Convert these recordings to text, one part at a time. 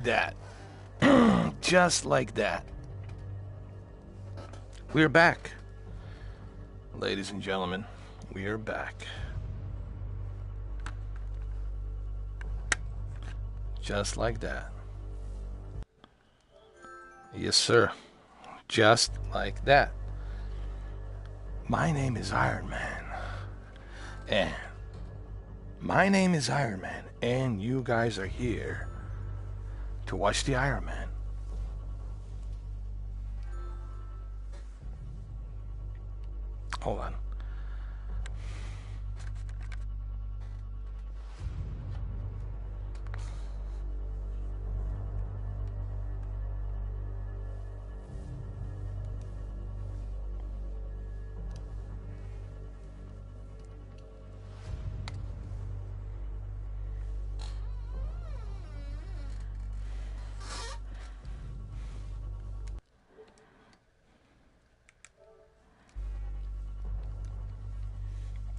That. Just like that. We're back. Ladies and gentlemen, we are back. Just like that. Yes, sir. Just like that. My name is Iron Man. And my name is Iron Man, and you guys are here to watch the Iron Man. Hold on.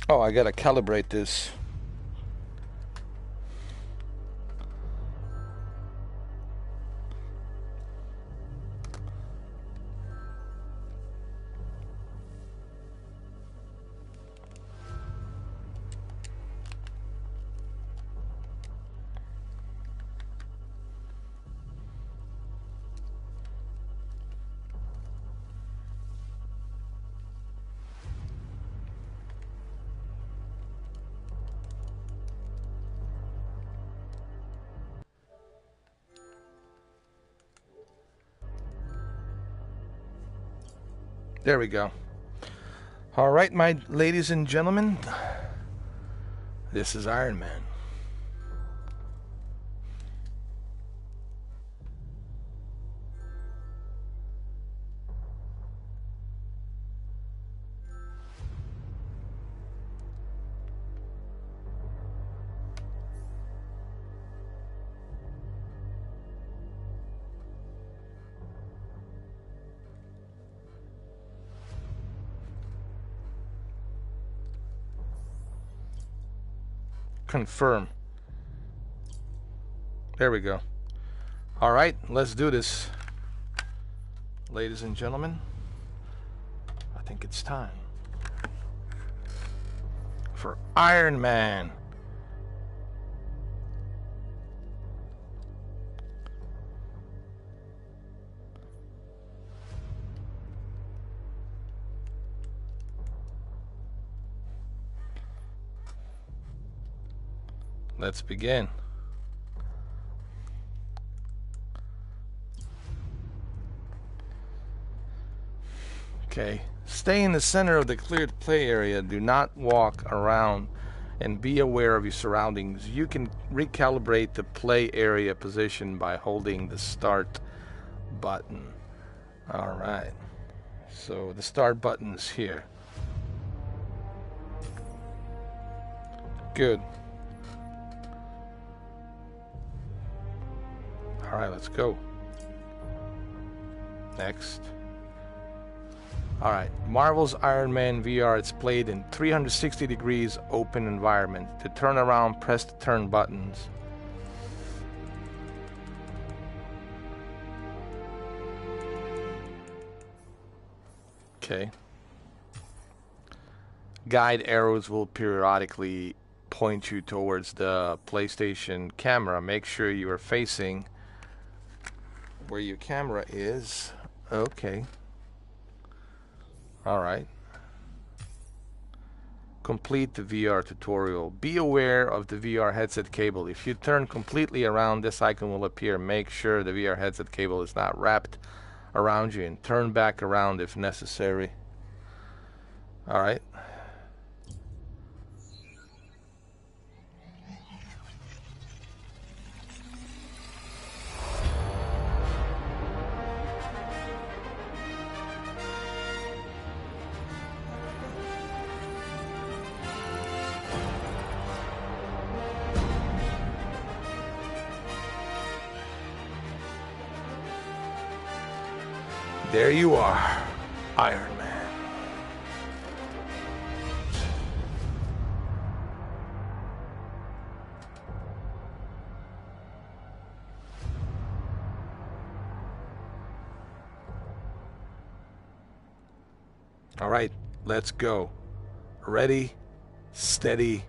Oh, I gotta calibrate this. There we go. All right, my ladies and gentlemen, this is Iron Man. Confirm. There we go. All right, let's do this. Ladies and gentlemen, I think it's time for Iron Man. Let's begin. Okay, stay in the center of the cleared play area. Do not walk around and be aware of your surroundings. You can recalibrate the play area position by holding the start button. All right, so the start button is here. Good. All right, let's go. Next. All right, Marvel's Iron Man VR. It's played in 360 degrees open environment. To turn around, press the turn buttons. Okay. Guide arrows will periodically point you towards the PlayStation camera. Make sure you are facing where your camera is. Okay. All right. Complete the VR tutorial. Be aware of the VR headset cable. If you turn completely around, this icon will appear. Make sure the VR headset cable is not wrapped around you and turn back around if necessary. All right. There you are, Iron Man. All right, let's go. Ready, steady,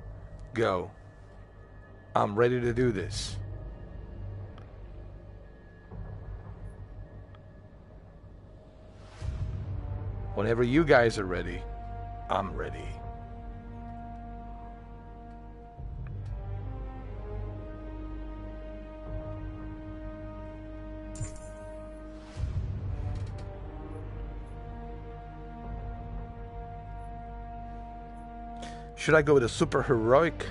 go. I'm ready to do this. Whenever you guys are ready, I'm ready. Should I go with a super heroic?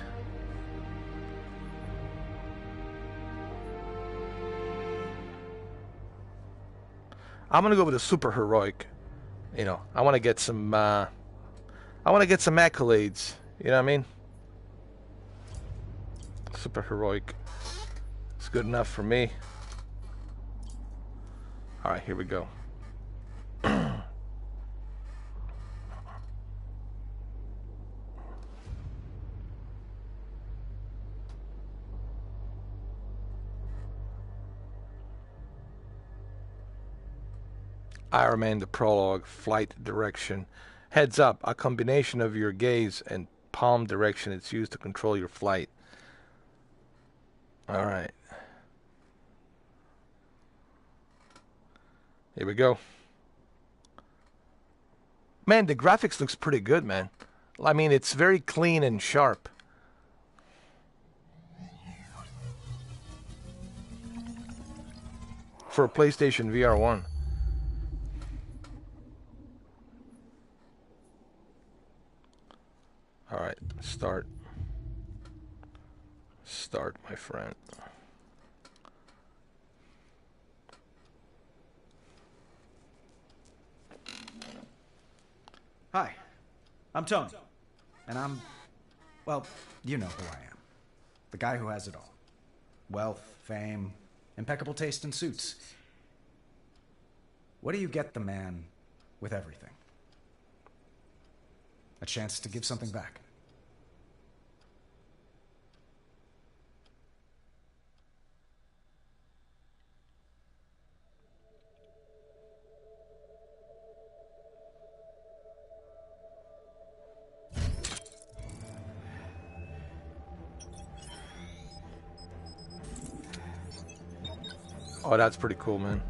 I'm gonna go with a super heroic. You know, I want to get some. Accolades. You know what I mean? Super heroic. It's good enough for me. All right, here we go. Iron Man, the prologue, flight direction. Heads up, a combination of your gaze and palm direction is used to control your flight. All right. Here we go. Man, the graphics looks pretty good, man. I mean, it's very clean and sharp. For a PlayStation VR 1. All right, start. Start, my friend. Hi, I'm Tony. And I'm, well, you know who I am. The guy who has it all. Wealth, fame, impeccable taste in suits. What do you get the man with everything? A chance to give something back. Oh, that's pretty cool, man.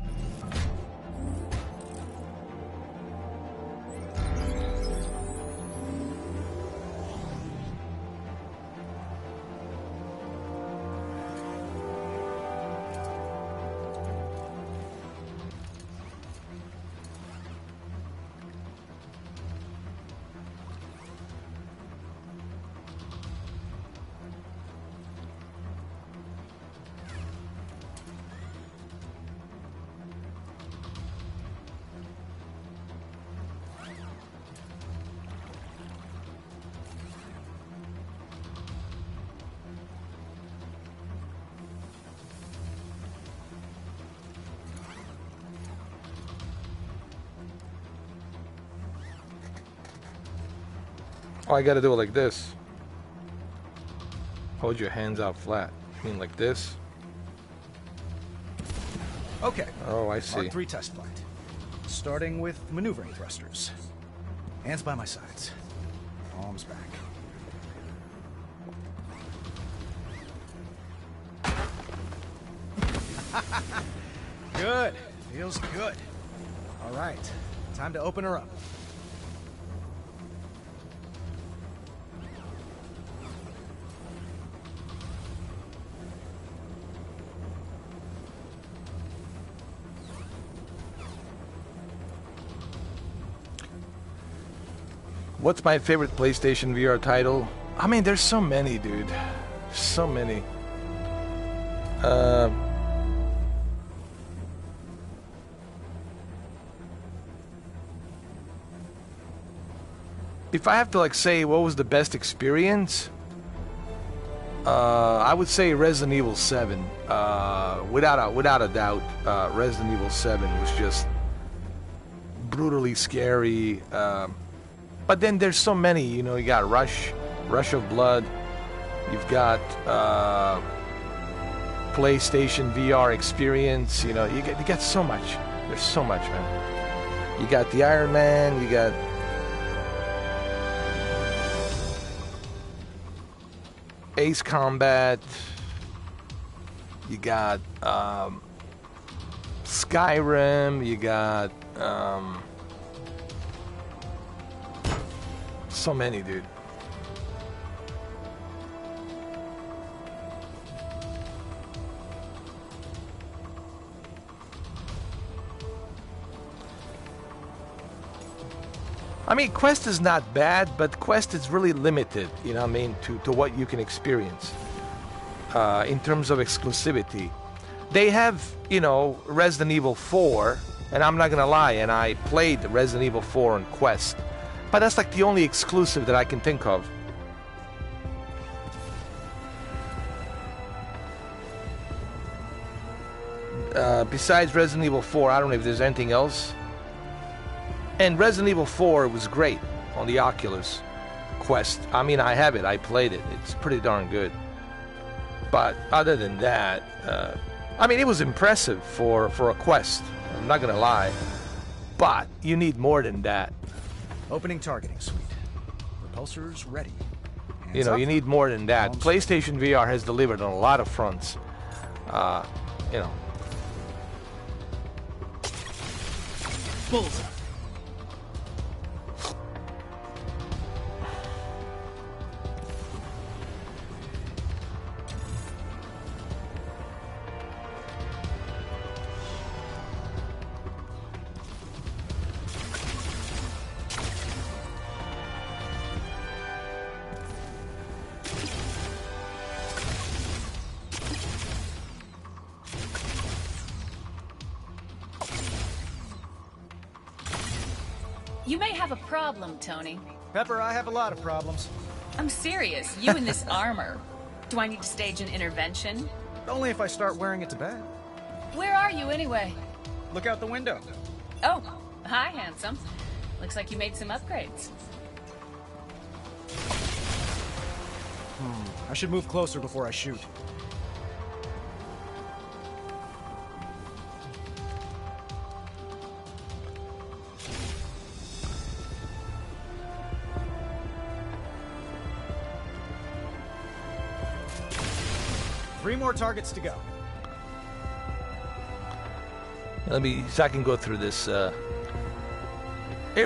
Oh, I gotta do it like this. Hold your hands out flat. I mean like this? Okay. Oh, I see. Mark 3 test flight. Starting with maneuvering thrusters. Hands by my sides. Arms back. Good. Feels good. All right. Time to open her up. What's my favorite PlayStation VR title? I mean, there's so many, dude. So many. If I have to like say what was the best experience, I would say Resident Evil 7. Without a doubt, Resident Evil 7 was just brutally scary. But then there's so many, you know. You got Rush of Blood. You've got PlayStation VR experience. You know, you get so much. There's so much, man. You got the Iron Man. You got Ace Combat. You got Skyrim. You got so many, dude. I mean, Quest is not bad, but Quest is really limited, you know what I mean, to what you can experience in terms of exclusivity. They have, you know, Resident Evil 4, and I'm not gonna lie, and I played Resident Evil 4 on Quest, but that's like the only exclusive that I can think of. Besides Resident Evil 4, I don't know if there's anything else. And Resident Evil 4 was great on the Oculus Quest. I mean, I have it. I played it. It's pretty darn good. But other than that, I mean, it was impressive for a Quest. I'm not going to lie. But you need more than that. Opening targeting suite. Repulsors ready. Hands you know, up. you need more than that. Palms PlayStation VR has delivered on a lot of fronts. You know. Bullseye. You may have a problem, Tony. Pepper, I have a lot of problems. I'm serious. You in this armor. Do I need to stage an intervention? Only if I start wearing it to bed. Where are you anyway? Look out the window. Oh, hi, handsome. Looks like you made some upgrades. I should move closer before I shoot. Three more targets to go. Let me, so I can go through this. Here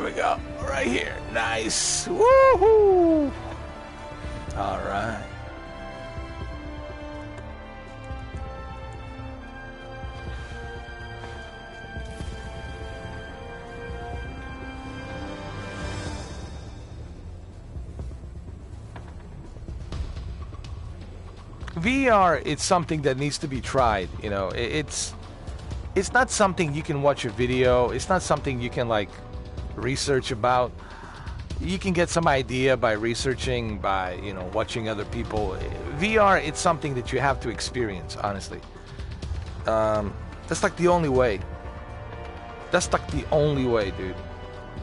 we go. Right here. Nice. Woohoo! All right. VR, it's something that needs to be tried. You know, it's not something you can watch a video. It's not something you can like research about. You can get some idea by researching, by, you know, watching other people. VR, it's something that you have to experience, honestly. That's like the only way. That's like the only way, dude.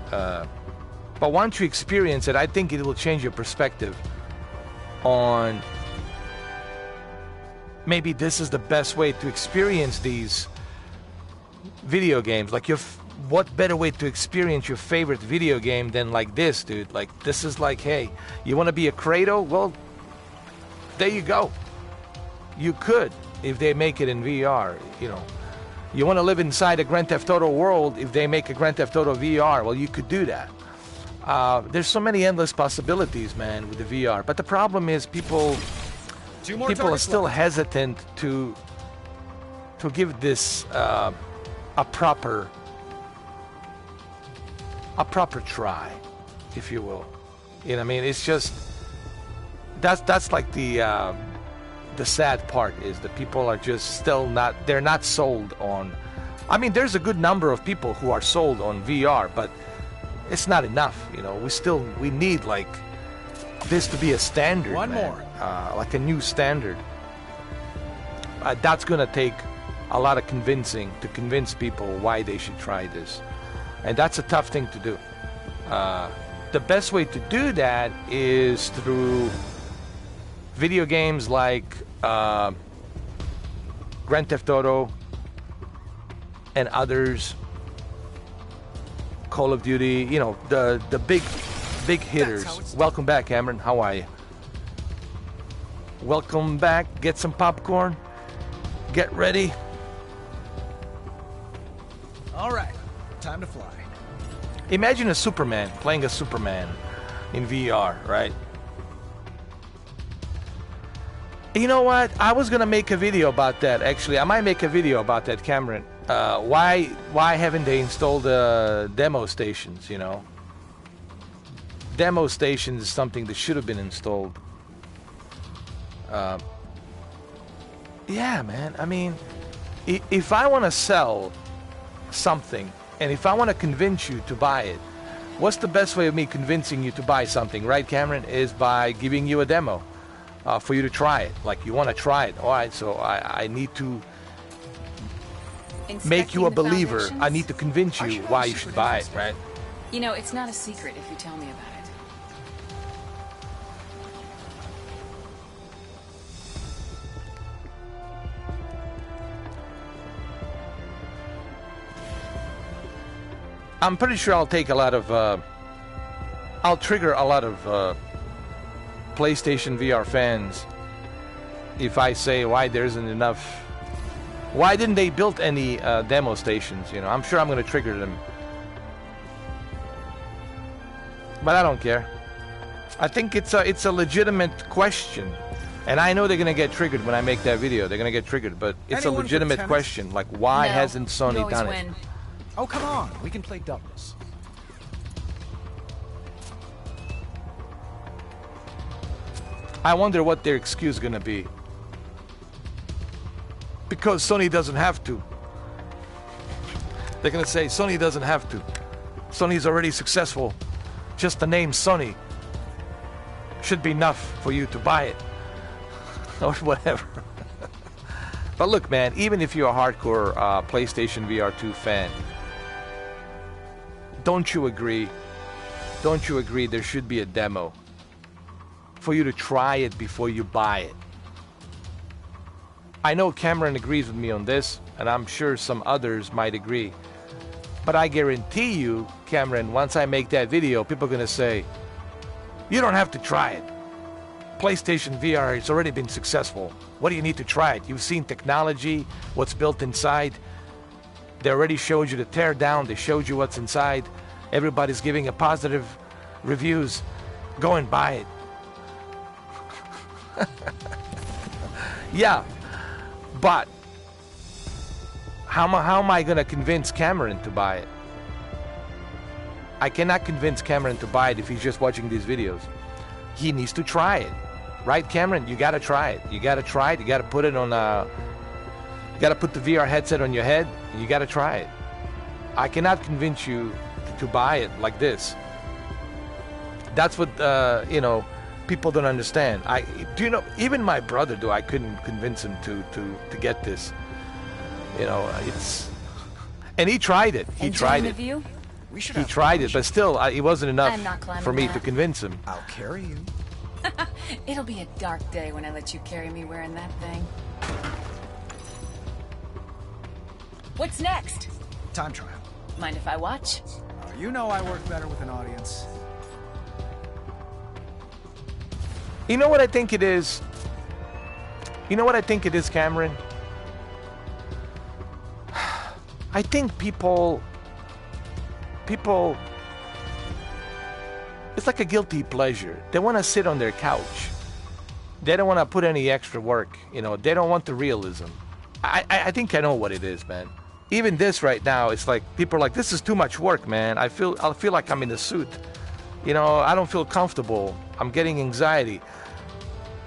But once you experience it, I think it will change your perspective on maybe this is the best way to experience these video games. Like, what better way to experience your favorite video game than like this, dude? Like, this is like, hey, you want to be a Kratos? Well, there you go. You could, if they make it in VR, you know. You want to live inside a Grand Theft Auto world, if they make a Grand Theft Auto VR, well, you could do that. There's so many endless possibilities, man, with the VR. But the problem is people are still hesitant to give this a proper try, if you will. You know what I mean? It's just that's like the sad part is that people are just still they're not sold on. I mean, there's a good number of people who are sold on VR, but it's not enough. You know, we need like this to be a standard. One man. more. Like a new standard. That's gonna take a lot of convincing to convince people why they should try this, and that's a tough thing to do. The best way to do that is through video games like Grand Theft Auto and others, Call of Duty. You know, the big hitters. Welcome back, Cameron. How are you? Welcome back. Get some popcorn. Get ready. All right, time to fly. Imagine a Superman, playing a Superman in VR, right? You know what? I was gonna make a video about that. Actually, I might make a video about that, Cameron. Why haven't they installed demo stations? You know, demo stations is something that should have been installed. Yeah, man. I mean, if I want to sell something, and if I want to convince you to buy it, what's the best way of me convincing you to buy something, right, Cameron? Is by giving you a demo for you to try it. Like, you want to try it. All right, so I need to make you a believer. I need to convince you why you should buy it, right? You know, it's not a secret if you tell me about it. I'm pretty sure I'll take a lot of, I'll trigger a lot of PlayStation VR fans if I say why there isn't enough. Why didn't they build any demo stations? You know, I'm sure I'm going to trigger them, but I don't care. I think it's a legitimate question, and I know they're going to get triggered when I make that video. They're going to get triggered, but it's Anyone a legitimate question. Like, why No, hasn't you Sony always done win. it? Oh, come on. We can play doubles. I wonder what their excuse is going to be. Because Sony doesn't have to. They're going to say Sony doesn't have to. Sony's already successful. Just the name Sony should be enough for you to buy it. Or whatever. But look, man, even if you're a hardcore PlayStation VR 2 fan, don't you agree? Don't you agree there should be a demo for you to try it before you buy it? I know Cameron agrees with me on this, and I'm sure some others might agree. But I guarantee you, Cameron, once I make that video, people are going to say, you don't have to try it. PlayStation VR has already been successful. What do you need to try it? You've seen technology, what's built inside. They already showed you the tear down. They showed you what's inside. Everybody's giving a positive reviews. Go and buy it. Yeah, but how am I going to convince Cameron to buy it? I cannot convince Cameron to buy it if he's just watching these videos. He needs to try it. Right, Cameron? You got to try it. You got to try it. You got to put it on you got to put the VR headset on your head. And you got to try it. I cannot convince you to buy it like this. That's what you know, people don't understand. Do you know, even my brother, I couldn't convince him to get this. You know, it's, and he tried it. He tried it. View? We should He have tried it, but still, it wasn't I'm not enough climbing for me that. to convince him. I'll carry you. It'll be a dark day when I let you carry me wearing that thing. What's next? Time trial. Mind if I watch? You know I work better with an audience. You know what I think it is? You know what I think it is, Cameron? I think people, it's like a guilty pleasure. They want to sit on their couch. They don't want to put any extra work. You know, they don't want the realism. I think I know what it is, man. Even this right now, it's like people are like, this is too much work, man. I feel like I'm in a suit. You know, I don't feel comfortable. I'm getting anxiety.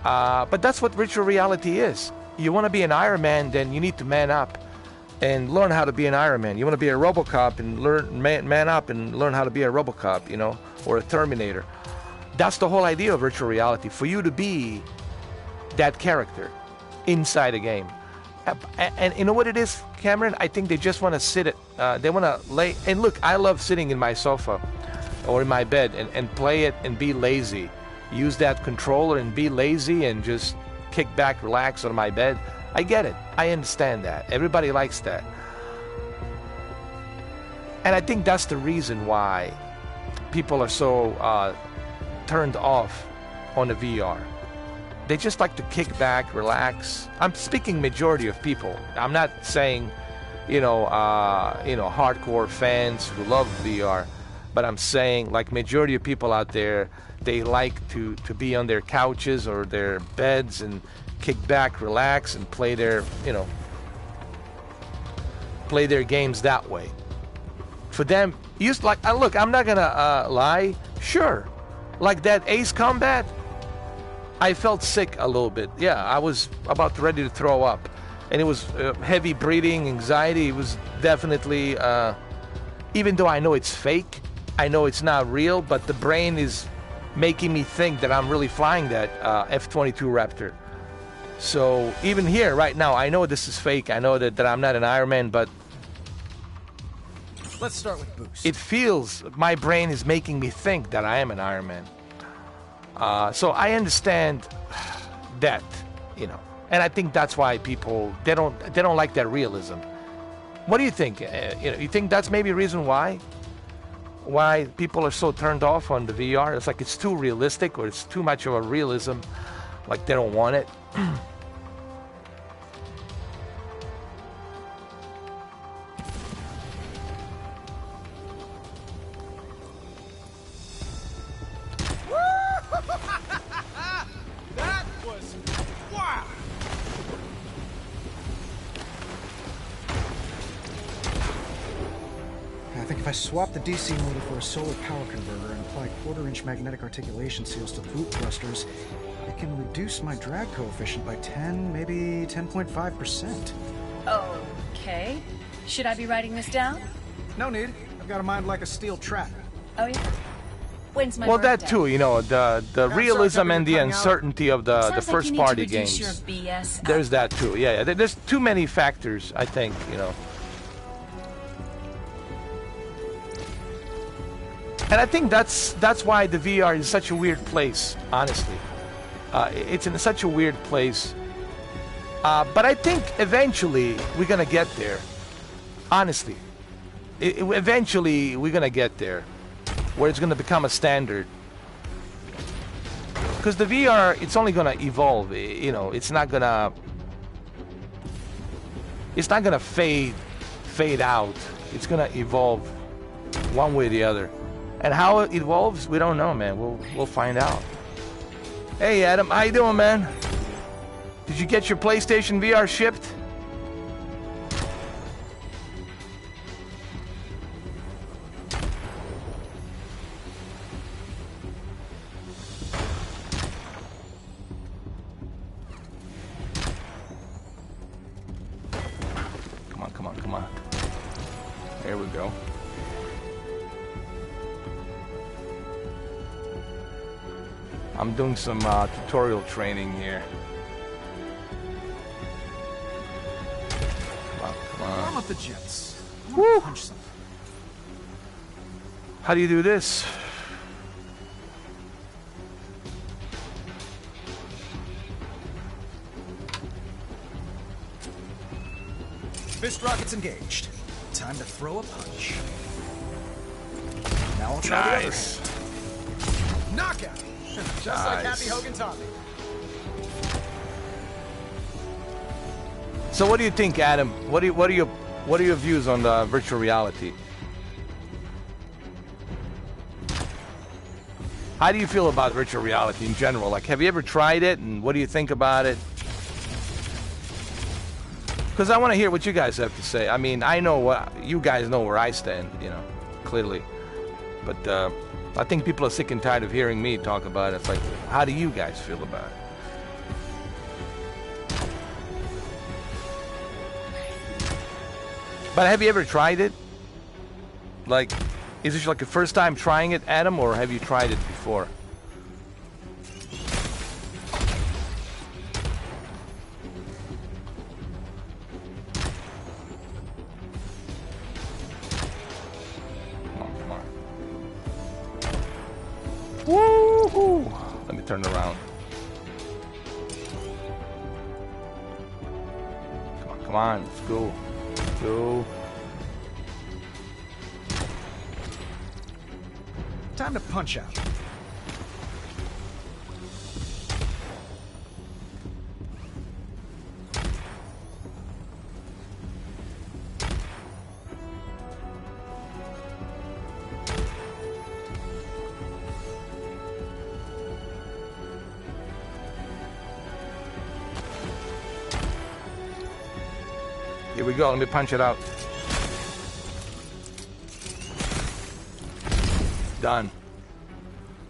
But that's what virtual reality is. You want to be an Iron Man, then you need to man up and learn how to be an Iron Man. You want to be a RoboCop and man up and learn how to be a RoboCop, you know, or a Terminator. That's the whole idea of virtual reality, for you to be that character inside a game. And you know what it is, Cameron? I think they just want to sit it. They want to lay. And look, I love sitting in my sofa or in my bed and play it and be lazy. Use that controller and be lazy and just kick back, relax on my bed. I get it. I understand that. Everybody likes that. And I think that's the reason why people are so turned off on the VR. they just like to kick back, relax. I'm speaking majority of people. I'm not saying, hardcore fans who love VR, but I'm saying like majority of people out there, they like to be on their couches or their beds and kick back, relax, and play their games that way. For them, look, I'm not gonna lie. Sure, like that Ace Combat, I felt sick a little bit. Yeah, I was about ready to throw up, and it was heavy breathing, anxiety. It was definitely, even though I know it's fake, I know it's not real, but the brain is making me think that I'm really flying that F-22 Raptor. So even here, right now, I know this is fake. I know that I'm not an Iron Man, but let's start with boost. it feels, my brain is making me think that I am an Iron Man. So I understand that, and I think that's why people, they don't like that realism. What do you think? You think that's maybe a reason why people are so turned off on the VR? It's like it's too realistic, or it's too much of a realism, like they don't want it. That was wow. I think if I swap the DC motor for a solar power converter and apply quarter-inch magnetic articulation seals to the boot thrusters, I can reduce my drag coefficient by 10, maybe 10.5%. Okay. Should I be writing this down? No need. I've got a mind like a steel trap. Oh, yeah? When's my Well, birthday? that too, the realism and the uncertainty of the Sounds like first you need to party reduce games. your BS. There's that too. Yeah, there's too many factors, I think, And I think that's why the VR is such a weird place, honestly. It's in such a weird place. But I think eventually we're going to get there. Honestly. Eventually we're going to get there. Where it's going to become a standard. Because the VR, it's only going to evolve. It's not going to... It's not going to fade out. It's going to evolve one way or the other. And how it evolves, we don't know, man. We'll find out. Hey, Adam, how you doing, man? Did you get your PlayStation VR shipped? Come on. There we go. I'm doing some tutorial training here. Come on. Warm up the jets. Woo! Punch something. How do you do this? Fist rockets engaged. Time to throw a punch. Now I'll try the other Nice. hand. Knockout. Just like Nice. Happy Hogan taught me. So what do you think, Adam? What are your views on the virtual reality? How do you feel about virtual reality in general? Like, have you ever tried it, and what do you think about it? Because I want to hear what you guys have to say. I mean, I know what you guys know where I stand, clearly. But I think people are sick and tired of hearing me talk about it. It's like, how do you guys feel about it? But have you ever tried it? Like, is this like your first time trying it, Adam, or have you tried it before? Come on. Woo-hoo! Let me turn it around. Come on, let's go. Go. Time to punch out. we go. Let me punch it out. Done.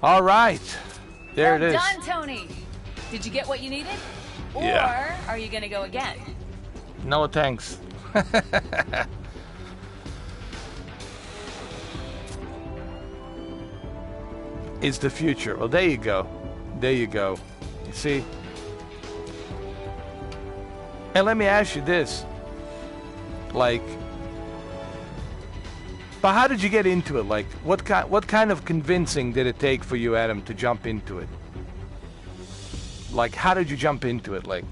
All right. There it is. Well done, Tony. Did you get what you needed? Yeah. Or are you gonna go again? No thanks. It's the future. Well, there you go. There you go. You see? And let me ask you this. Like, but how did you get into it? Like, what kind of convincing did it take for you, Adam, to jump into it? Like, how did you jump into it? Like,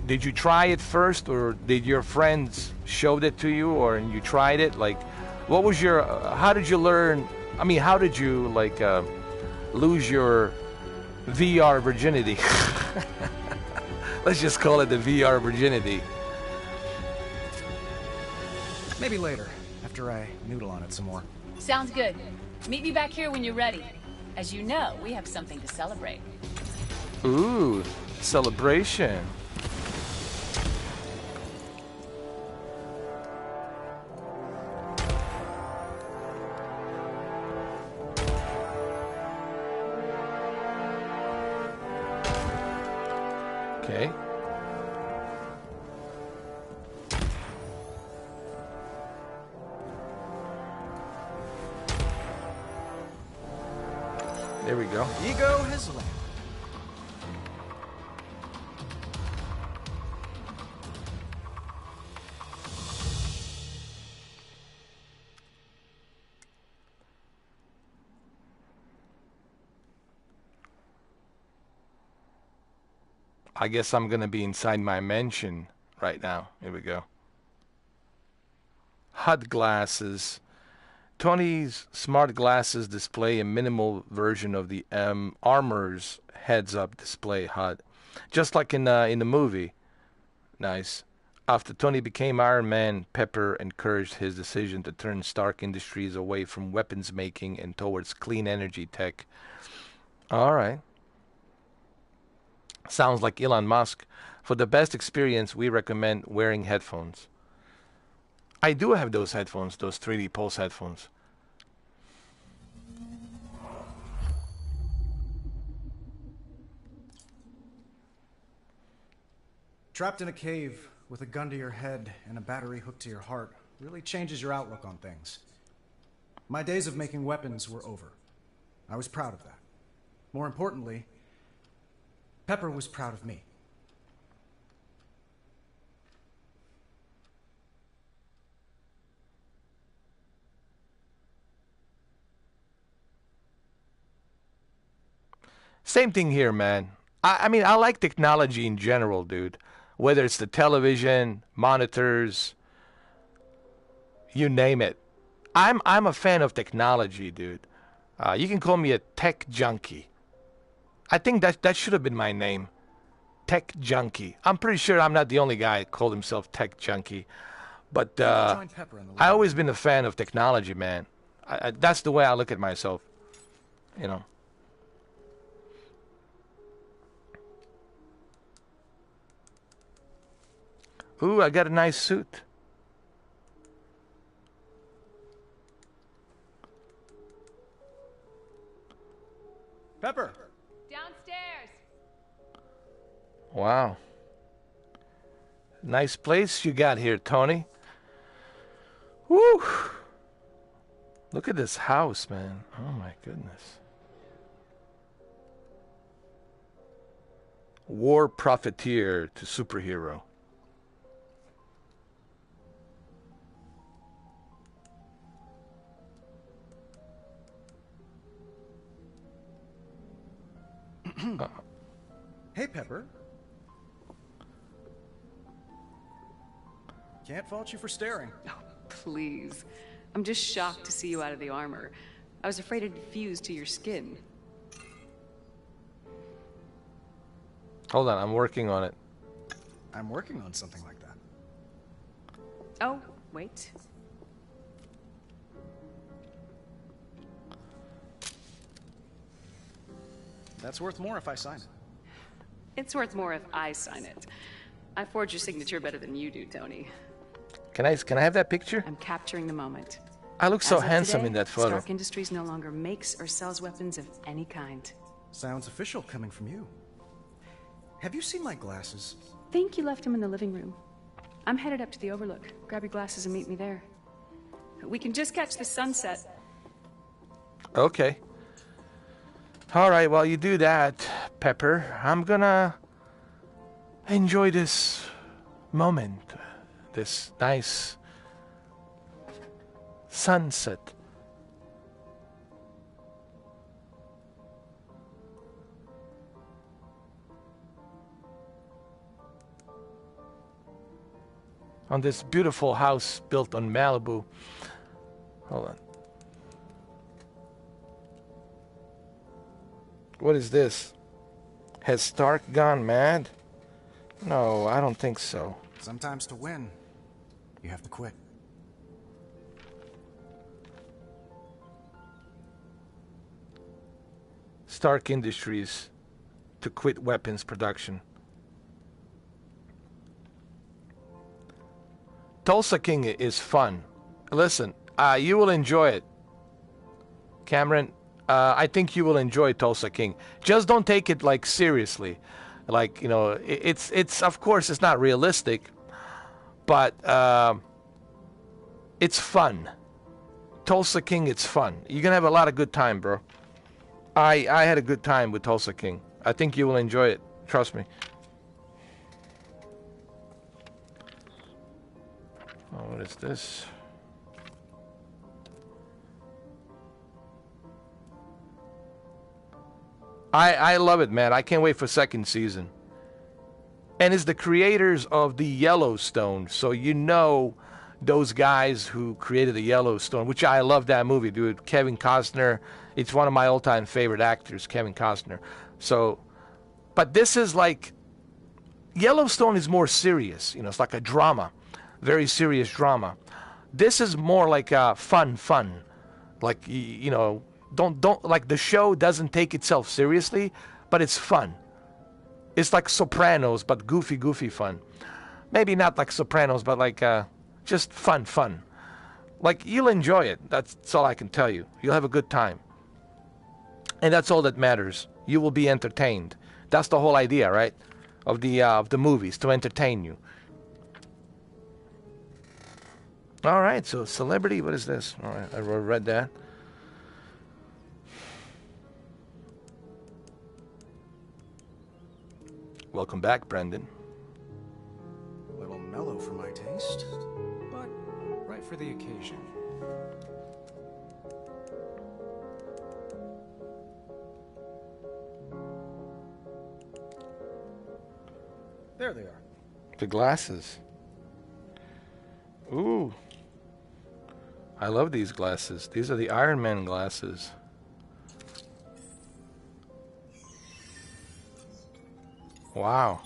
did you try it first, or did your friends showed it to you, or you tried it? Like, what was your? How did you learn? I mean, how did you like lose your VR virginity? Let's just call it the VR virginity. Maybe later, after I noodle on it some more. Sounds good. Meet me back here when you're ready. As you know, we have something to celebrate. Ooh, celebration. Okay. There we go. Ego has landed. I guess I'm gonna be inside my mansion right now. Here we go. HUD glasses. Tony's smart glasses display a minimal version of the armor's heads-up display HUD, just like in the movie. Nice. After Tony became Iron Man, Pepper encouraged his decision to turn Stark Industries away from weapons making and towards clean energy tech. All right. Sounds like Elon Musk. For the best experience, we recommend wearing headphones. I do have those headphones, those 3D Pulse headphones. Trapped in a cave with a gun to your head and a battery hooked to your heart really changes your outlook on things. My days of making weapons were over. I was proud of that. More importantly, Pepper was proud of me. Same thing here, man. I mean, I like technology in general, dude. Whether it's the television, monitors, you name it. I'm a fan of technology, dude. You can call me a tech junkie. I think that should have been my name. Tech junkie. I'm pretty sure I'm not the only guy who called himself tech junkie. But I always been a fan of technology, man. That's the way I look at myself. You know. Ooh, I got a nice suit. Pepper! Downstairs. Wow. Nice place you got here, Tony. Woo! Look at this house, man. Oh my goodness. War profiteer to superhero. Hey, Pepper. Can't fault you for staring. Oh, please. I'm just shocked to see you out of the armor. I was afraid it'd fuse to your skin. Hold on, I'm working on it. I'm working on something like that. Oh, wait. That's worth more if I sign it. It's worth more if I sign it. I forge your signature better than you do, Tony. Can I have that picture? I'm capturing the moment. I look so As of handsome today, in that photo. Stark Industries no longer makes or sells weapons of any kind. Sounds official coming from you. Have you seen my glasses? Think you left them in the living room. I'm headed up to the Overlook. Grab your glasses and meet me there. We can just catch the sunset. Okay. All right, while you do that, Pepper, I'm gonna enjoy this moment, this nice sunset. On this beautiful house built on Malibu. Hold on. What is this? Has Stark gone mad? No, I don't think so. Sometimes to win, you have to quit. Stark Industries to quit weapons production. Tulsa King is fun. Listen, you will enjoy it. Cameron, I think you will enjoy Tulsa King. Just don't take it like seriously. Like, you know, it's of course it's not realistic, but it's fun. Tulsa King, it's fun. You're gonna have a lot of good time, bro. I had a good time with Tulsa King. I think you will enjoy it. Trust me. Oh, what is this? I love it, man. I can't wait for second season. And it's the creators of the Yellowstone, so you know those guys who created the Yellowstone, which I love that movie, dude. Kevin Costner, it's one of my all-time favorite actors, Kevin Costner. So, but this is like, Yellowstone is more serious, you know, it's like a drama, very serious drama. This is more like a fun, like, you know, don't like, the show doesn't take itself seriously, but it's fun. It's like Sopranos, but goofy fun. Maybe not like Sopranos, but like just fun. Like, you'll enjoy it. That's all I can tell you. You'll have a good time. And that's all that matters. You will be entertained. That's the whole idea, right? Of the movies, to entertain you. All right, so celebrity, what is this? All right, I read that. Welcome back, Brendan. A little mellow for my taste, but right for the occasion. There they are. The glasses. Ooh. I love these glasses. These are the Iron Man glasses. Wow.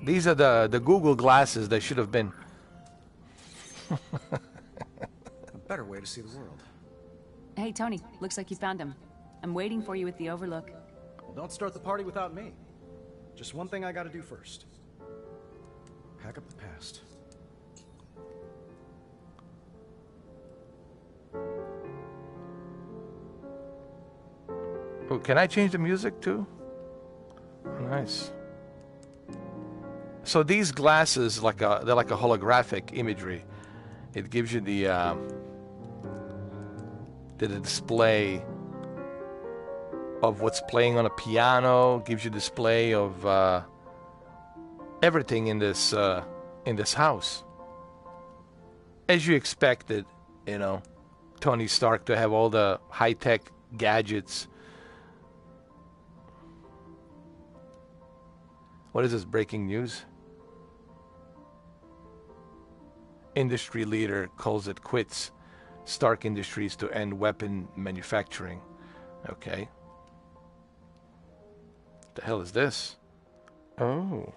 These are the Google glasses that should have been. A better way to see the world. Hey, Tony, looks like you found him. I'm waiting for you at the Overlook. Well, don't start the party without me. Just one thing I gotta do first. Pack up the past. Oh, can I change the music too? Nice. So these glasses, they're like a holographic imagery. It gives you the display of what's playing on a piano. Gives you display of everything in this house, as you expected. You know, Tony Stark to have all the high-tech gadgets. What is this, breaking news? Industry leader calls it quits. Stark Industries to end weapon manufacturing. Okay. The hell is this? Oh.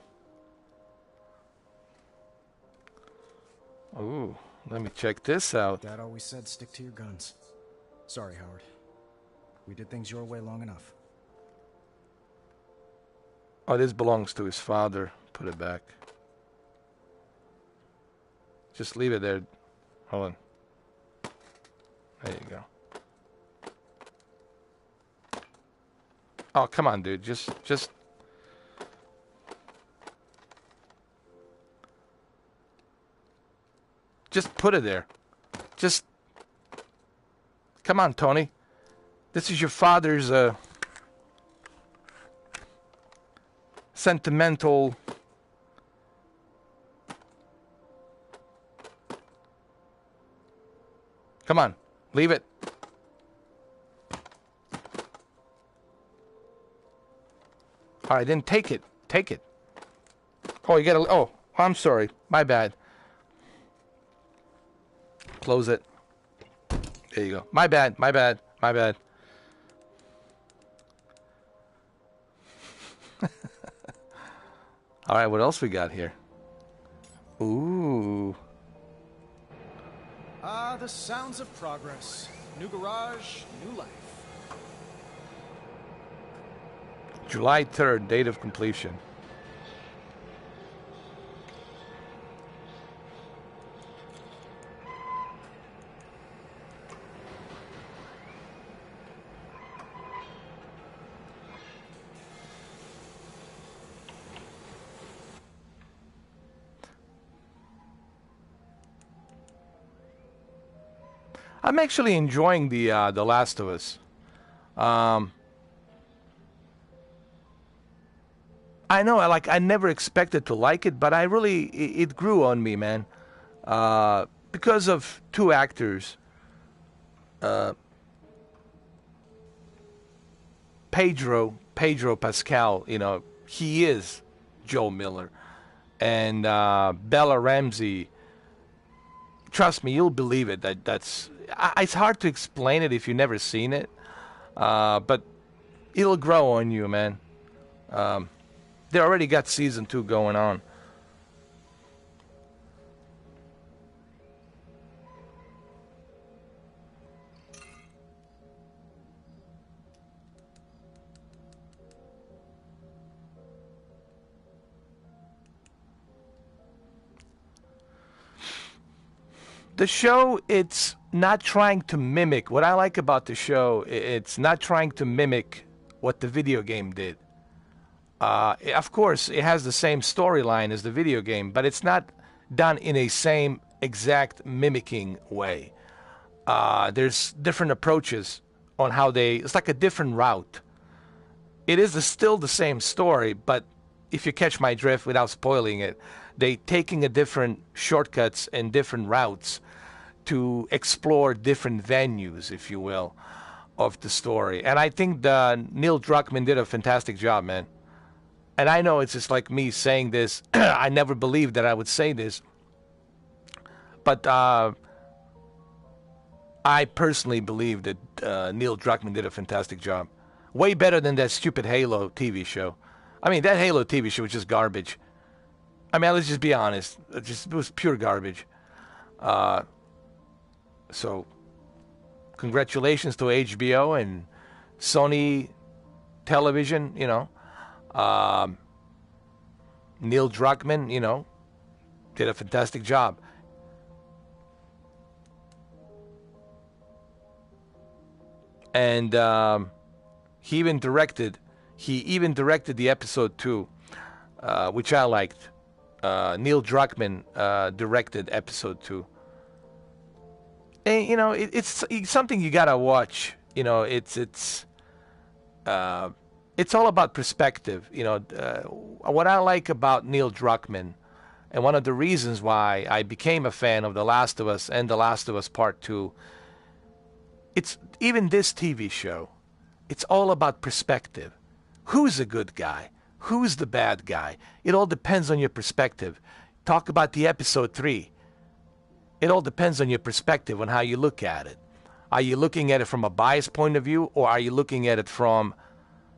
Oh, let me check this out. Dad always said stick to your guns. Sorry, Howard. We did things your way long enough. Oh, this belongs to his father. Put it back. Just leave it there. Hold on. There you go. Oh, come on, dude. Just put it there. Just come on, Tony. This is your father's sentimental. Come on, leave it. All right, then take it. Take it. Oh, you gotta. Oh, I'm sorry. My bad. Close it. There you go. My bad. My bad. My bad. All right, what else we got here? Ooh. Ah, the sounds of progress. New garage, new life. July 3rd, date of completion. I'm actually enjoying the Last of Us. I know, I never expected to like it, but it grew on me, man. Because of two actors, Pedro Pascal. He is Joe Miller, and Bella Ramsey. Trust me, you'll believe it. It's hard to explain it if you've never seen it, but it'll grow on you, man. They already got season 2 going on. The show, it's not trying to mimic. What I like about the show, it's not trying to mimic what the video game did. Of course, it has the same storyline as the video game, but it's not done in a same exact mimicking way. There's different approaches on how it's like a different route. It is still the same story, but if you catch my drift without spoiling it, they taking a different shortcuts and different routes to explore different venues, if you will, of the story. And I think Neil Druckmann did a fantastic job, man. And I know it's just like me saying this. I never believed that I would say this. But I personally believe that Neil Druckmann did a fantastic job. Way better than that stupid Halo TV show. I mean, that Halo TV show was just garbage. I mean, let's just be honest. It was pure garbage. So, congratulations to HBO and Sony Television, Neil Druckmann, did a fantastic job. And he even directed the episode 2, which I liked. Neil Druckmann directed episode 2. And, it's something you gotta watch. It's all about perspective. What I like about Neil Druckmann, and one of the reasons why I became a fan of The Last of Us and The Last of Us Part 2, it's even this TV show, it's all about perspective. Who's a good guy? Who's the bad guy? It all depends on your perspective. Talk about the episode 3. It all depends on your perspective, on how you look at it. Are you looking at it from a biased point of view, or are you looking at it from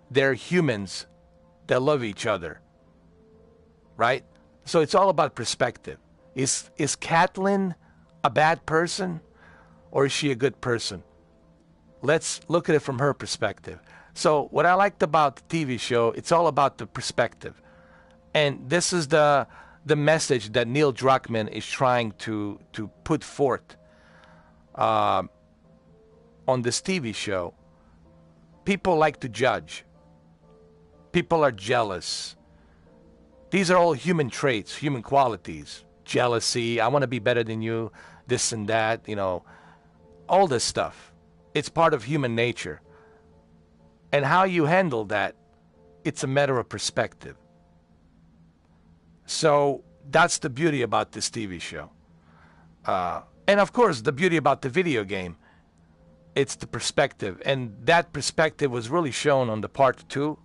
they're humans that love each other? Right? So it's all about perspective. Is Catelyn a bad person, or is she a good person? Let's look at it from her perspective. So what I liked about the TV show, it's all about the perspective. And this is the message that Neil Druckmann is trying to put forth on this TV show. People like to judge. People are jealous. These are all human traits, human qualities. Jealousy, I want to be better than you, this and that, you know, all this stuff. It's part of human nature. And how you handle that, it's a matter of perspective. So that's the beauty about this TV show. And of course, the beauty about the video game, it's the perspective. And that perspective was really shown on the part 2.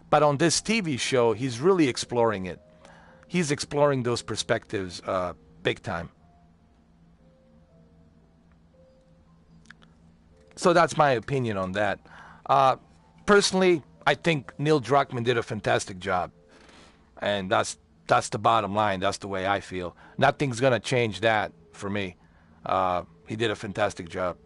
But on this TV show, he's really exploring it. He's exploring those perspectives big time. So that's my opinion on that. Personally, I think Neil Druckmann did a fantastic job. And that's the bottom line. That's the way I feel. Nothing's going to change that for me. He did a fantastic job.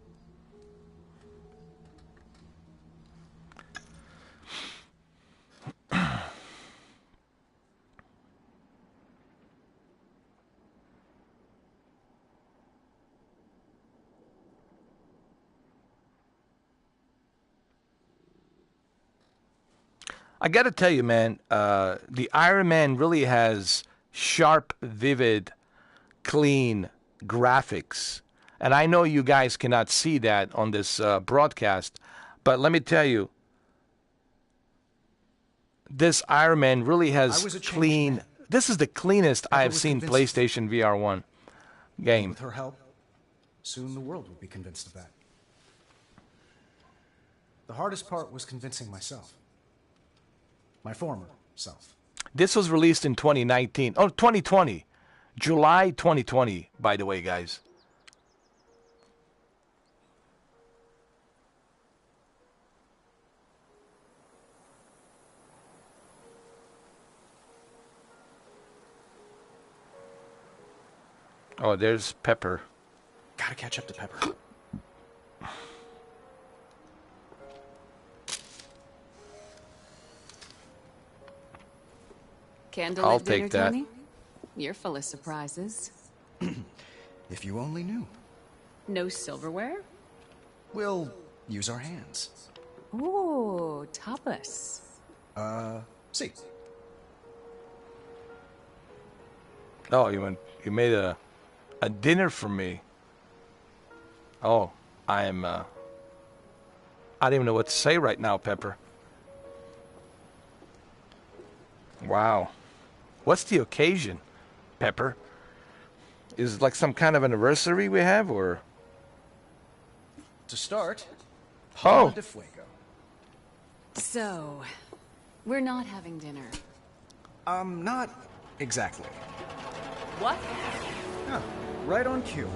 I got to tell you, man, the Iron Man really has sharp, vivid, clean graphics. And I know you guys cannot see that on this broadcast, but let me tell you, this Iron Man really has clean. This is the cleanest I have seen PlayStation VR 1 game. With her help, soon the world will be convinced of that. The hardest part was convincing myself. My former self. This was released in 2019. Oh, 2020. July 2020, by the way, guys. Oh, there's Pepper. Gotta catch up to Pepper. Candlelit I'll dinner, take that. Tony? You're full of surprises. If you only knew. No silverware? We'll use our hands. Ooh, tapas. See. Oh, you made a dinner for me. Oh, I don't even know what to say right now, Pepper. Wow. What's the occasion, Pepper? Is it like some kind of anniversary we have, or? To start, Oh. de fuego. So, we're not having dinner. Not exactly. What? Huh, right on cue.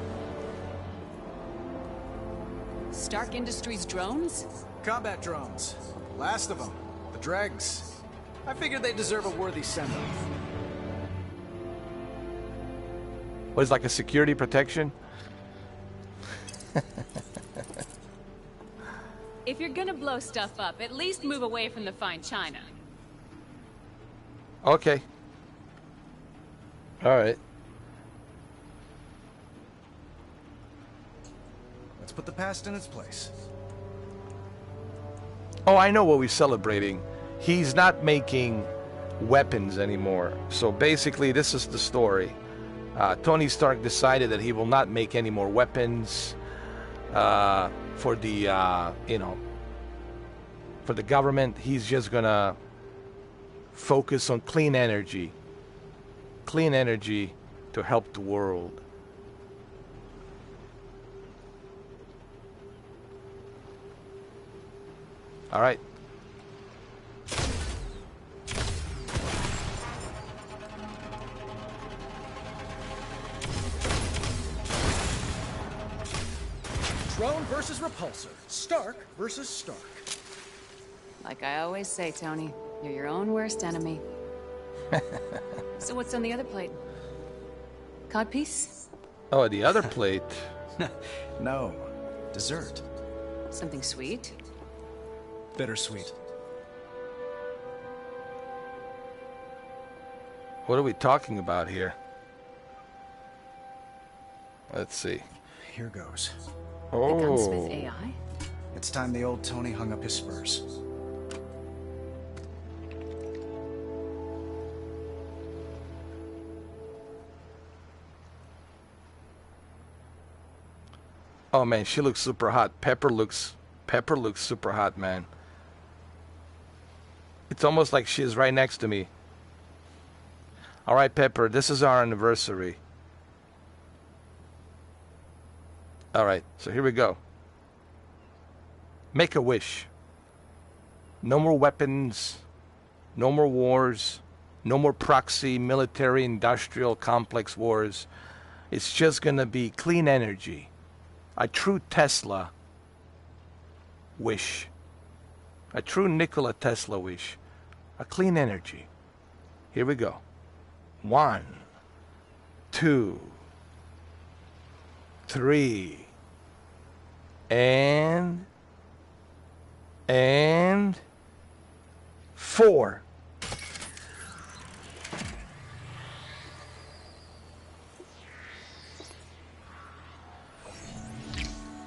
Stark Industries drones? Combat drones. Last of them. The dregs. I figured they deserve a worthy send-off. What is like a security protection? If you're gonna blow stuff up, at least move away from the fine china. Okay. All right. Let's put the past in its place. Oh, I know what we're celebrating. He's not making weapons anymore. So basically, this is the story. Tony Stark decided that he will not make any more weapons for the, for the government. He's just gonna focus on clean energy to help the world. All right. Drone versus repulsor. Stark versus Stark. Like I always say, Tony, you're your own worst enemy. So what's on the other plate? Codpiece? Oh, the other plate. No. Dessert. Something sweet? Bittersweet. What are we talking about here? Let's see. Here goes. The Oh. gunsmith AI? It's time the old Tony hung up his spurs. Oh man, she looks super hot. Pepper looks super hot, man. It's almost like she's right next to me. All right, Pepper, this is our anniversary. All right, so here we go. Make a wish. No more weapons, no more wars, no more proxy military industrial complex wars. It's just going to be clean energy. A true Tesla wish. A true Nikola Tesla wish. A clean energy. Here we go. 1, 2, 3, and 4.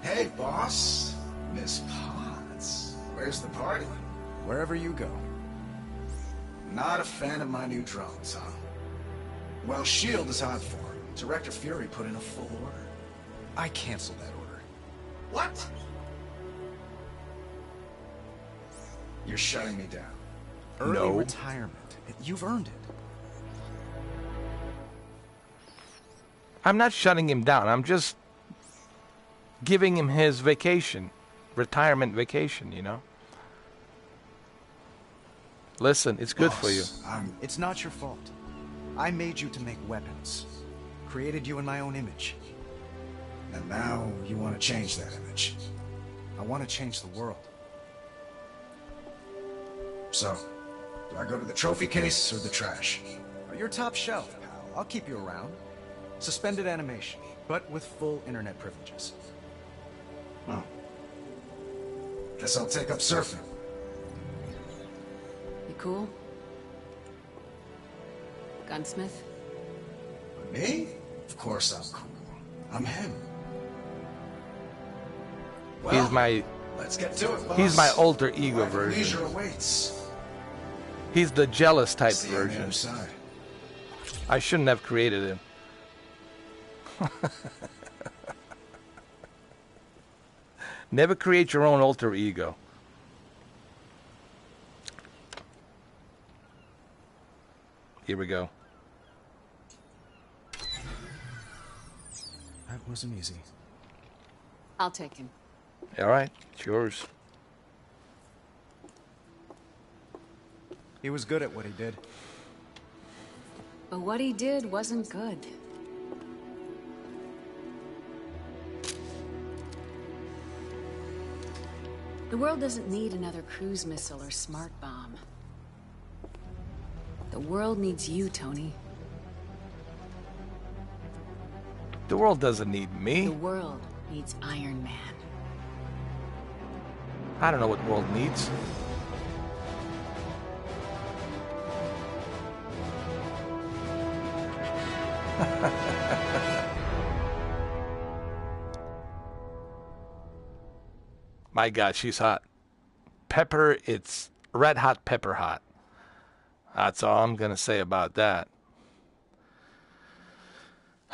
Hey, boss. Miss Potts. Where's the party? Wherever you go. Not a fan of my new drones, huh? Well, S.H.I.E.L.D. is hot for 'em. Director Fury put in a full order. I canceled that order. What? You're shutting me down. Early No. retirement. You've earned it. I'm not shutting him down. I'm just giving him his vacation, retirement vacation, you know? Listen, it's good for you. Boss, It's not your fault. I made you to make weapons. Created you in my own image. And now you want to change that image. I want to change the world. So, do I go to the trophy case or the trash? You're top shelf, pal. I'll keep you around. Suspended animation, but with full internet privileges. Well, guess I'll take up surfing. You cool? Gunsmith? Me? Of course I'm cool. I'm him. Well, He's my let's get to it, boss. he's my alter ego Life of version. leisure awaits. He's the jealous type See you on the version. other side. I shouldn't have created him. Never create your own alter ego. Here we go. That wasn't easy. I'll take him. All right, it's yours. He was good at what he did. But what he did wasn't good. The world doesn't need another cruise missile or smart bomb. The world needs you, Tony. The world doesn't need The me. world needs Iron Man. I don't know what the world needs. My God, she's hot. Pepper, it's red hot pepper hot. That's all I'm going to say about that.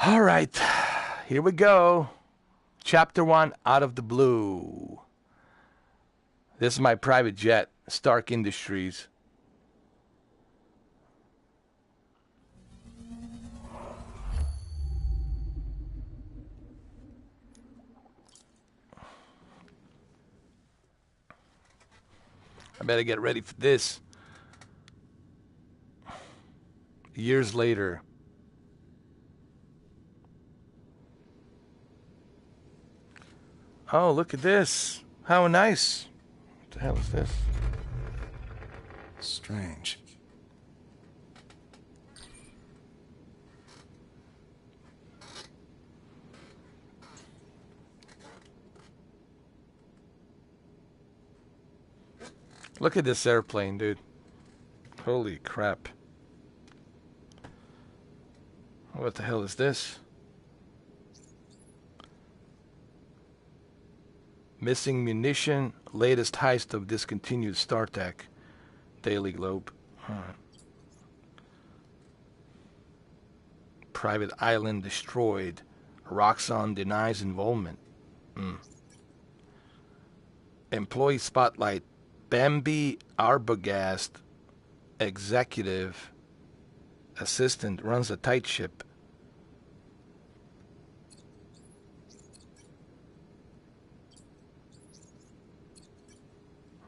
All right, here we go. Chapter 1, Out of the Blue. This is my private jet, Stark Industries. I better get ready for this. Years later. Oh, look at this. How nice. What the hell is this? Strange. Look at this airplane, dude. Holy crap. What the hell is this? Missing munition, latest heist of discontinued StarTech. Daily Globe. Alright. Private island destroyed. Roxxon denies involvement. Employee spotlight. Bambi Arbogast, executive assistant, runs a tight ship.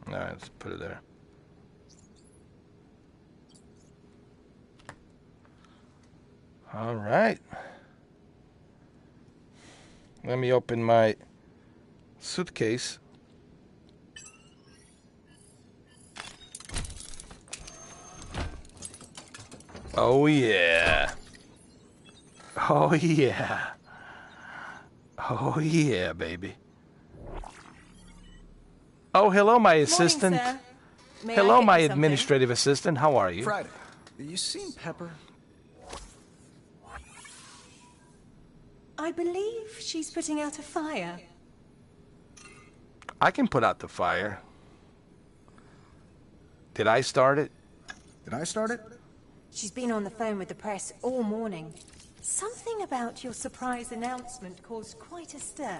Alright, let's put it there. Alright. Let me open my suitcase. Oh yeah. Oh yeah. Oh yeah, baby. Oh, hello, my assistant. Morning, sir. May I Hello, get my you something? administrative assistant. How are you? Friday, you seen Pepper? I believe she's putting out a fire. I can put out the fire. Did I start it? Did I start it? She's been on the phone with the press all morning. Something about your surprise announcement caused quite a stir.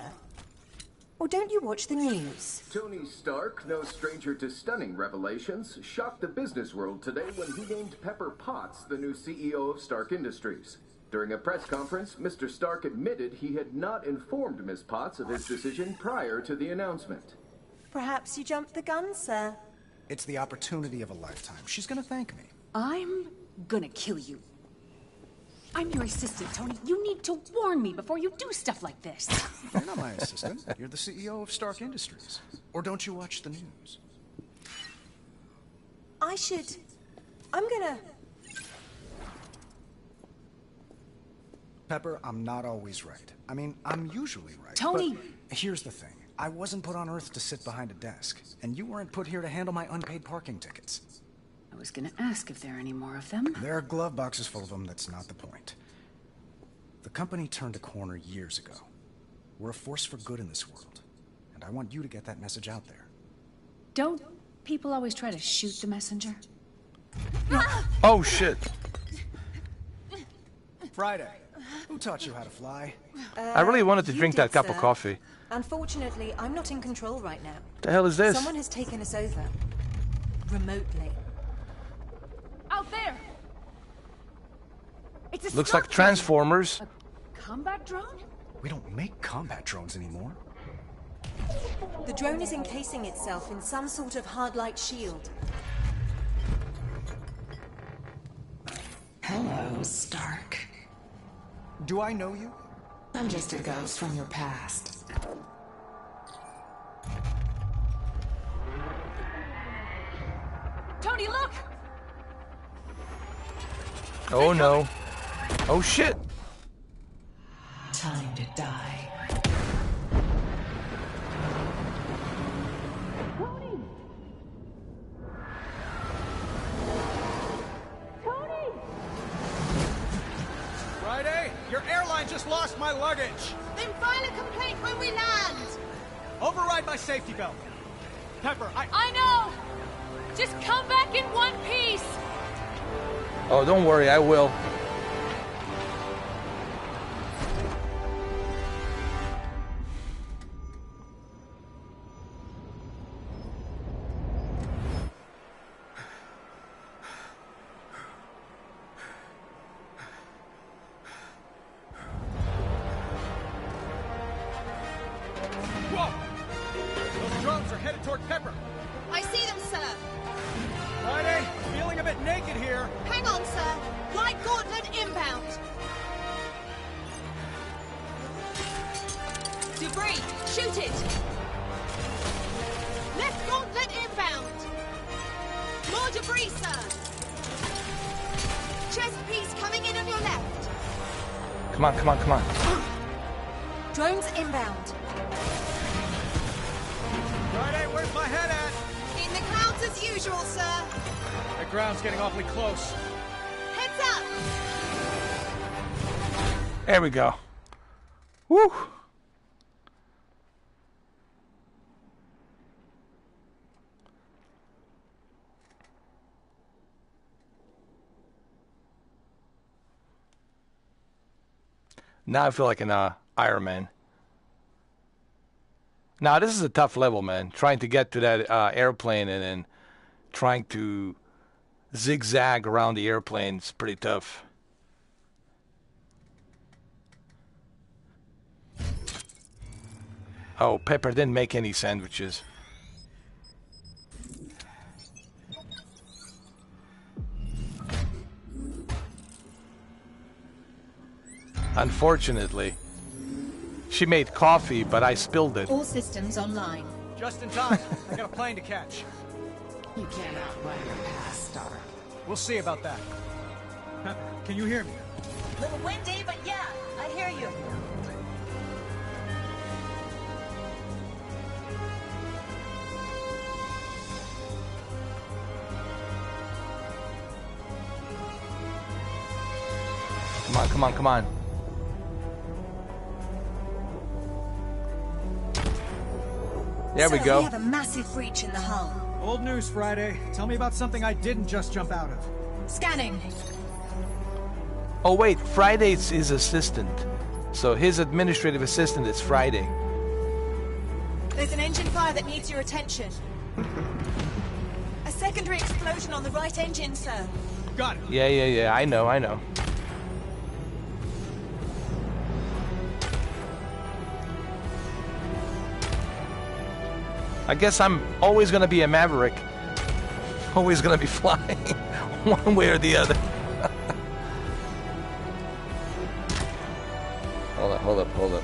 Or don't you watch the news? Tony Stark, no stranger to stunning revelations, shocked the business world today when he named Pepper Potts the new CEO of Stark Industries. During a press conference, Mr. Stark admitted he had not informed Ms. Potts of his decision prior to the announcement. Perhaps you jumped the gun, sir. It's the opportunity of a lifetime. She's gonna thank me. I'm gonna kill you. I'm your assistant, Tony. You need to warn me before you do stuff like this. You're not my assistant. You're the CEO of Stark Industries. Or don't you watch the news? I'm gonna... Pepper, I'm not always right. I mean, I'm usually right. Tony! But here's the thing. I wasn't put on Earth to sit behind a desk. And you weren't put here to handle my unpaid parking tickets. I was gonna ask if there are any more of them. There are glove boxes full of them. That's not the point. The company turned a corner years ago. We're a force for good in this world. And I want you to get that message out there. Don't people always try to shoot the messenger? Oh, shit. Friday, who taught you how to fly? I really wanted to you drink did, that cup of sir. coffee. Unfortunately, I'm not in control right now. What the hell is this? Someone has taken us over. Remotely. Out there! It's a Looks like scout Transformers. drone. A combat drone? We don't make combat drones anymore. The drone is encasing itself in some sort of hard light shield. Hello, Stark. Do I know you? I'm just a ghost from your past. Tony, look! Oh, no. Oh, shit. Time to die. Tony! Tony! Friday, your airline just lost my luggage. Then file a complaint when we land. Override my safety belt. Pepper, I know! Just come back in one piece! Oh, don't worry, I will. Whoa! Those drones are headed toward Pepper. I see them, sir. Friday, feeling a bit naked here. Hang on, sir. Light gauntlet inbound. Debris, shoot it. Left gauntlet inbound. More debris, sir. Chest piece coming in on your left. Come on, come on, come on. Drones inbound. Friday, where's my head at? In the clouds as usual, sir. That ground's getting awfully close. Heads up! There we go. Woo! Now I feel like an Iron Man. Now this is a tough level, man. Trying to get to that airplane and then trying to zigzag around the airplane is pretty tough. Oh, Pepper didn't make any sandwiches. Unfortunately, she made coffee, but I spilled it. All systems online. Just in time. I got a plane to catch. You cannot run your past, Stark. We'll see about that. Can you hear me? Little windy, but yeah, I hear you. Come on, come on, come on. There we go. We have a massive breach in the hull. Old news, Friday. Tell me about something I didn't just jump out of. Scanning. Oh wait, Friday's his assistant. So his administrative assistant is Friday. There's an engine fire that needs your attention. A secondary explosion on the right engine, sir. Got it. Yeah, I know. I guess I'm always gonna be a maverick. Always gonna be flying, one way or the other. Hold up.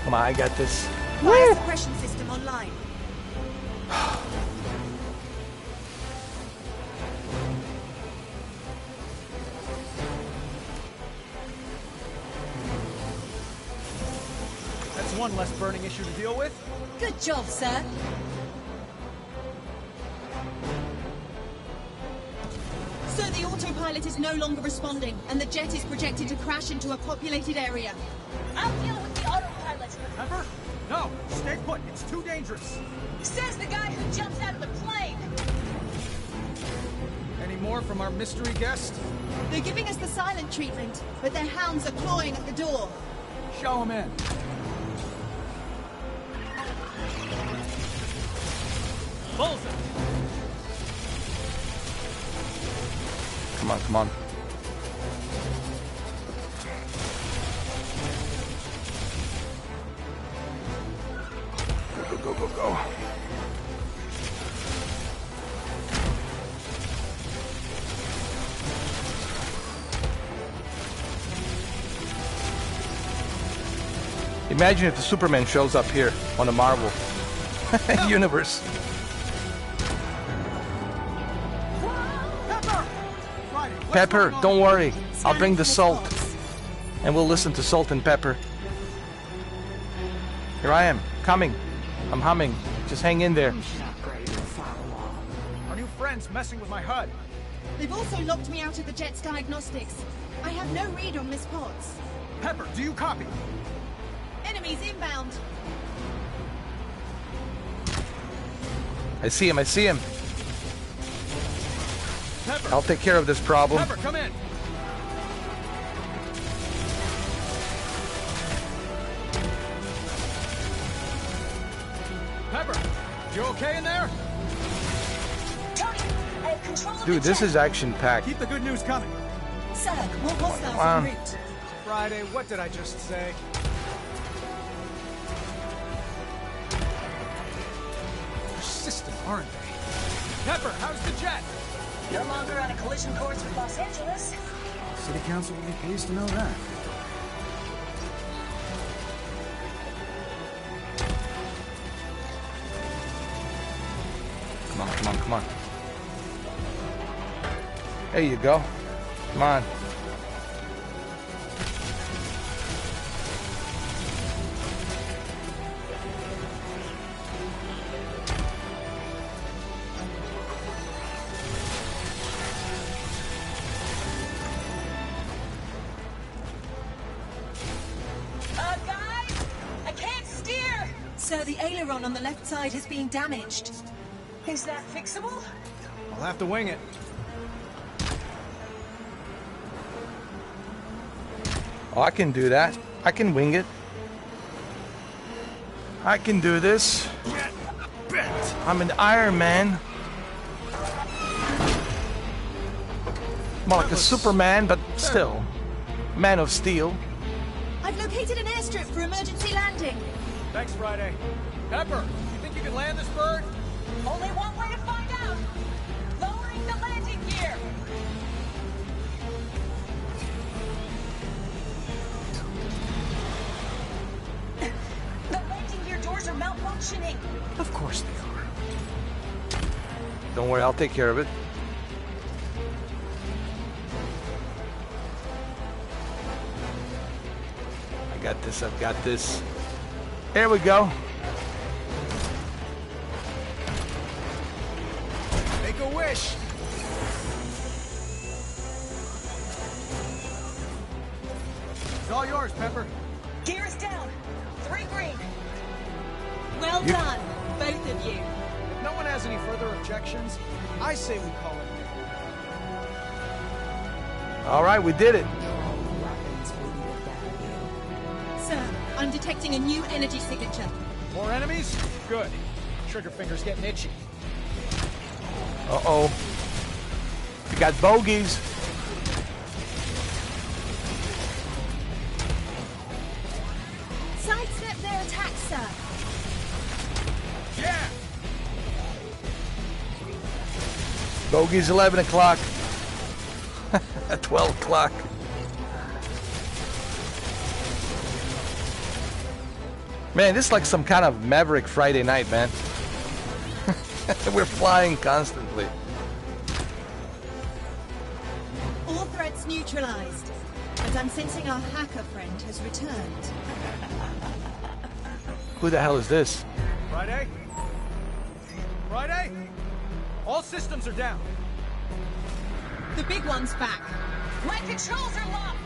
Come on, I got this. Fire suppression system online. That's one less burning issue to deal with. Good job, sir. So the autopilot is no longer responding, and the jet is projected to crash into a populated area. I'll deal with the autopilot. Pepper? No, stay put. It's too dangerous. Says the guy who jumps out of the plane. Any more from our mystery guest? They're giving us the silent treatment, but their hounds are clawing at the door. Show him in. Bullseye. Come on. Go. Imagine if the Superman shows up here on the Marvel universe. Pepper, don't worry. I'll bring the salt. And we'll listen to Salt and Pepper. Here I am, coming. I'm humming. Just hang in there. Our new friend's messing with my HUD. They've also locked me out of the jet's diagnostics. I have no read on Miss Potts. Pepper, do you copy? Enemies inbound. I see him. Pepper. I'll take care of this problem. Pepper, come in. Pepper, you okay in there? Tony, I have control of Dude, the this jet. is action-packed. Keep the good news coming. Sir, more hostiles Wow. en route. Friday, what did I just say? Persistent, aren't they? Pepper, how's the jet? No longer on a collision course with Los Angeles. City Council will be pleased to know that. Come on. There you go. Come on. Sir, the aileron on the left side has been damaged. Is that fixable? I'll have to wing it. Oh, I can do that. I can wing it. I can do this. I'm an Iron Man. More like a Superman, but still. Man of Steel. I've located an airstrip for emergency landing. Thanks, Friday. Pepper, you think you can land this bird? Only one way to find out. Lowering the landing gear. The landing gear doors are malfunctioning. Of course they are. Don't worry, I'll take care of it. I got this, I've got this. There we go. Make a wish. It's all yours, Pepper. Gear is down. 3 green. Well done, both of you. If no one has any further objections, I say we call it. All right, we did it. Sir, I'm detecting a new energy signature. More enemies? Good. Trigger finger's getting itchy. Uh-oh. We got bogeys. Sidestep their attack, sir. Yeah! Bogeys 11 o'clock. 12 o'clock. Man, this is like some kind of Maverick Friday night, man. We're flying constantly. All threats neutralized. And I'm sensing our hacker friend has returned. Who the hell is this? Friday? Friday? All systems are down. The big one's back. My controls are locked.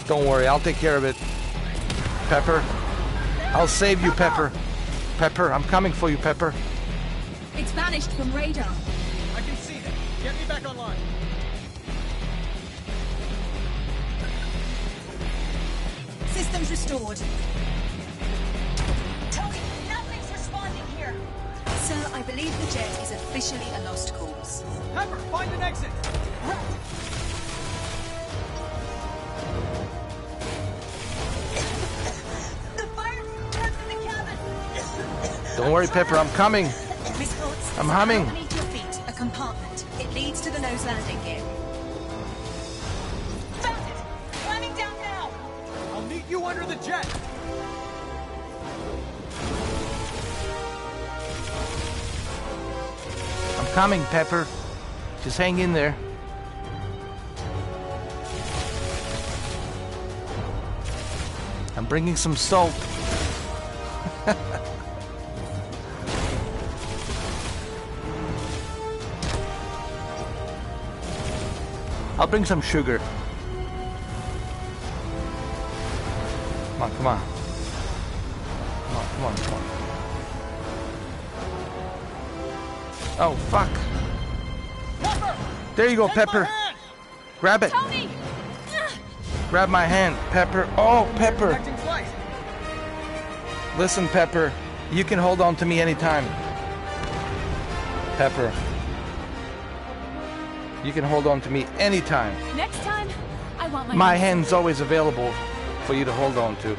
Don't worry, I'll take care of it. Pepper. I'll save you, Pepper. Pepper, I'm coming for you, Pepper. It's vanished from radar. I can see that. Get me back online. Systems restored. Tony, nothing's responding here. Sir, I believe the jet is officially a lost cause. Pepper, find an exit. Right. The fire runs in the cabin. Don't worry, Pepper, I'm coming. Miss Potts, I'm humming. Beneath your feet, a compartment. It leads to the nose landing gear. Found it. Climbing down now. I'll meet you under the jet. I'm coming, Pepper. Just hang in there. I'm bringing some salt. I'll bring some sugar. Come on, come on. Come on, come on, come on. Oh, fuck. Pepper! There you go, Take my Pepper. hand! Grab it. Tony! Grab my hand, Pepper. Oh, Pepper. Connecting flight. Listen, Pepper. You can hold on to me anytime. Pepper. You can hold on to me anytime. Next time, I want my... My hand's always available for you to hold on to.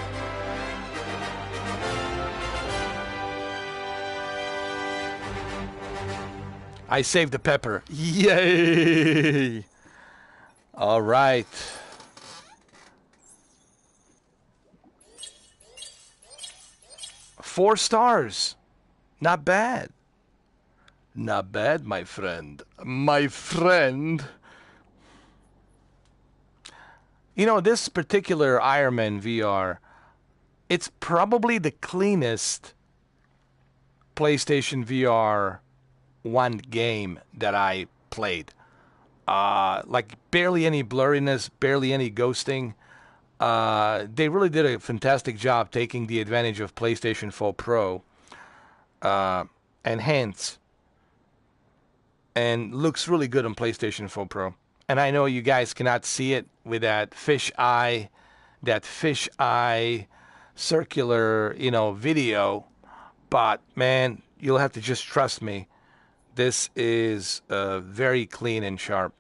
I saved the Pepper. Yay! All right. Four stars. Not bad. Not bad, my friend. My friend. You know, this particular Iron Man VR, it's probably the cleanest PlayStation VR 1 game that I played. Like barely any blurriness, barely any ghosting. They really did a fantastic job taking the advantage of PlayStation 4 Pro enhance, and looks really good on PlayStation 4 Pro. And I know you guys cannot see it with that fisheye circular, video, but man, you'll have to just trust me. This is very clean and sharp.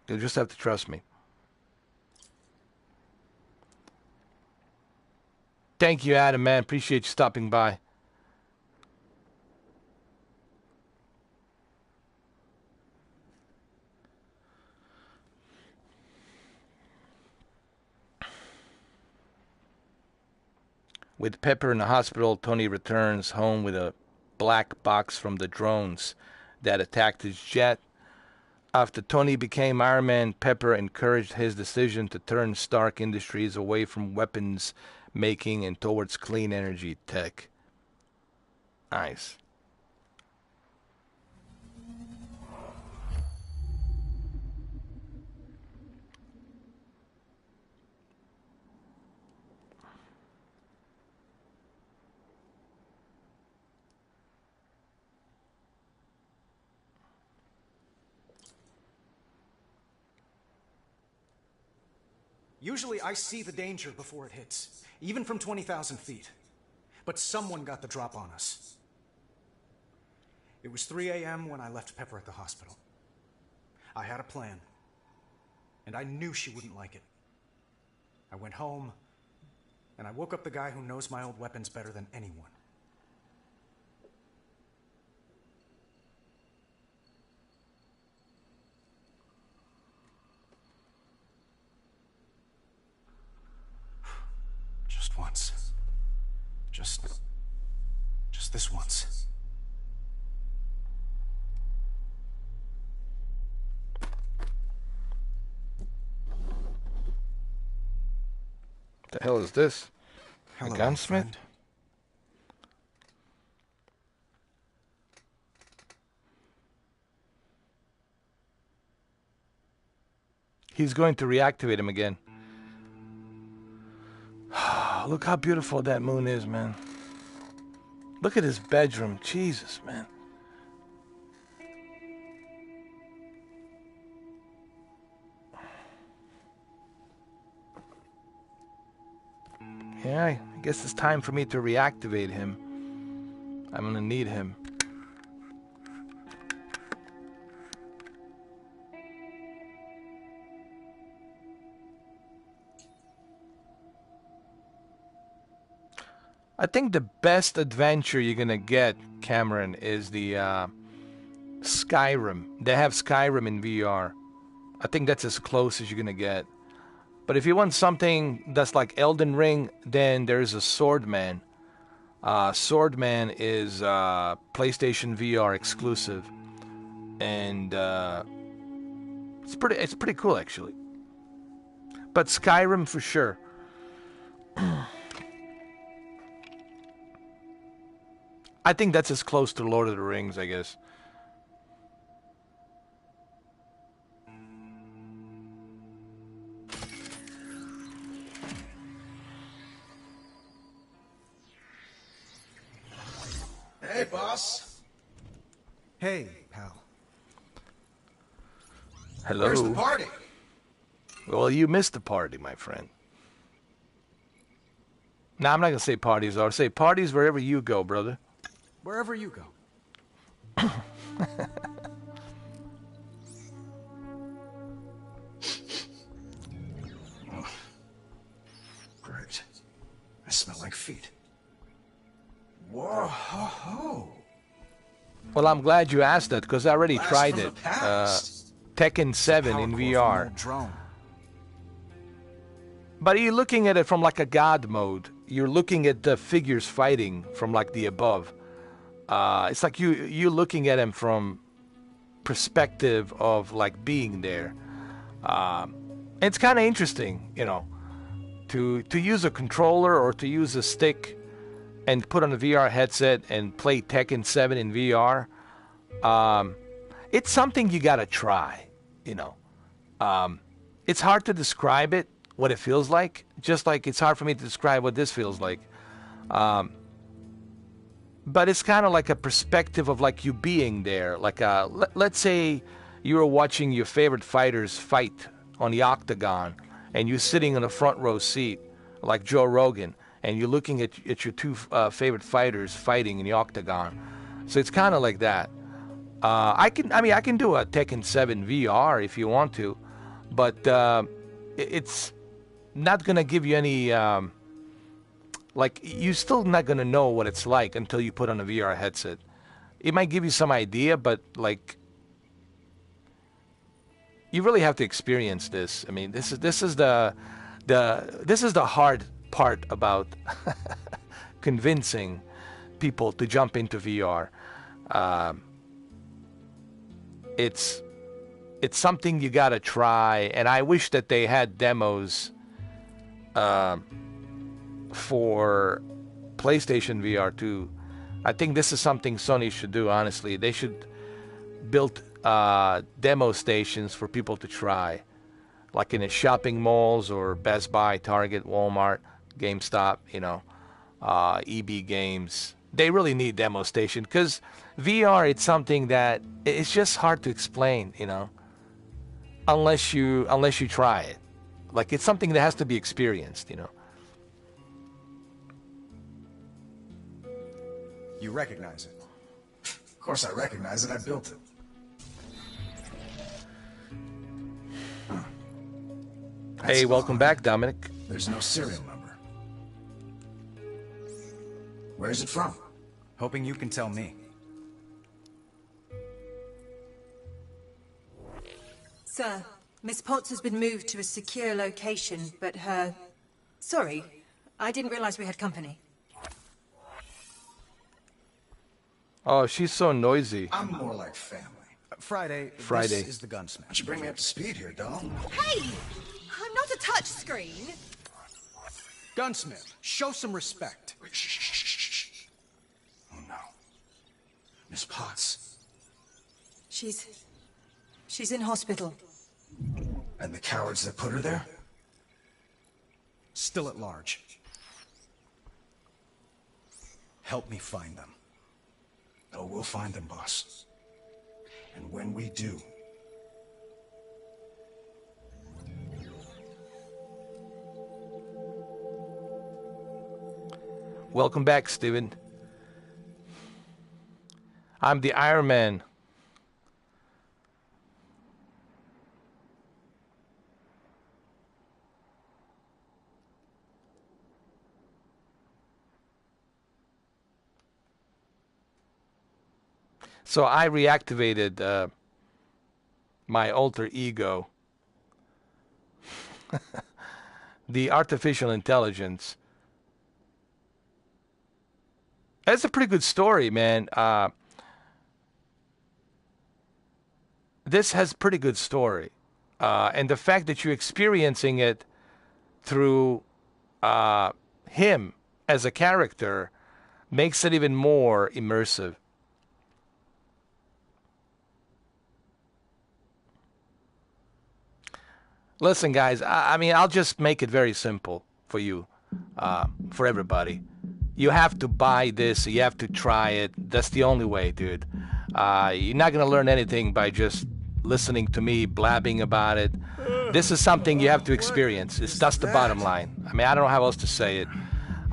You'll just have to trust me. Thank you, Adam, man. Appreciate you stopping by. With Pepper in the hospital, Tony returns home with a black box from the drones that attacked his jet. After Tony became Iron Man, Pepper encouraged his decision to turn Stark Industries away from weapons making and towards clean energy tech. Nice. Usually I see the danger before it hits, even from 20,000 feet. But someone got the drop on us. It was 3 a.m. when I left Pepper at the hospital. I had a plan, and I knew she wouldn't like it. I went home, and I woke up the guy who knows my old weapons better than anyone. Just once. Just this once. The hell is this? Hello, a gunsmith? friend. He's going to reactivate him again. Look how beautiful that moon is, man. Look at his bedroom. Jesus, man. Yeah, I guess it's time for me to reactivate him. I'm gonna need him. I think the best adventure you're gonna get, Cameron, is the Skyrim. They have Skyrim in VR. I think that's as close as you're gonna get. But if you want something that's like Elden Ring, then there's a Swordman. Swordman is PlayStation VR exclusive, and it's pretty cool actually. But Skyrim for sure. I think that's as close to Lord of the Rings, I guess. Hey, boss. Hey, pal. Hello. Where's the party? Well, you missed the party, my friend. Now, I'm not going to say parties, though. I'll say parties wherever you go, brother. Wherever you go. Oh, great. I smell like feet. Whoa, ho, ho. Well, I'm glad you asked that, because I already Blast tried from it. the past. Tekken 7 in VR. But you're looking at it from like a god mode. You're looking at the figures fighting from like the above. It's like you looking at them from perspective of like being there. It's kind of interesting, you know, to use a controller or to use a stick and put on a VR headset and play Tekken 7 in VR. It's something you gotta try, you know. It's hard to describe it what it feels like. Just like it's hard for me to describe what this feels like. But it's kind of like a perspective of like you being there. Like let's say you were watching your favorite fighters fight on the octagon, and you're sitting in the front row seat, like Joe Rogan, and you're looking at your two favorite fighters fighting in the octagon. So it's kind of like that. I can do a Tekken 7 VR if you want to, but it's not gonna give you any. Like, you're still not going to know what it's like until you put on a VR headset. It might give you some idea, but, like, you really have to experience this. I mean, this is the hard part about convincing people to jump into VR. It's something you got to try, and I wish that they had demos for PlayStation VR too. I think this is something Sony should do, honestly. They should build demo stations for people to try, like in the shopping malls or Best Buy, Target, Walmart, GameStop, EB Games. They really need demo station, because VR, it's something that it's just hard to explain, unless you try it. Like, it's something that has to be experienced, You recognize it? Of course I recognize it. I built it. Hey, welcome back, Dominic. There's no serial number. Where's it from? Hoping you can tell me. Sir, Miss Potts has been moved to a secure location, but her... Sorry, I didn't realize we had company. Oh, she's so noisy. I'm more like family. Friday. This is the gunsmith. Why don't you bring me up to speed here, doll? Hey! I'm not a touchscreen. Gunsmith, show some respect. Wait, shh. Oh no. Miss Potts. She's in hospital. And the cowards that put her there? Still at large. Help me find them. Oh, we'll find them, boss. And when we do... Welcome back, Steven. I'm the Iron Man. So I reactivated my alter ego, the artificial intelligence. That's a pretty good story, man. This has pretty good story. And the fact that you're experiencing it through him as a character makes it even more immersive. Listen, guys, I mean, I'll just make it very simple for you, for everybody. You have to buy this. You have to try it. That's the only way, dude. You're not going to learn anything by just listening to me blabbing about it. This is something you have to experience. That's the bottom line. I mean, I don't know how else to say it.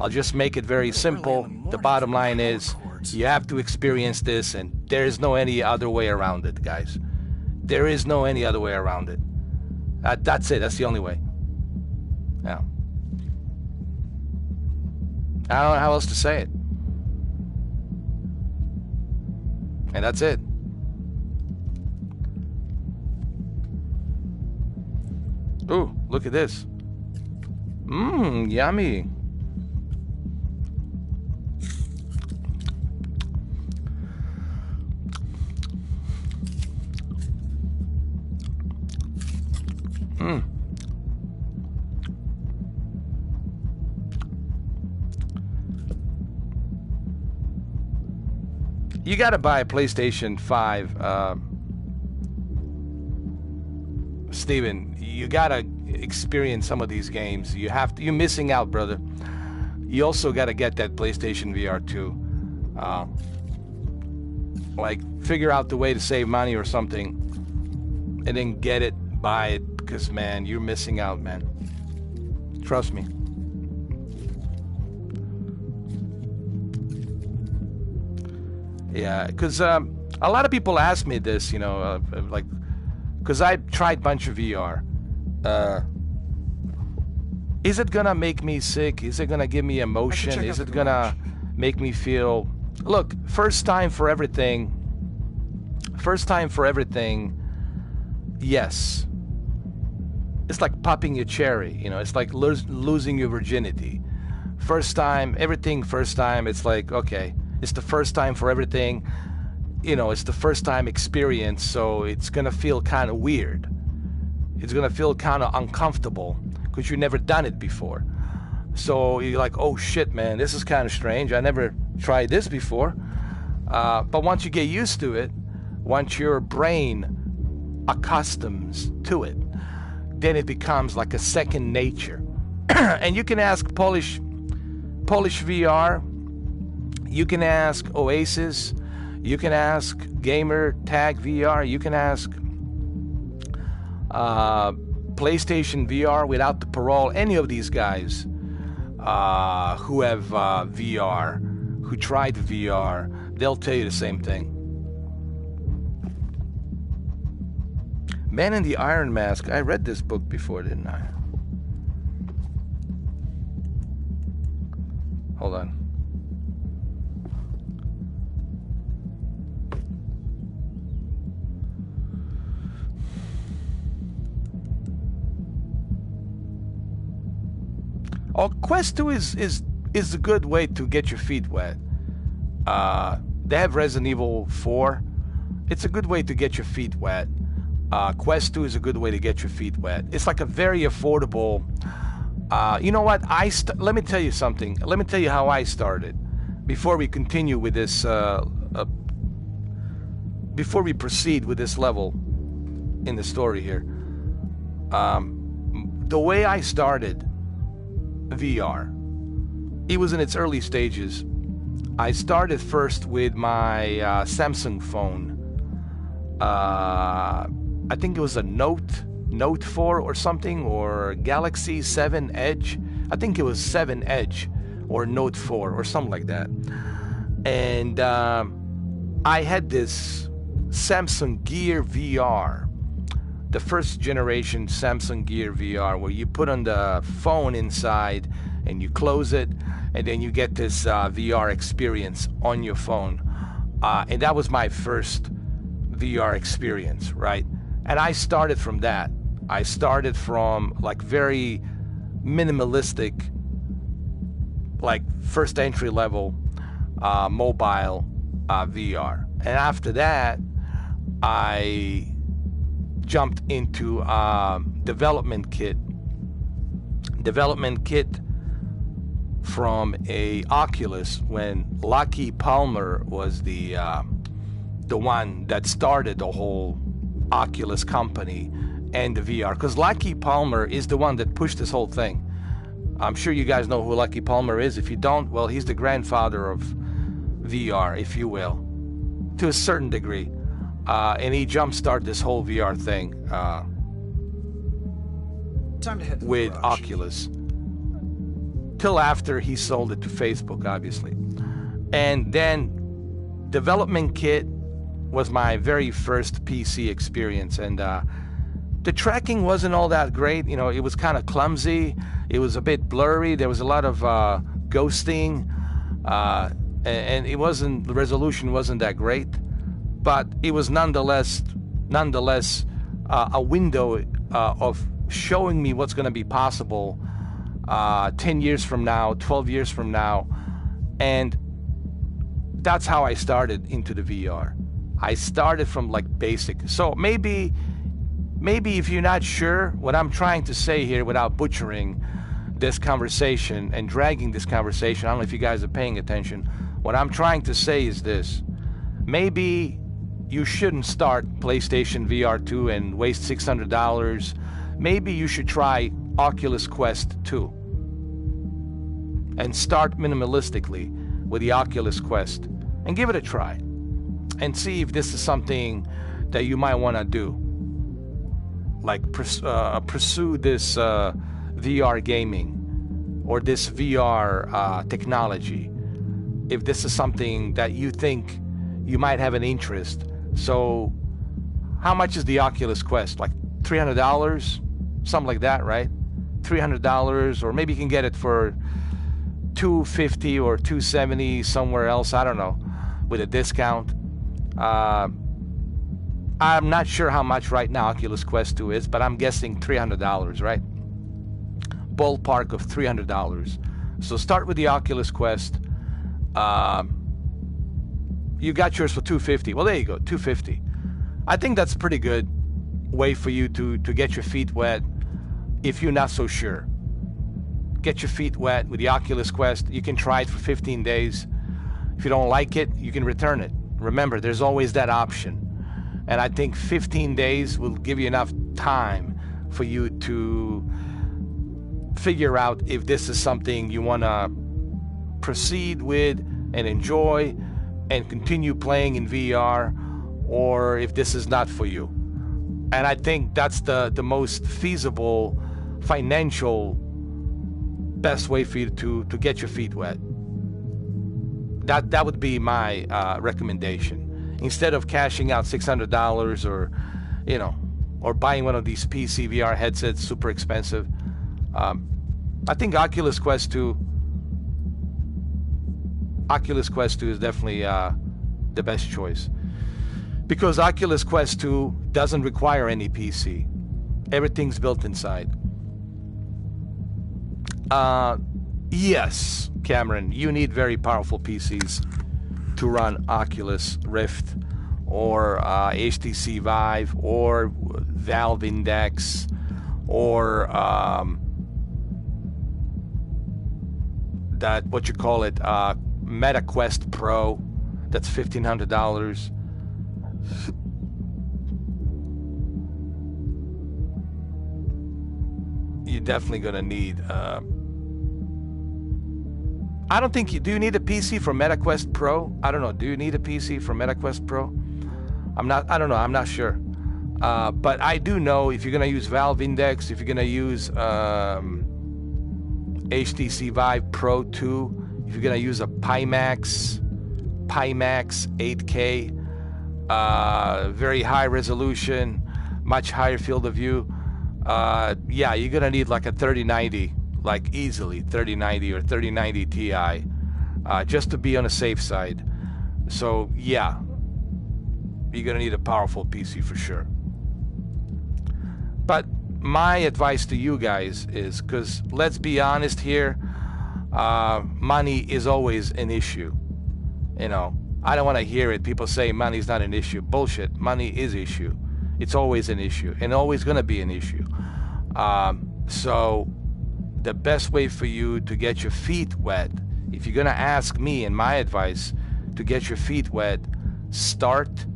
I'll just make it very simple. The bottom line is you have to experience this, and there is no any other way around it, guys. There is no any other way around it. That's it. That's the only way. Yeah. I don't know how else to say it. And that's it. Ooh, look at this. Mmm, yummy. Mmm. You gotta buy a PlayStation 5 Steven, you gotta experience some of these games. You're missing out, brother. You also gotta get that PlayStation VR too. Like, figure out the way to save money or something, and then get it, buy it, because, man, you're missing out, man. Trust me. Yeah, because a lot of people ask me this, like, because I tried a bunch of VR. Is it gonna make me sick? Is it gonna give me emotion? Is it gonna make me feel... Look, first time for everything, yes. It's like popping your cherry, it's like losing your virginity. First time, it's like, okay, it's the first time for everything. It's the first time experience, so it's gonna feel kind of weird. It's gonna feel kind of uncomfortable because you've never done it before. So you're like, oh shit, man, this is kind of strange. I never tried this before. But once you get used to it, once your brain accustoms to it, then it becomes like a second nature. And you can ask Polish VR, you can ask Oasis, you can ask Gamer Tag VR, you can ask PlayStation VR without the parole, any of these guys who have VR, who tried VR, they'll tell you the same thing. Man in the Iron Mask, I read this book before, didn't I? Hold on. Oh, Quest 2 is a good way to get your feet wet. They have Resident Evil 4. It's a good way to get your feet wet. Quest 2 is a good way to get your feet wet. It's like a very affordable... you know what? Let me tell you something. Let me tell you how I started. Before we continue with this... before we proceed with this level in the story here. The way I started VR, it was in its early stages. I started first with my Samsung phone. I think it was a Note 4 or something, or Galaxy 7 Edge. I think it was 7 Edge or Note 4 or something like that. And I had this Samsung Gear VR, the first generation Samsung Gear VR, where you put on the phone inside and you close it, and then you get this VR experience on your phone. And that was my first VR experience, right? And I started from that. I started from like very minimalistic, like first entry level mobile VR. And after that, I jumped into development kit from a Oculus when Lucky Palmer was the one that started the whole Oculus company and the VR, because Lucky Palmer is the one that pushed this whole thing. I'm sure you guys know who Lucky Palmer is. If you don't, well, he's the grandfather of VR, if you will, to a certain degree. And he jumpstarted this whole VR thing Time to head to with the garage. Oculus. Till after he sold it to Facebook, obviously. And then Development Kit was my very first PC experience. And the tracking wasn't all that great. It was kind of clumsy. It was a bit blurry. There was a lot of ghosting. And the resolution wasn't that great. But it was nonetheless a window of showing me what's going to be possible 10 years from now, 12 years from now. And that's how I started into the VR. I started from like basic. So maybe if you're not sure what I'm trying to say here without butchering this conversation and dragging this conversation, I don't know if you guys are paying attention. What I'm trying to say is this. Maybe you shouldn't start PlayStation VR 2 and waste $600. Maybe you should try Oculus Quest 2 and start minimalistically with the Oculus Quest and give it a try and see if this is something that you might want to do, like pursue this VR gaming or this VR technology, if this is something that you think you might have an interest. So how much is the Oculus Quest? Like $300, something like that, right? $300, or maybe you can get it for $250 or $270 somewhere else, I don't know, with a discount. I'm not sure how much right now Oculus Quest 2 is, but I'm guessing $300, right? Ballpark of $300. So start with the Oculus Quest. You got yours for $250. Well, there you go, $250. I think that's a pretty good way for you to get your feet wet if you're not so sure. Get your feet wet with the Oculus Quest. You can try it for 15 days. If you don't like it, you can return it. Remember, there's always that option. And I think 15 days will give you enough time for you to figure out if this is something you want to proceed with and enjoy and continue playing in VR, or if this is not for you. And I think that's the most feasible, financial, best way for you to get your feet wet. That would be my recommendation. Instead of cashing out $600 or, or buying one of these PSVR headsets, super expensive. I think Oculus Quest 2 is definitely the best choice, because Oculus Quest 2 doesn't require any PC. Everything's built inside. Yes, Cameron, you need very powerful PCs to run Oculus Rift or HTC Vive or Valve Index or that, what you call it, Meta Quest Pro. That's $1,500. You're definitely gonna need. I don't think do you need a PC for Meta Quest Pro? I don't know. Do you need a PC for Meta Quest Pro? I don't know. I'm not sure. But I do know if you're gonna use Valve Index, if you're gonna use HTC Vive Pro 2, if you're gonna use a Pimax 8K, very high resolution, much higher field of view, yeah, you're gonna need like a 3090, like easily 3090 or 3090 Ti, just to be on the safe side. So yeah, you're gonna need a powerful PC for sure. But my advice to you guys is, because let's be honest here, money is always an issue. I don't want to hear it. People say money's not an issue. Bullshit. Money is issue. It's always an issue and always going to be an issue. So the best way for you to get your feet wet, if you're going to ask me and my advice to get your feet wet, start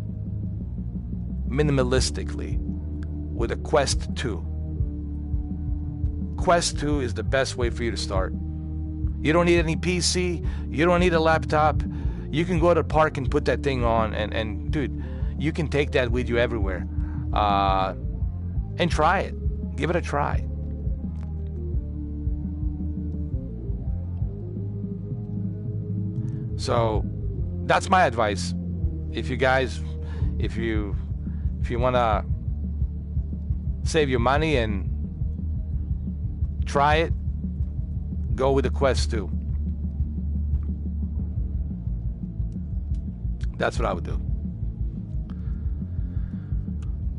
minimalistically with a Quest 2. Quest 2 is the best way for you to start. You don't need any PC. You don't need a laptop. You can go to the park and put that thing on, and dude, you can take that with you everywhere. And try it. Give it a try. So that's my advice. If you want to save your money and try it, go with the Quest 2. That's what I would do.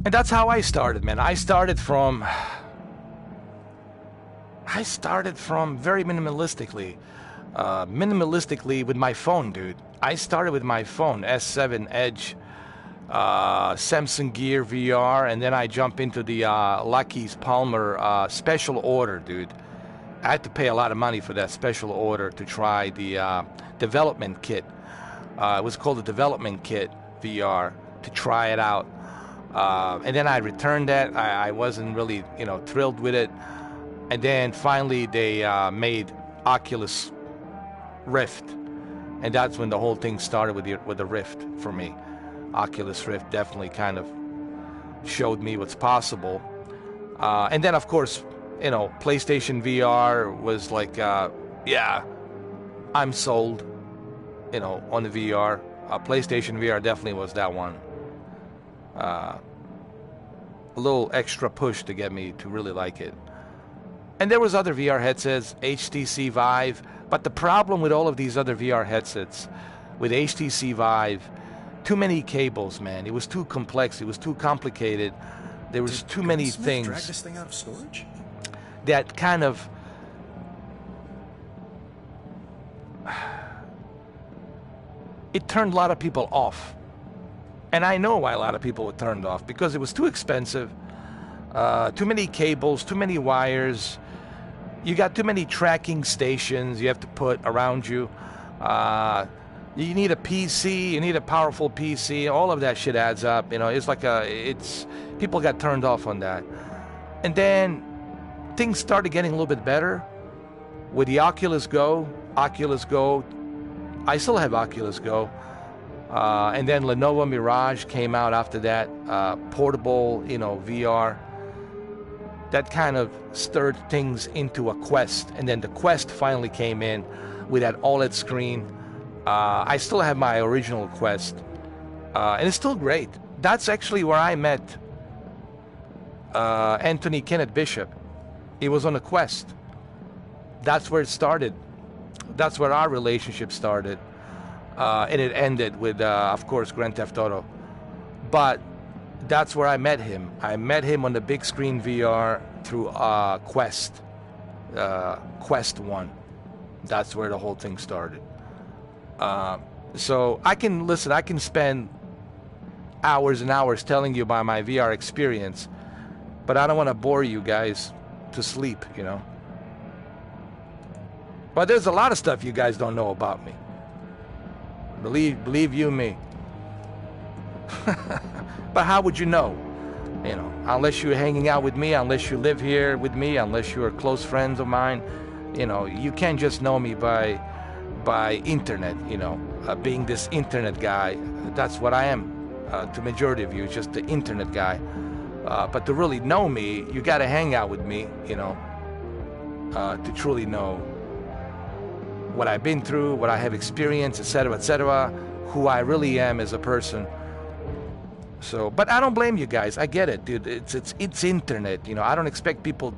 And that's how I started, man. I started from very minimalistically. Minimalistically with my phone, dude. I started with my phone, S7 Edge, Samsung Gear VR, and then I jumped into the Lucky's Palmer special order, dude. I had to pay a lot of money for that special order to try the development kit. It was called the development kit VR to try it out. And then I returned that. I wasn't really, thrilled with it. And then finally they made Oculus Rift, and that's when the whole thing started with the Rift for me. Oculus Rift definitely kind of showed me what's possible. And then, of course, PlayStation VR was like, yeah, I'm sold, on the VR. PlayStation VR definitely was that one. A little extra push to get me to really like it. And there was other VR headsets, HTC Vive, but the problem with all of these other VR headsets, with HTC Vive, too many cables, man. It was too complex. It was too complicated. There was too many things. Drag this thing out of storage? That kind of it turned a lot of people off. And I know why a lot of people were turned off, because it was too expensive, too many cables, too many wires. You got too many tracking stations you have to put around you. You need a PC, you need a powerful PC, all of that shit adds up. It's like people got turned off on that. And then things started getting a little bit better with the Oculus Go. I still have Oculus Go. And then Lenovo Mirage came out after that, portable, VR. That kind of stirred things into a Quest. And then the Quest finally came in with that OLED screen. I still have my original Quest. And it's still great. That's actually where I met Anthony Kenneth Bishop. It was on a Quest. That's where it started. That's where our relationship started. And it ended with, of course, Grand Theft Auto. But that's where I met him. I met him on the big screen VR through Quest. Quest 1. That's where the whole thing started. So I can spend hours and hours telling you about my VR experience, but I don't want to bore you guys to sleep, But there's a lot of stuff you guys don't know about me. Believe you me. But how would you know? Unless you're hanging out with me, unless you live here with me, unless you're close friends of mine, you can't just know me by internet, being this internet guy. That's what I am. To majority of you, just the internet guy. But to really know me, you got to hang out with me, to truly know what I've been through, what I have experienced, etc., who I really am as a person. So, but I don't blame you guys. I get it, dude. It's internet. I don't expect people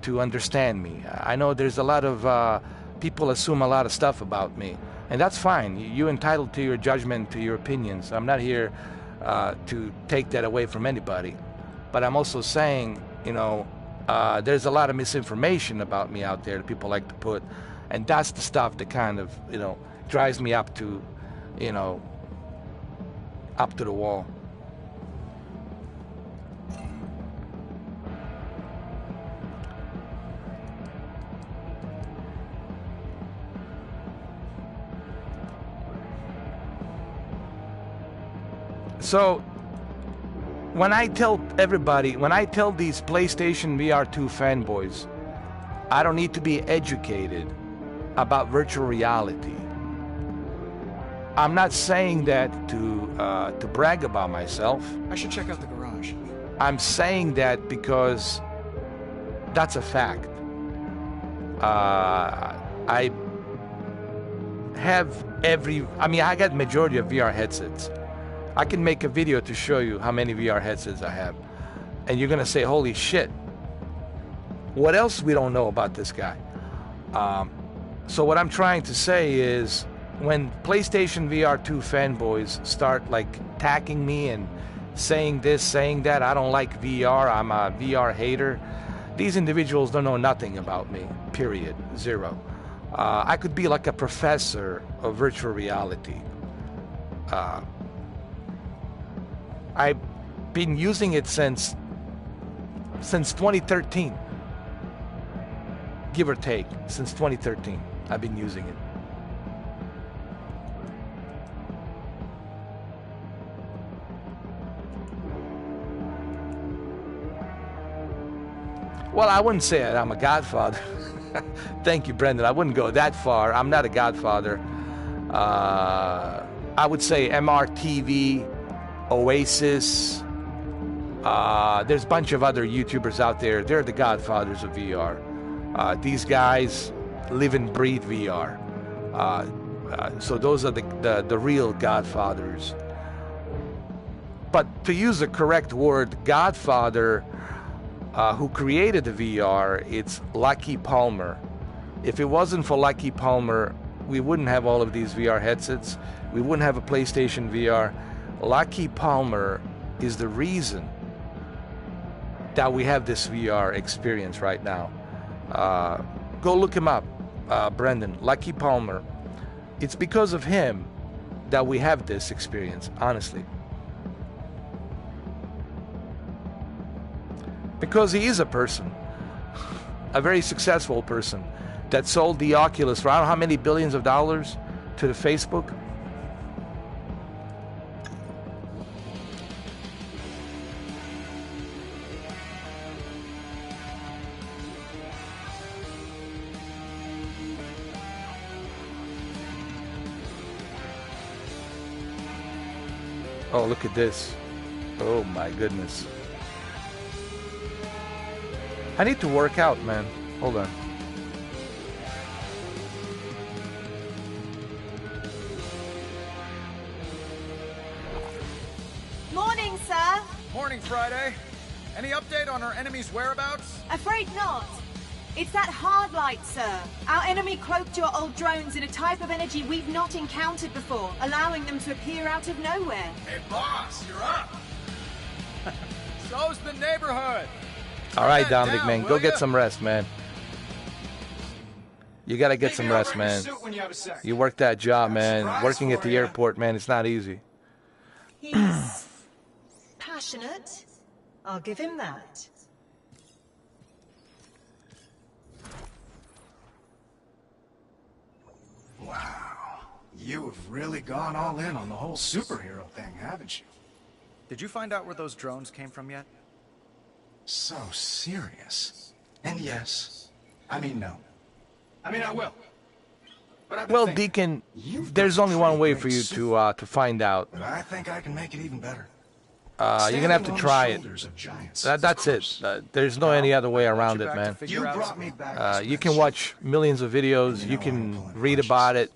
to understand me. I know there's a lot of people assume a lot of stuff about me, and that's fine. You're entitled to your judgment, to your opinions. I'm not here to take that away from anybody. But I'm also saying, there's a lot of misinformation about me out there that people like to put, and that's the stuff that kind of, drives me up to the wall. So, when I tell these PlayStation VR 2 fanboys, I don't need to be educated about virtual reality. I'm not saying that to brag about myself. I should check out the garage. I'm saying that because that's a fact. I got majority of VR headsets. I can make a video to show you how many VR headsets I have. And you're gonna say, holy shit. What else we don't know about this guy? So what I'm trying to say is, when PlayStation VR 2 fanboys start attacking me and saying this, saying that, I don't like VR, I'm a VR hater, these individuals don't know nothing about me, period, zero. I could be like a professor of virtual reality. I've been using it since 2013. Give or take, since 2013, I've been using it. Well, I wouldn't say I'm a godfather. Thank you, Brendan. I wouldn't go that far. I'm not a godfather. I would say MRTV, Oasis. There's a bunch of other YouTubers out there. They're the godfathers of VR. These guys live and breathe VR. So those are the real godfathers. But to use the correct word, godfather, who created the VR, it's Lucky Palmer. If it wasn't for Lucky Palmer, we wouldn't have all of these VR headsets. We wouldn't have a PlayStation VR. Lucky Palmer is the reason that we have this VR experience right now. Go look him up, Brendan. Lucky Palmer. It's because of him that we have this experience, honestly. Because he is a person, a very successful person, that sold the Oculus for I don't know how many billions of dollars to the Facebook. Oh, look at this. Oh my goodness. I need to work out, man. Hold on. Morning, sir. Morning, Friday. Any update on our enemy's whereabouts? Afraid not. It's that hard light, sir. Our enemy cloaked your old drones in a type of energy we've not encountered before, allowing them to appear out of nowhere. Hey, boss, you're up. So's the neighborhood. All right, Dominic, man, go get some rest, man. You gotta get some rest, man. You work that job, man. Working at the airport, man, it's not easy. He's passionate. I'll give him that. Wow. You have really gone all in on the whole superhero thing, haven't you? Did you find out where those drones came from yet? So serious. And yes. I mean, no. I mean, I will. But I've been Well, thinking, Deacon, there's only one way for you to find out. But I think I can make it even better. You're gonna have to try it. That's it. There's no any other way around it, man. You brought me back. You can watch millions of videos. You can read about it.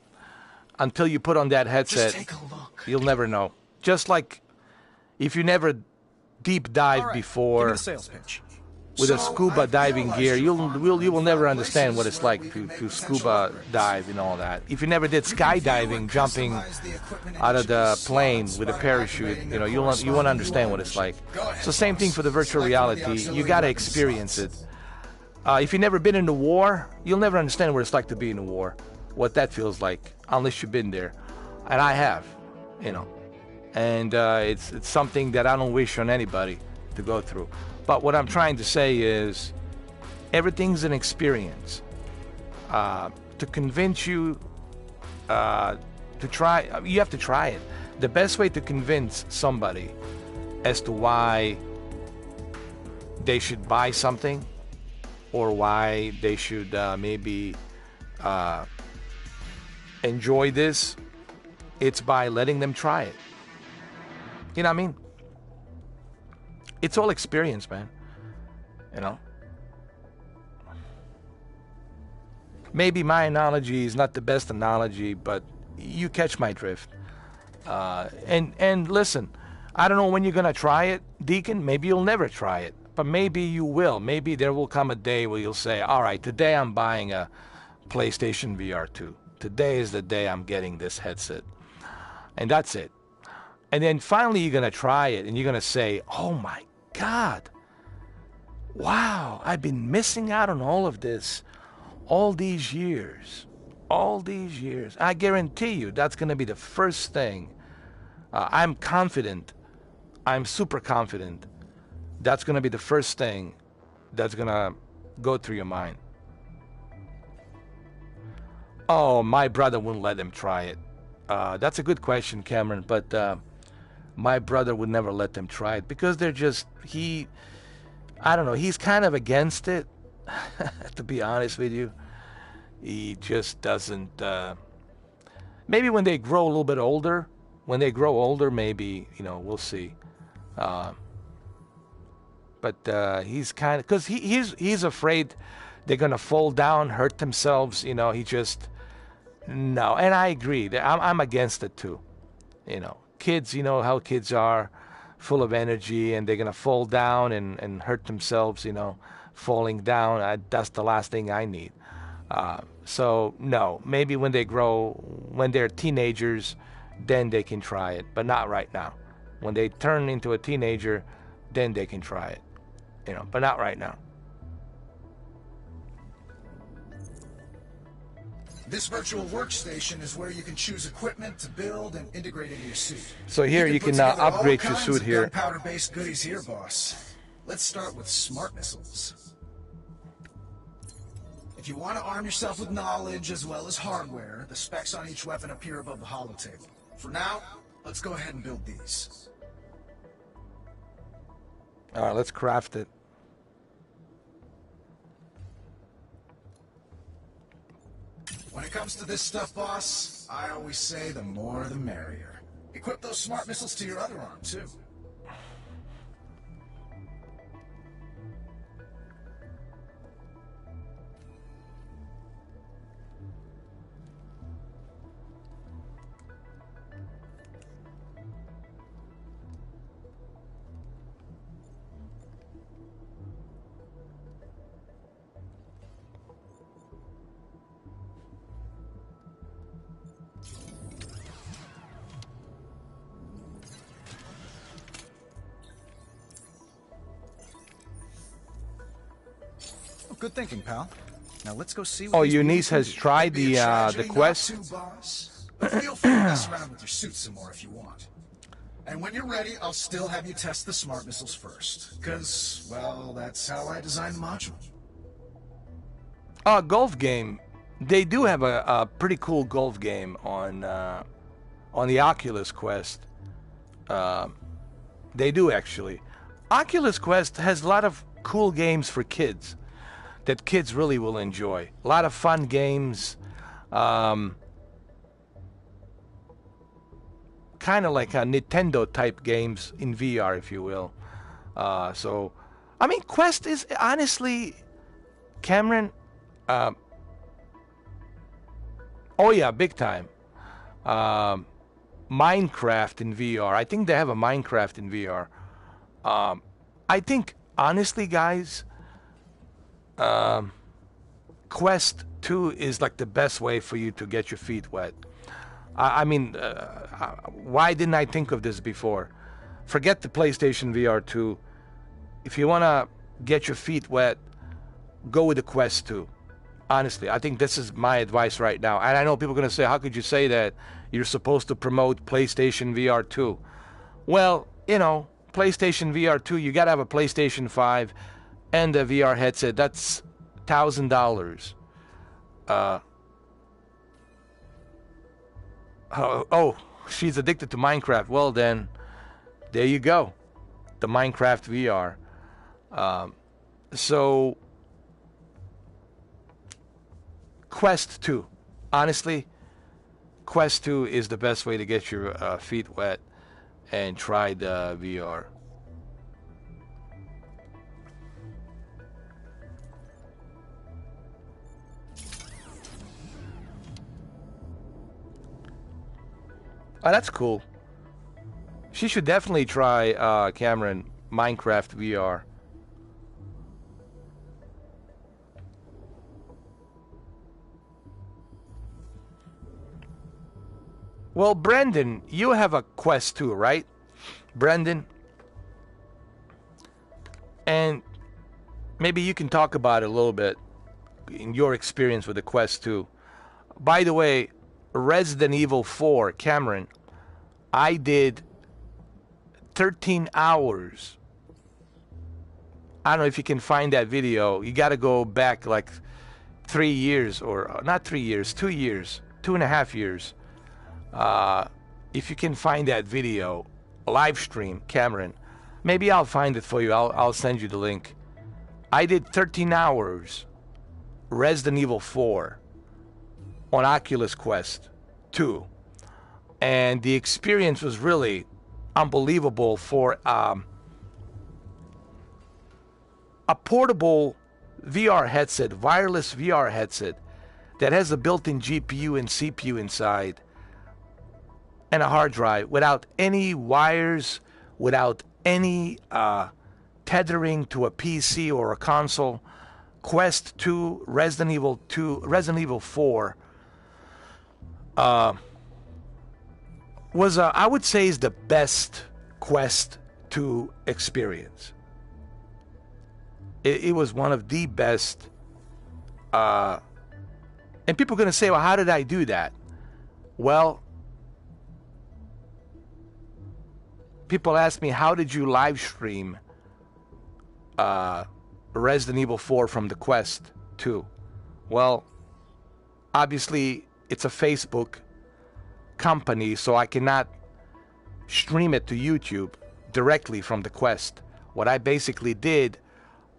Until you put on that headset, you'll never know. Just like if you never deep dive before Give me the sales pitch. with a scuba diving gear, you will never understand what it's like to scuba dive and all that. If you never did skydiving, jumping out of the plane with a parachute, you won't understand what it's like. So same thing for the virtual reality. You got to experience it. If you've never been in a war, you'll never understand what it's like to be in a war, what that feels like, unless you've been there. And I have, and it's something that I don't wish on anybody to go through. But what I'm trying to say is everything's an experience. To convince you to try, you have to try it. The best way to convince somebody as to why they should buy something or why they should maybe enjoy this, it's by letting them try it. You know what I mean? It's all experience, man. Maybe my analogy is not the best analogy, but you catch my drift. And listen, I don't know when you're gonna try it, Deacon. Maybe you'll never try it, but maybe you will. Maybe there will come a day where you'll say, all right, today I'm buying a PlayStation VR 2. Today is the day I'm getting this headset. And that's it. And then finally you're gonna try it and you're gonna say, oh my God, wow, I've been missing out on all of this all these years. I guarantee you that's gonna be the first thing. I'm confident, I'm super confident, that's gonna be the first thing that's gonna go through your mind. Oh, my brother wouldn't let them try it. That's a good question, Cameron, but my brother would never let them try it because they're just, I don't know. He's kind of against it, to be honest with you. He just doesn't. Maybe when they grow a little bit older, maybe, we'll see. But he's kind of, because he's afraid they're gonna fall down, hurt themselves. He just no. And I agree. I'm against it too. Kids, how kids are, full of energy, and they're gonna fall down and hurt themselves. Falling down. That's the last thing I need. So no, maybe when they're teenagers, then they can try it, but not right now. When they turn into a teenager, then they can try it, but not right now. This virtual workstation is where you can choose equipment to build and integrate into your suit. So here you can upgrade your suit here. Gunpowder-based goodies here, boss. Let's start with smart missiles. If you want to arm yourself with knowledge as well as hardware, the specs on each weapon appear above the holotable. For now, let's go ahead and build these. All right, let's craft it. When it comes to this stuff, boss, I always say the more the merrier. Equip those smart missiles to your other arm, too. Good thinking, pal. Now let's go see. Oh, Eunice has tried the quest. But feel free to mess around with your suit some more if you want. And when you're ready, I'll still have you test the smart missiles first, because, well, that's how I designed the module. Golf game. They do have a pretty cool golf game on the Oculus Quest. They do actually. Oculus Quest has a lot of cool games for kids that kids really will enjoy. A lot of fun games. Kind of like a Nintendo type games in VR, if you will. So, I mean, Quest is honestly, Cameron. Oh yeah, big time. Minecraft in VR. I think they have a Minecraft in VR. I think honestly, guys, Quest 2 is like the best way for you to get your feet wet. I mean, why didn't I think of this before? Forget the PlayStation VR 2. If you want to get your feet wet, go with the Quest 2. Honestly, I think this is my advice right now. And I know people are going to say, how could you say that? You're supposed to promote PlayStation VR 2. Well, PlayStation VR 2, you got to have a PlayStation 5 and a VR headset. That's $1,000. Oh, she's addicted to Minecraft. Well, then, there you go. The Minecraft VR. So, Quest 2. Honestly, Quest 2 is the best way to get your feet wet and try the VR. Oh, that's cool. She should definitely try, Cameron, Minecraft VR. Well, Brendan, you have a Quest 2, right? Brendan? And maybe you can talk about it a little bit in your experience with the Quest 2. By the way, Resident Evil 4, Cameron, I did 13 hours. I don't know if you can find that video. You got to go back like 3 years, or not 3 years, 2 years, 2.5 years. If you can find that video, live stream, Cameron, maybe I'll find it for you. I'll send you the link. I did 13 hours Resident Evil 4 on Oculus Quest 2. And the experience was really unbelievable for a portable VR headset, wireless VR headset that has a built-in GPU and CPU inside and a hard drive without any wires, without any tethering to a PC or a console. Quest 2, Resident Evil 4 was, I would say, is the best Quest 2 experience. It was one of the best. And people are going to say, well, how did I do that? Well, people ask me, how did you live stream Resident Evil 4 from the Quest 2? Well, obviously, it's a Facebook company, so I cannot stream it to YouTube directly from the Quest. What I basically did,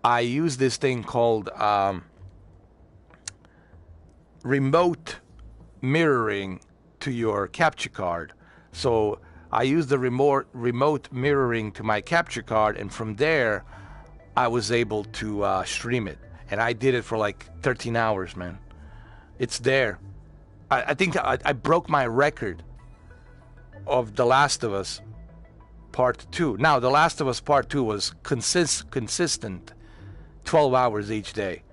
I used this thing called remote mirroring to your capture card. So I used the remote mirroring to my capture card, and from there I was able to stream it. And I did it for like 13 hours, man. It's there. I think I broke my record of The Last of Us Part 2. Now, The Last of Us Part 2 was consistent 12 hours each day.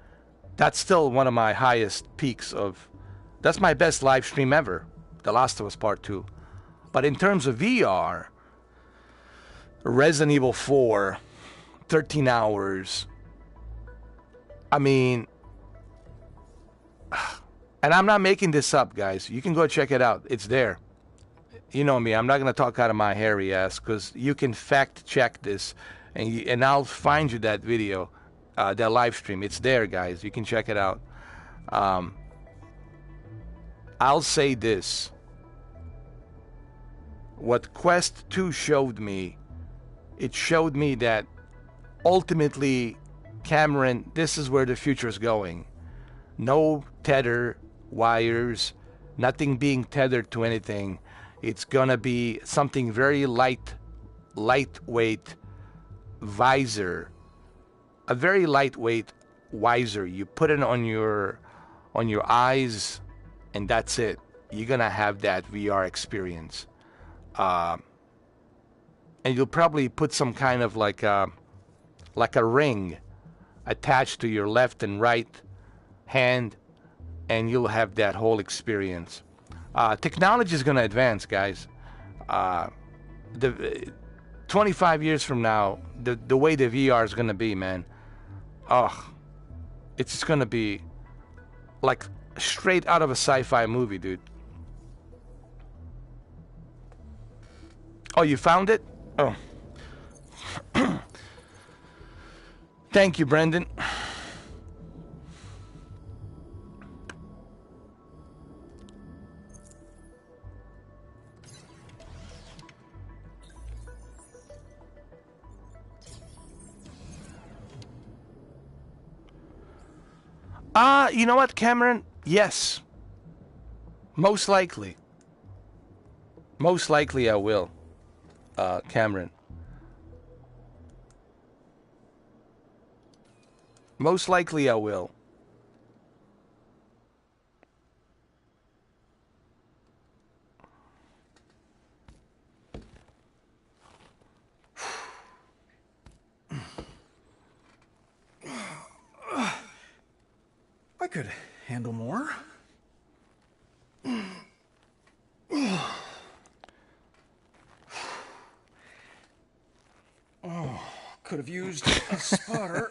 That's still one of my highest peaks of... That's my best live stream ever, The Last of Us Part 2. But in terms of VR, Resident Evil 4, 13 hours. I mean... And I'm not making this up, guys. You can go check it out. It's there. You know me. I'm not going to talk out of my hairy ass, because you can fact check this, and I'll find you that video, that live stream. It's there, guys. You can check it out. I'll say this. What Quest 2 showed me, it showed me that ultimately, Cameron, this is where the future is going. No tether wires, nothing being tethered to anything. It's gonna be something very lightweight visor, a very lightweight visor. You put it on your eyes, and that's it. You're gonna have that VR experience, and you'll probably put some kind of like a ring attached to your left and right hand, and you'll have that whole experience. Technology is going to advance, guys. 25 years from now, the way the VR is going to be, man, it's just going to be like straight out of a sci-fi movie, dude. Oh, you found it? Oh. Thank you, Brendan. You know what, Cameron? Yes. Most likely. Most likely I will, Cameron. Most likely I will. I could handle more. Oh, could have used a spotter.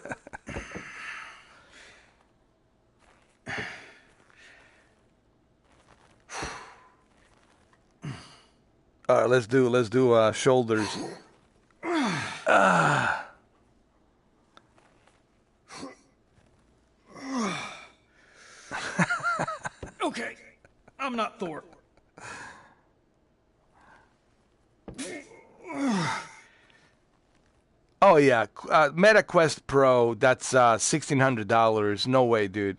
All right, let's do shoulders. Okay, I'm not Thor. Oh, yeah. MetaQuest Pro, that's $1,600. No way, dude.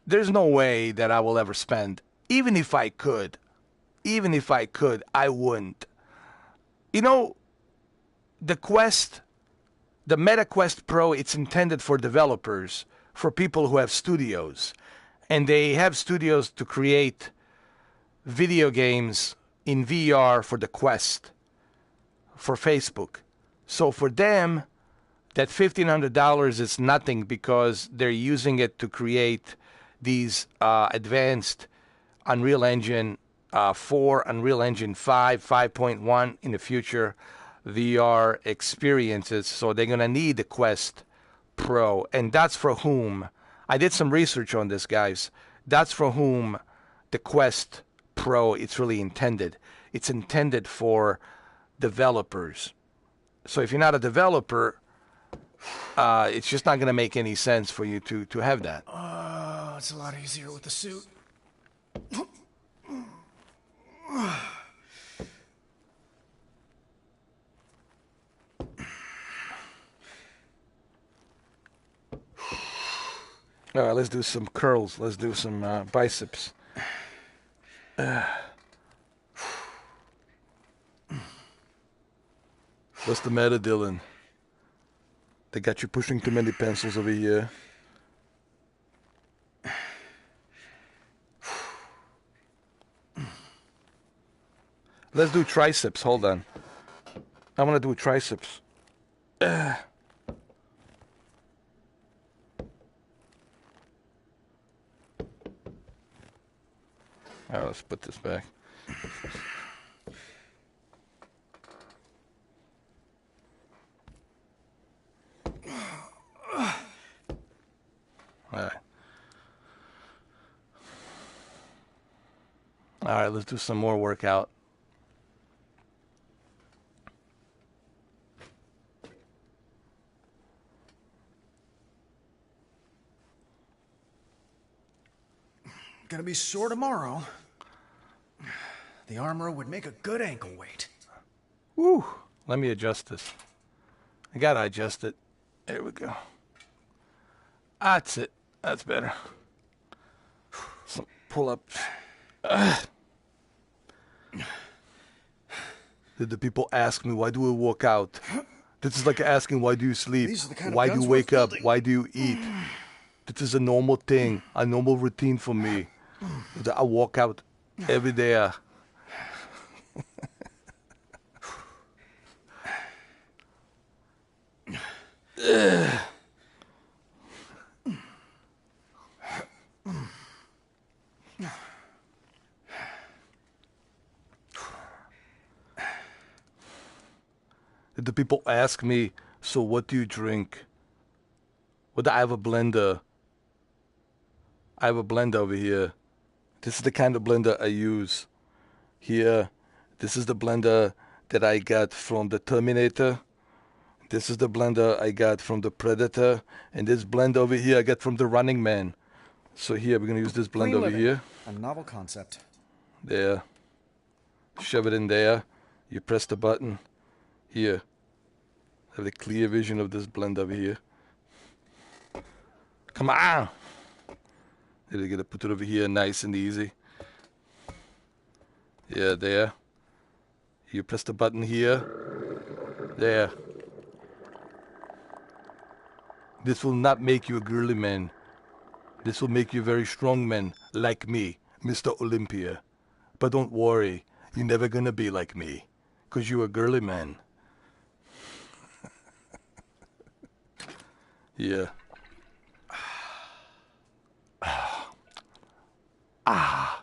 There's no way that I will ever spend. Even if I could, I wouldn't. You know, the MetaQuest Pro, it's intended for developers, for people who have studios. And they have studios to create video games in VR for the Quest, for Facebook. So for them, that $1,500 is nothing because they're using it to create these advanced Unreal Engine 4, Unreal Engine 5, 5.1 in the future VR experiences. So they're going to need the Quest Pro. And that's for whom, I did some research on this, guys. That's for whom the Quest Pro, it's really intended. It's intended for developers. So if you're not a developer, it's just not going to make any sense for you to have that. It's a lot easier with the suit. All right, let's do some curls. Let's do some biceps. What's the matter, Dylan? They got you pushing too many pencils over here. Let's do triceps. Hold on. I want to do triceps. All right, let's put this back. All right, let's do some more workout. Gonna be sore tomorrow. The armor would make a good ankle weight. Woo! Let me adjust this. I gotta adjust it. There we go. That's it. That's better. Some pull-ups. Did the people ask me, why do we work out? This is like asking, why do you sleep? Why do you wake up? Why do you eat? This is a normal thing, a normal routine for me. I walk out every day. The people ask me, so what do you drink? Well, I have a blender. I have a blender over here. This is the kind of blender I use. Here, this is the blender that I got from the Terminator. This is the blender I got from the Predator. And this blender over here I got from the Running Man. So here, we're going to use this blender over here. A novel concept. There. Shove it in there. You press the button. Here. Have the clear vision of this blender over here. Come on! Then you gotta put it over here nice and easy. Yeah, there. You press the button here. There. This will not make you a girly man. This will make you a very strong man, like me, Mr. Olympia. But don't worry, you're never gonna be like me, 'cause you're a girly man. Yeah. Ah.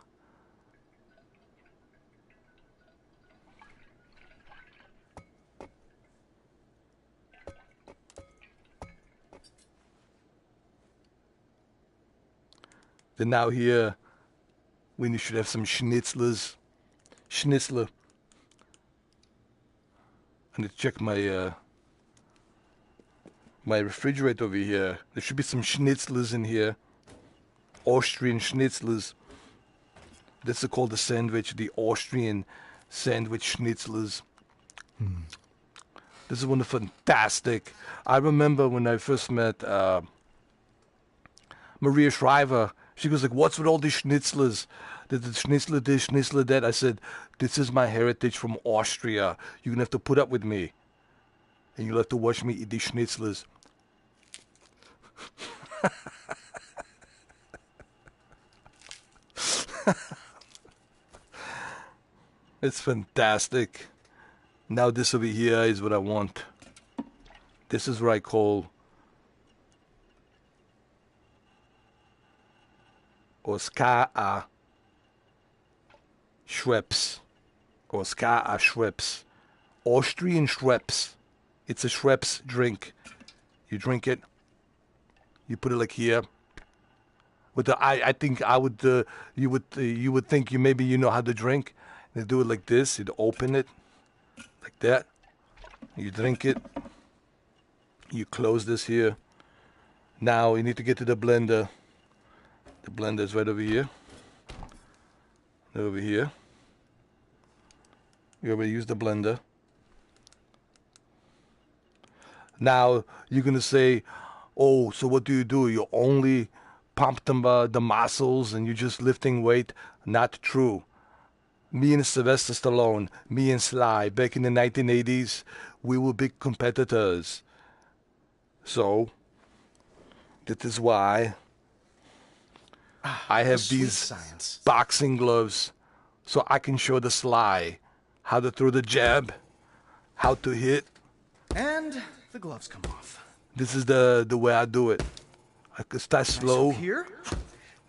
Then now here, we should have some schnitzlers. Schnitzler. I need to check my my refrigerator over here. There should be some schnitzlers in here. Austrian schnitzlers. This is called the sandwich, the Austrian sandwich schnitzlers. This is one of fantastic. I remember when I first met Maria Shriver. She goes like, "What's with all these schnitzlers? The schnitzler this, schnitzler that." I said, "This is my heritage from Austria. You're gonna have to put up with me, and you'll have to watch me eat these schnitzlers." It's fantastic. Now this over here is what I want. This is what I call Oscar Schweppes. Oscar Schweppes. Austrian Schweppes. It's a Schweppes drink. You drink it. You put it like here. With the I think I would you would think you maybe you know how to drink. You do it like this. You open it like that. You drink it. You close this here. Now you need to get to the blender. The blender is right over here. Over here. You already used the blender. Now you're gonna say, "Oh, so what do? You only pump the muscles and you're just lifting weight?" Not true. Me and Sylvester Stallone, me and Sly, back in the 1980s, we were big competitors. So, that is why I have these boxing gloves, so I can show the Sly how to throw the jab, how to hit. And the gloves come off. This is the way I do it. I could start slow, Here.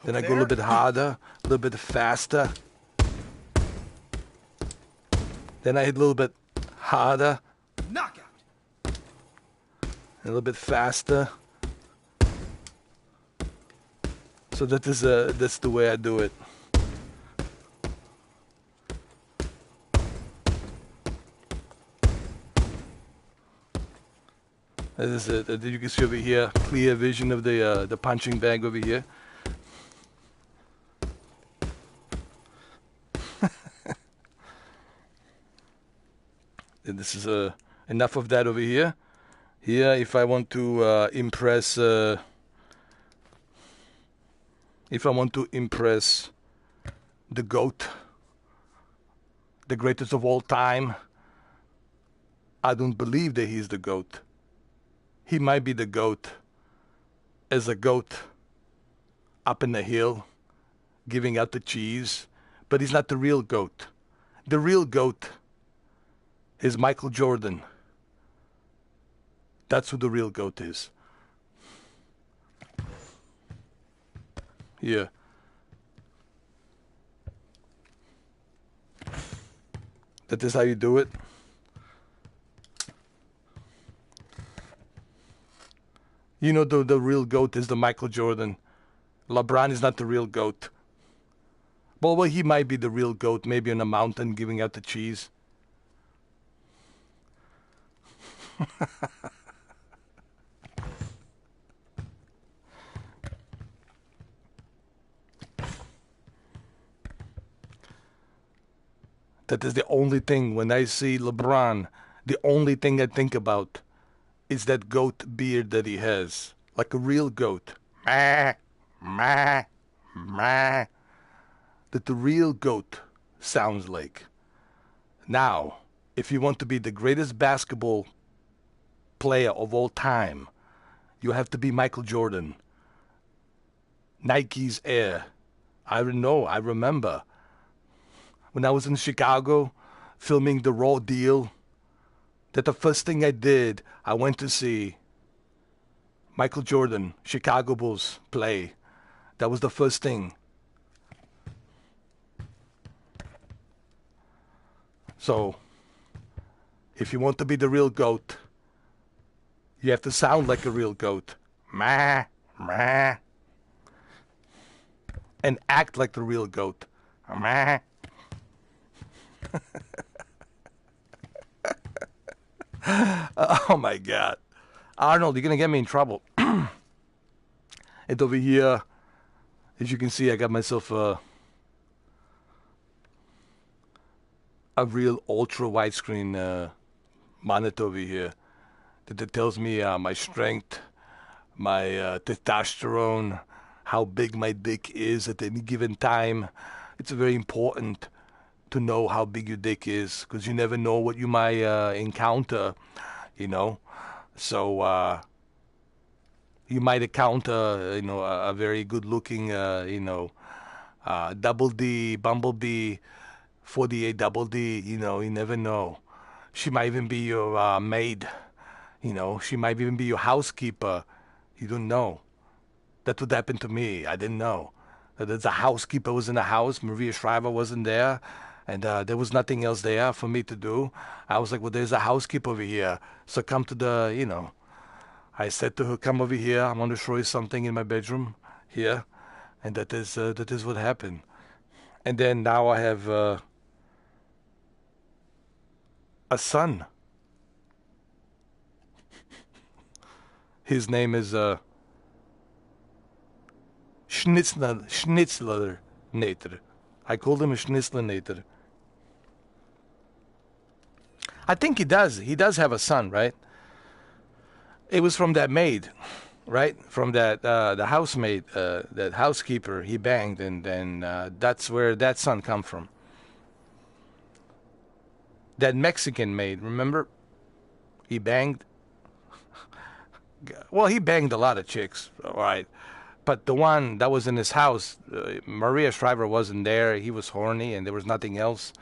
then I go a little bit harder, a little bit faster. Then I hit a little bit harder. Knockout. A little bit faster. So that's the way I do it. This is it. You can see over here, clear vision of the punching bag over here. And this is enough of that over here. Here, if I want to impress the GOAT, the greatest of all time, I don't believe that he's the GOAT. He might be the GOAT as a goat up in the hill, giving out the cheese, but he's not the real GOAT. The real GOAT is Michael Jordan. That's who the real GOAT is. Yeah. That is how you do it. You know the real GOAT is the Michael Jordan. LeBron is not the real GOAT. Well, he might be the real GOAT, maybe on a mountain giving out the cheese. That is the only thing, when I see LeBron, the only thing I think about is that goat beard that he has. Like a real goat. Meh, meh, meh. That the real goat sounds like. Now, if you want to be the greatest basketball player of all time, you have to be Michael Jordan. Nike's Air. I remember. When I was in Chicago filming The Raw Deal, that the first thing I did, I went to see Michael Jordan, Chicago Bulls play. That was the first thing. So, if you want to be the real GOAT, you have to sound like a real goat. Meh, meh. And act like the real goat. Meh. Oh my God. Arnold, you're going to get me in trouble. And over here, as you can see, I got myself a real ultra widescreen monitor over here that tells me my strength, my testosterone, how big my dick is at any given time. It's very important to know how big your dick is, because you never know what you might encounter, you know. So you might encounter, a very good-looking, double D, Bumblebee, 48 double D, you never know. She might even be your maid, She might even be your housekeeper. You don't know. That's what happened to me. I didn't know. The housekeeper was in the house. Maria Shriver wasn't there. And there was nothing else there for me to do. I was like, well, there's a housekeeper over here. So come to the, I said to her, come over here. I want to show you something in my bedroom here. And that is what happened. And then now I have a son. His name is Schnitzler-nator. I called him a Schnitzler-nator. I think he does. He does have a son, right? It was from that maid, right? From that the housemaid, that housekeeper he banged, and then that's where that son come from. That Mexican maid, remember? He banged. Well, he banged a lot of chicks, all right. But the one that was in his house, Maria Shriver wasn't there. He was horny, and there was nothing else.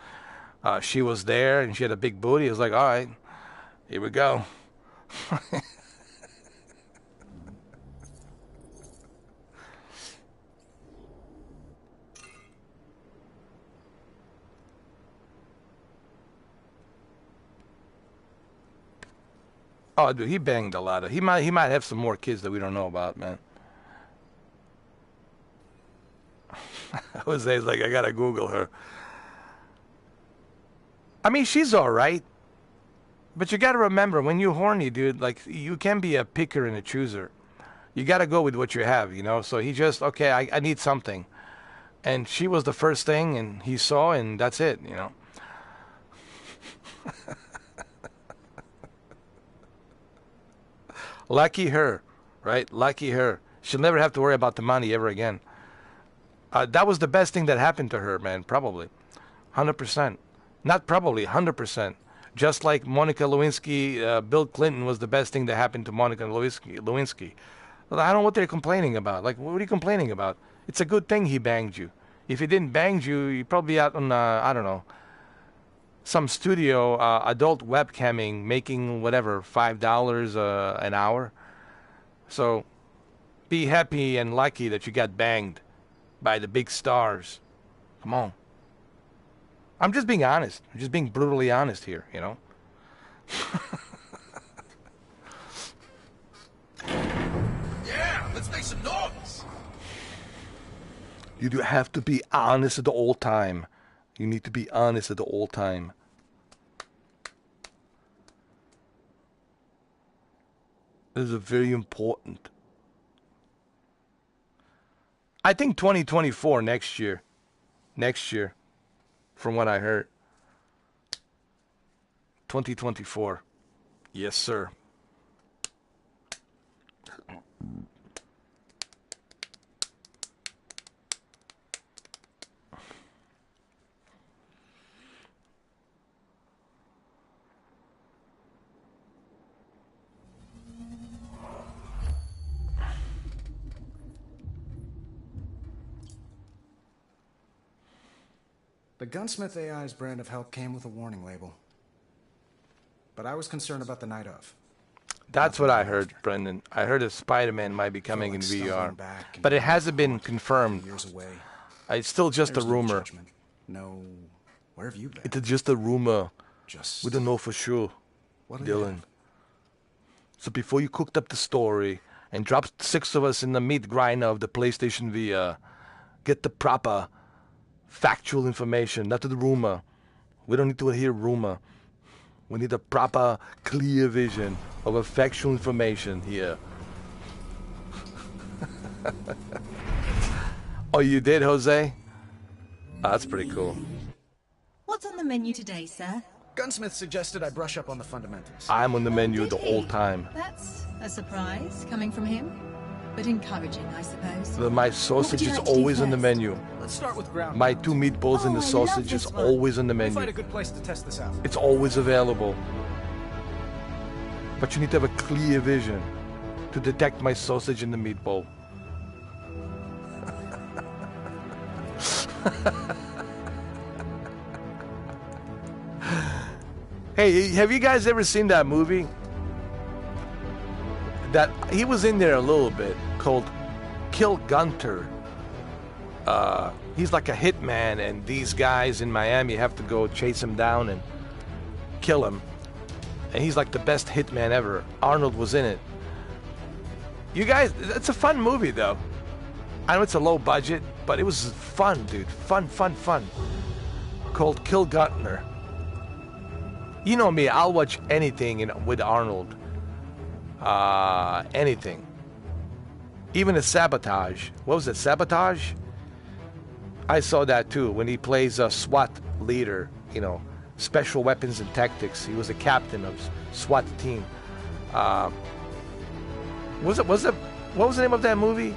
She was there, and she had a big booty. It was like, all right, here we go. Oh, dude, he banged a lot of. He might have some more kids that we don't know about, man. Jose's like, I gotta Google her. I mean, she's all right, but you gotta remember, when you're horny, dude, like, you can be a picker and a chooser. You gotta go with what you have, So he just, okay, I need something, and she was the first thing, and he saw, and that's it, Lucky her, right? Lucky her. She'll never have to worry about the money ever again. That was the best thing that happened to her, man, probably. 100%. Not probably, 100%. Just like Monica Lewinsky, Bill Clinton was the best thing that happened to Monica Lewinsky. Well, I don't know what they're complaining about. Like, what are you complaining about? It's a good thing he banged you. If he didn't bang you, you'd probably be out on, I don't know, some studio, adult webcamming, making whatever, $5 an hour. So be happy and lucky that you got banged by the big stars. Come on. I'm just being honest. I'm just being brutally honest here, Yeah, let's make some noise. You do have to be honest at all time. You need to be honest at all time. This is very important. I think 2024 next year, from what I heard. 2024. Yes, sir. The Gunsmith AI's brand of help came with a warning label. But I was concerned about the night of. That's what I heard, Brendan. I heard that Spider-Man might be coming in VR. But it hasn't been confirmed. Years away. It's still just a rumor. No, where have you been? It's just a rumor. Just... We don't know for sure, Dylan. So before you cooked up the story and dropped 6 of us in the meat grinder of the PlayStation VR, get the proper factual information, not the rumor. We don't need to hear rumor. We need a proper, clear vision of a factual information here. Oh, you did, Jose? Oh, that's pretty cool. What's on the menu today, sir? Gunsmith suggested I brush up on the fundamentals. I'm on the menu Did the he? whole time. That's a surprise coming from him, but encouraging, I suppose. My sausage you is like to do always on the first? menu. Let's start with ground. My 2 meatballs and Oh, the I sausage love is this one. always on the Let me find menu. a good place to test this out. It's always available. But you need to have a clear vision to detect my sausage in the meatball. Hey, have you guys ever seen that movie? That he was in there a little bit, called Kill Gunter. He's like a hitman, and these guys in Miami have to go chase him down and kill him. And he's like the best hitman ever. Arnold was in it. You guys, it's a fun movie though. I know it's a low budget, but it was fun, dude. Fun. Called Kill Gunter. You know me, I'll watch anything with Arnold. Anything. Even a Sabotage. What was it, Sabotage? I saw that too, when he plays a SWAT leader, you know, Special Weapons and Tactics. He was a captain of SWAT team. What was the name of that movie?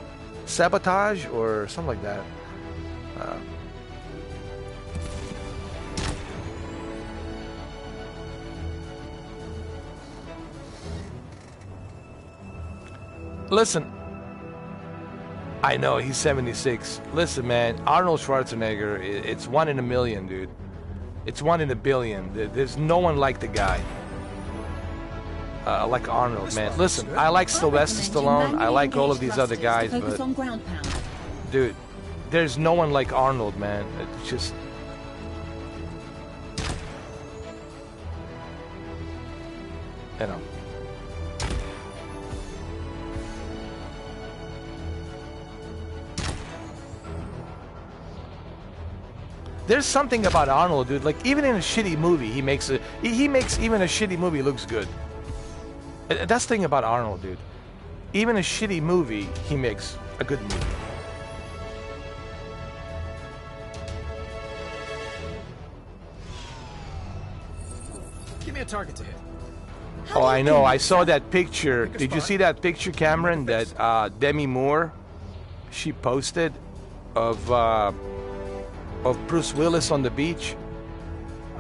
Sabotage or something like that. Listen, I know he's 76. Listen, man, Arnold Schwarzenegger, it's 1 in a million, dude. It's 1 in a billion. There's no one like the guy. Like Arnold, man. Listen, I like Sylvester Stallone. I like all of these other guys, but dude, there's no one like Arnold, man. It's just. You know. There's something about Arnold, dude. Like even in a shitty movie, he makes even a shitty movie looks good. That's the thing about Arnold, dude. Even a shitty movie, he makes a good movie. Give me a target to hit. Oh, I know. I saw that picture. Did you see that picture, Cameron? That Demi Moore, she posted of Bruce Willis on the beach,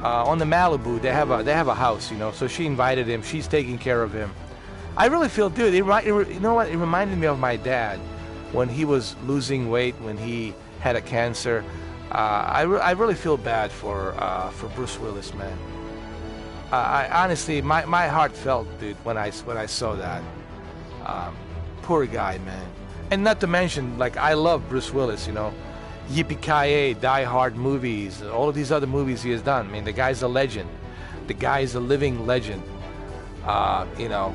on the Malibu. They have a house, you know. So she invited him. She's taking care of him. I really feel, dude. You know what? It reminded me of my dad when he was losing weight, when he had a cancer. I really feel bad for Bruce Willis, man. I honestly, my heart felt, dude, when I saw that. Poor guy, man. And not to mention, like, I love Bruce Willis, you know. Yippee-ki-yay, Die Hard movies, all of these other movies he has done. I mean, the guy's a legend. The guy is a living legend. You know,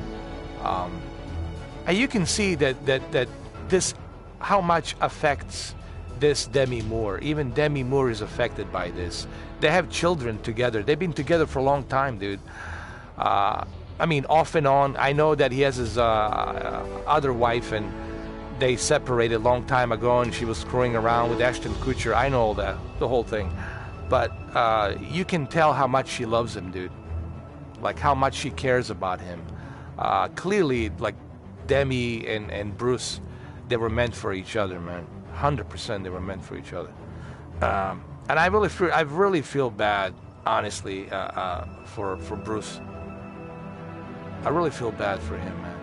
and you can see that this, how much affects this Demi Moore. Even Demi Moore is affected by this. They have children together. They've been together for a long time, dude. I mean, off and on. I know that he has his other wife, and they separated a long time ago, and she was screwing around with Ashton Kutcher. I know all that, the whole thing. But you can tell how much she loves him, dude. Like, how much she cares about him. Clearly, like, Demi and Bruce, they were meant for each other, man. 100% they were meant for each other. And I really feel bad, honestly, for Bruce. I really feel bad for him, man.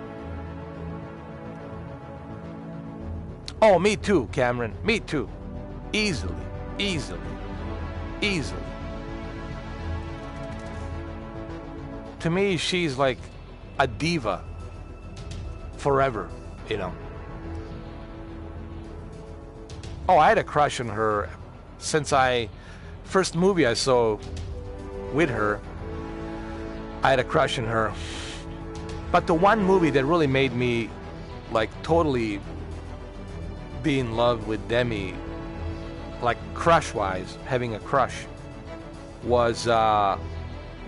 Oh, me too, Cameron. Me too. Easily. To me, she's like a diva forever, you know. Oh, I had a crush on her since first movie I saw with her. I had a crush on her. But the one movie that really made me like totally be in love with Demi, like crush-wise, having a crush, was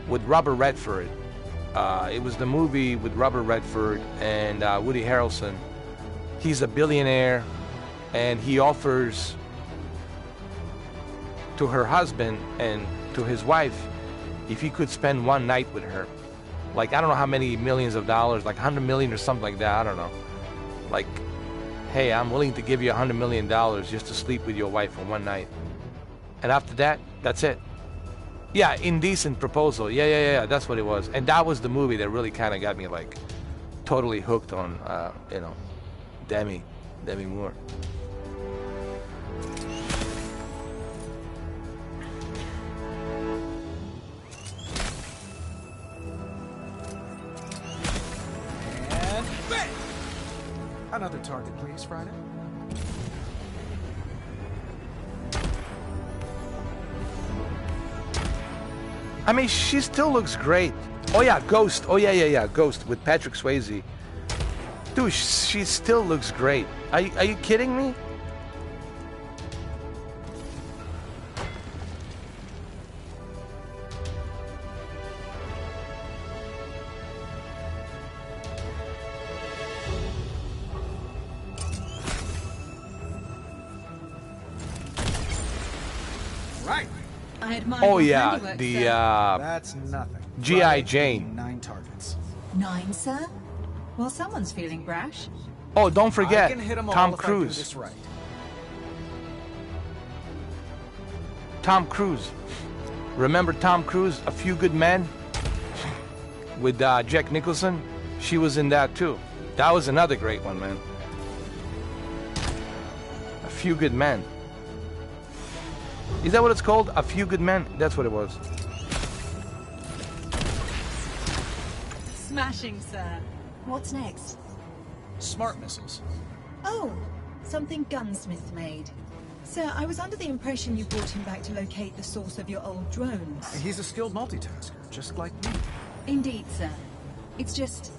with Robert Redford. It was the movie with Robert Redford and Woody Harrelson. He's a billionaire, and he offers to her husband and to his wife, if you could spend one night with her, like, I don't know how many millions of dollars, like 100 million or something like that, I don't know. Like, hey, I'm willing to give you $100 million just to sleep with your wife for one night. And after that, that's it. Yeah, Indecent Proposal. Yeah, that's what it was. And that was the movie that really kind of got me, like, totally hooked on, you know, Demi Moore. And bang! Another target, please, Friday. I mean, she still looks great. Oh yeah, Ghost. Oh yeah, Ghost with Patrick Swayze. Dude, she still looks great. Are you kidding me? Right. I admire Oh your yeah, handiwork, the sir. That's nothing. G.I. Friday, Jane. 9 targets. 9, sir? Well, someone's feeling brash. Oh, don't forget, I can hit 'em all Tom if I do Cruise. this right. Tom Cruise. Remember Tom Cruise, A Few Good Men? With Jack Nicholson? She was in that too. That was another great one, man. A Few Good Men. Is that what it's called? A Few Good Men? That's what it was. Smashing, sir. What's next? Smart missiles. Oh, something Gunsmith made. Sir, I was under the impression you brought him back to locate the source of your old drones. He's a skilled multitasker, just like me. Indeed, sir. It's just...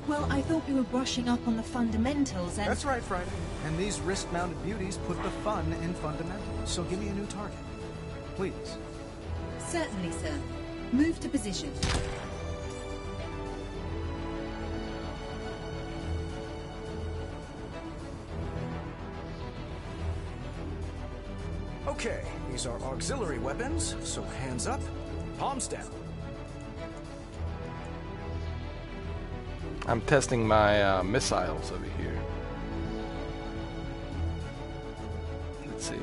Well, I thought we were brushing up on the fundamentals and... That's right, Friday. And these wrist-mounted beauties put the fun in fundamentals. So give me a new target. Please. Certainly, sir. Move to position. Okay, these are auxiliary weapons, so hands up, palms down. I'm testing my missiles over here. Let's see.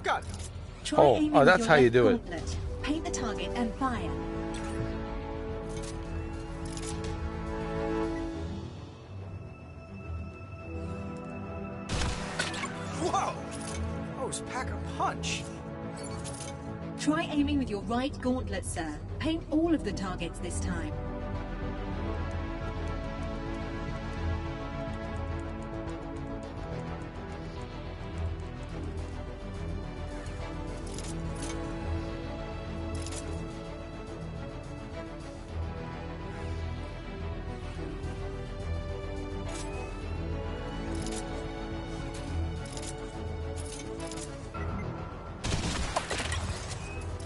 Got it. Try Oh, aiming oh, with that's your how you left do it. gauntlet. Paint the target and fire. Whoa! Those pack a punch. Try aiming with your right gauntlet, sir. Paint all of the targets this time.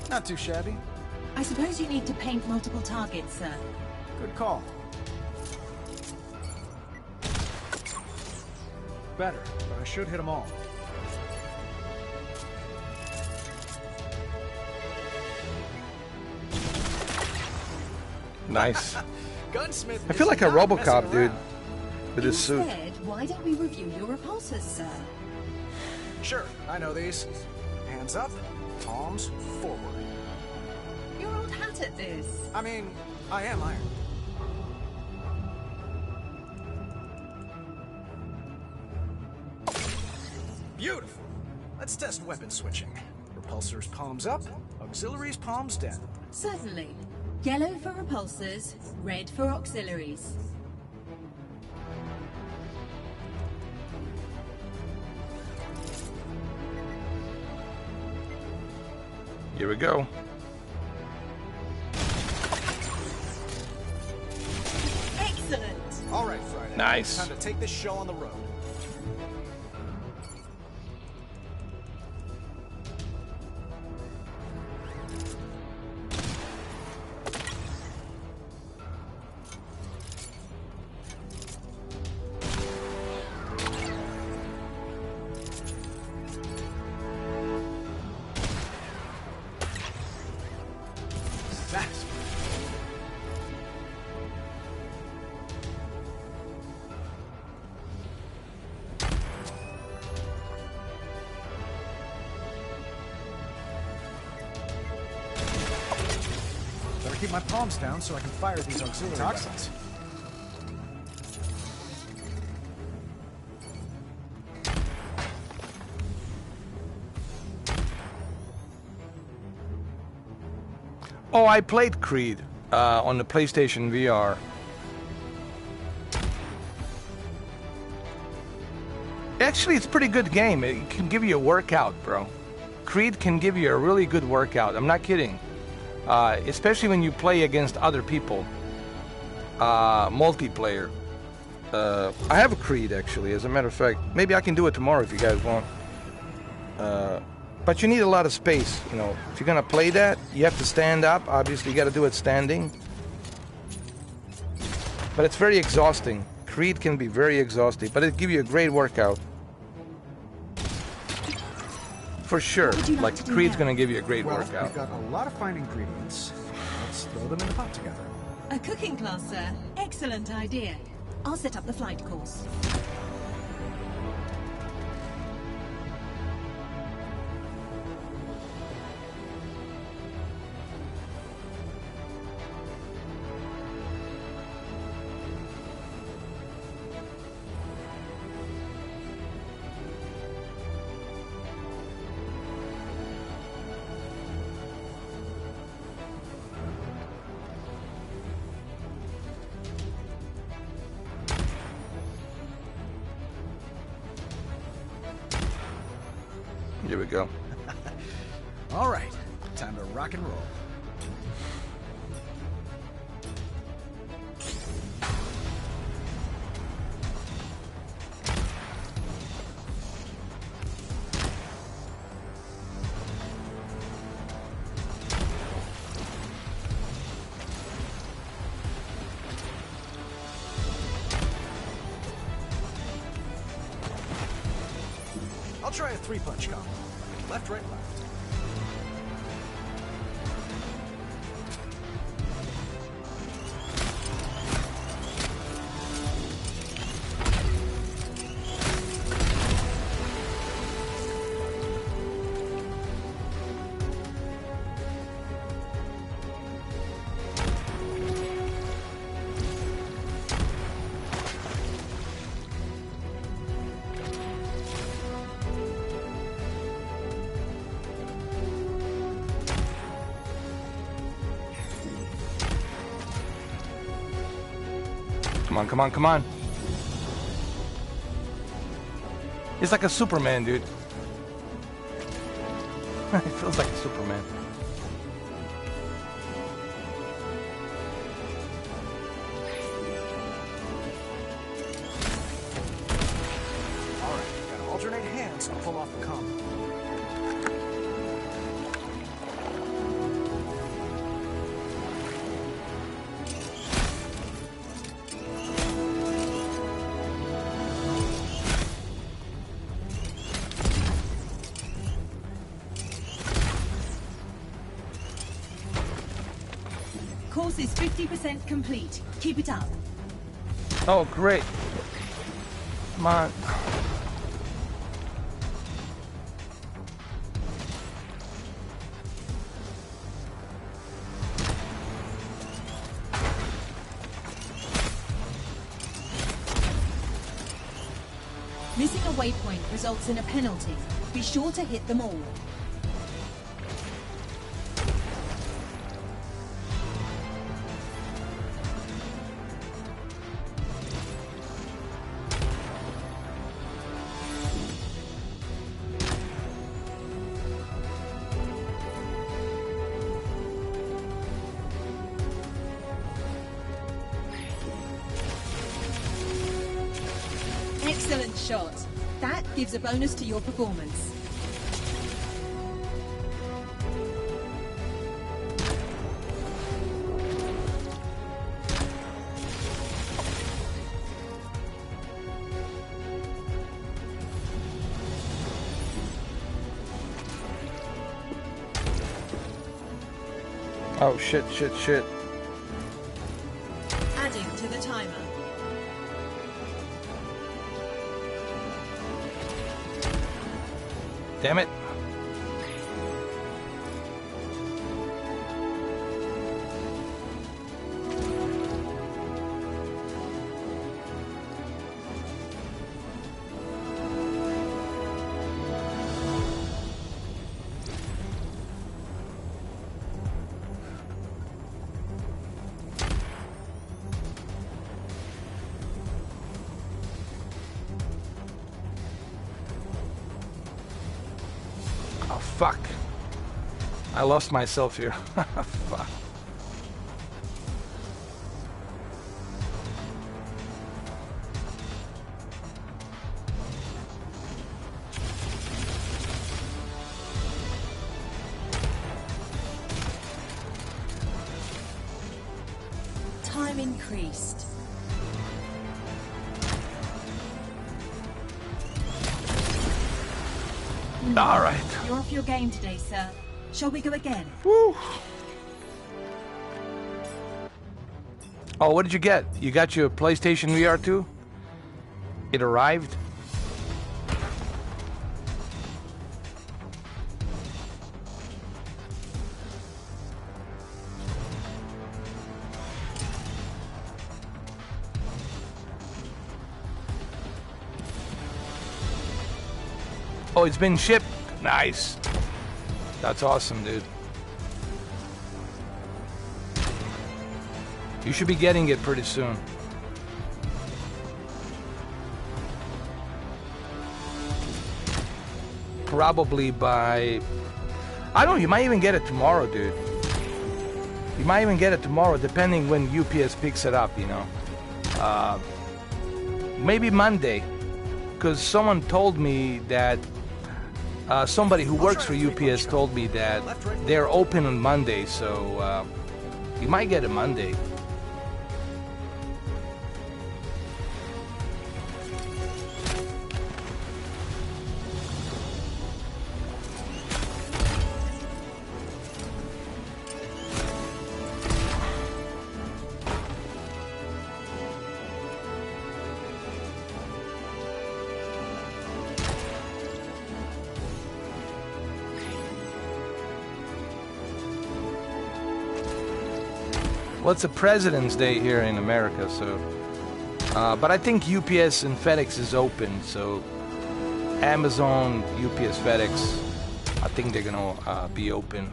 Not too shabby. I suppose you need to paint multiple targets, sir. Good call. Better, but I should hit them all. Nice. Gunsmith. I feel like a is not RoboCop, messing dude, around. with his suit. Instead, why don't we review your repulsors, sir? Sure, I know these. Hands up, palms forward. You're old hat at this. I mean, I am iron. Beautiful. Let's test weapon switching. Repulsors palms up, auxiliaries palms down. Certainly. Yellow for repulsors, red for auxiliaries. Here we go. Excellent. All right, Friday. Nice. Time to take this show on the road. Keep my palms down so I can fire these auxiliary weapons. Oh, I played Creed on the PlayStation VR. Actually, it's a pretty good game. It can give you a workout, bro. Creed can give you a really good workout. I'm not kidding. Especially when you play against other people. Multiplayer. I have a Creed, actually, as a matter of fact. Maybe I can do it tomorrow if you guys want. But you need a lot of space, you know. If you're gonna play that, you have to stand up. Obviously, you gotta do it standing. But it's very exhausting. Creed can be very exhausting, but it'll give you a great workout. For sure. Like, Creed's gonna give you a great workout. We've got a lot of fine ingredients. Let's throw them in the pot together. A cooking class, sir. Excellent idea. I'll set up the flight course. Here we go. All right, time to rock and roll. I'll try a three-punch combo. Left, right, left. Come on, come on, come on. It's like a Superman, dude. It feels like a Superman. Alright, gotta alternate hands to pull off the combo. Course is 50% complete. Keep it up. Oh, great. Come on. Missing a waypoint results in a penalty. Be sure to hit them all. Excellent shot. That gives a bonus to your performance. Oh, shit, shit, shit. Adding to the timer. Damn it. Oh, fuck. I lost myself here. Fuck. Time increased. All right. You're off your game today, sir. Shall we go again? Woo. Oh, what did you get? You got your PlayStation VR 2? It arrived? Oh, it's been shipped. Nice. That's awesome, dude. You should be getting it pretty soon. Probably by... I don't know, you might even get it tomorrow, dude. You might even get it tomorrow, depending when UPS picks it up, you know. Maybe Monday. Because someone told me that... somebody who works for UPS told me that they're open on Monday, so you might get it Monday. Well, it's a President's Day here in America, so... but I think UPS and FedEx is open, so... Amazon, UPS, FedEx, I think they're gonna be open.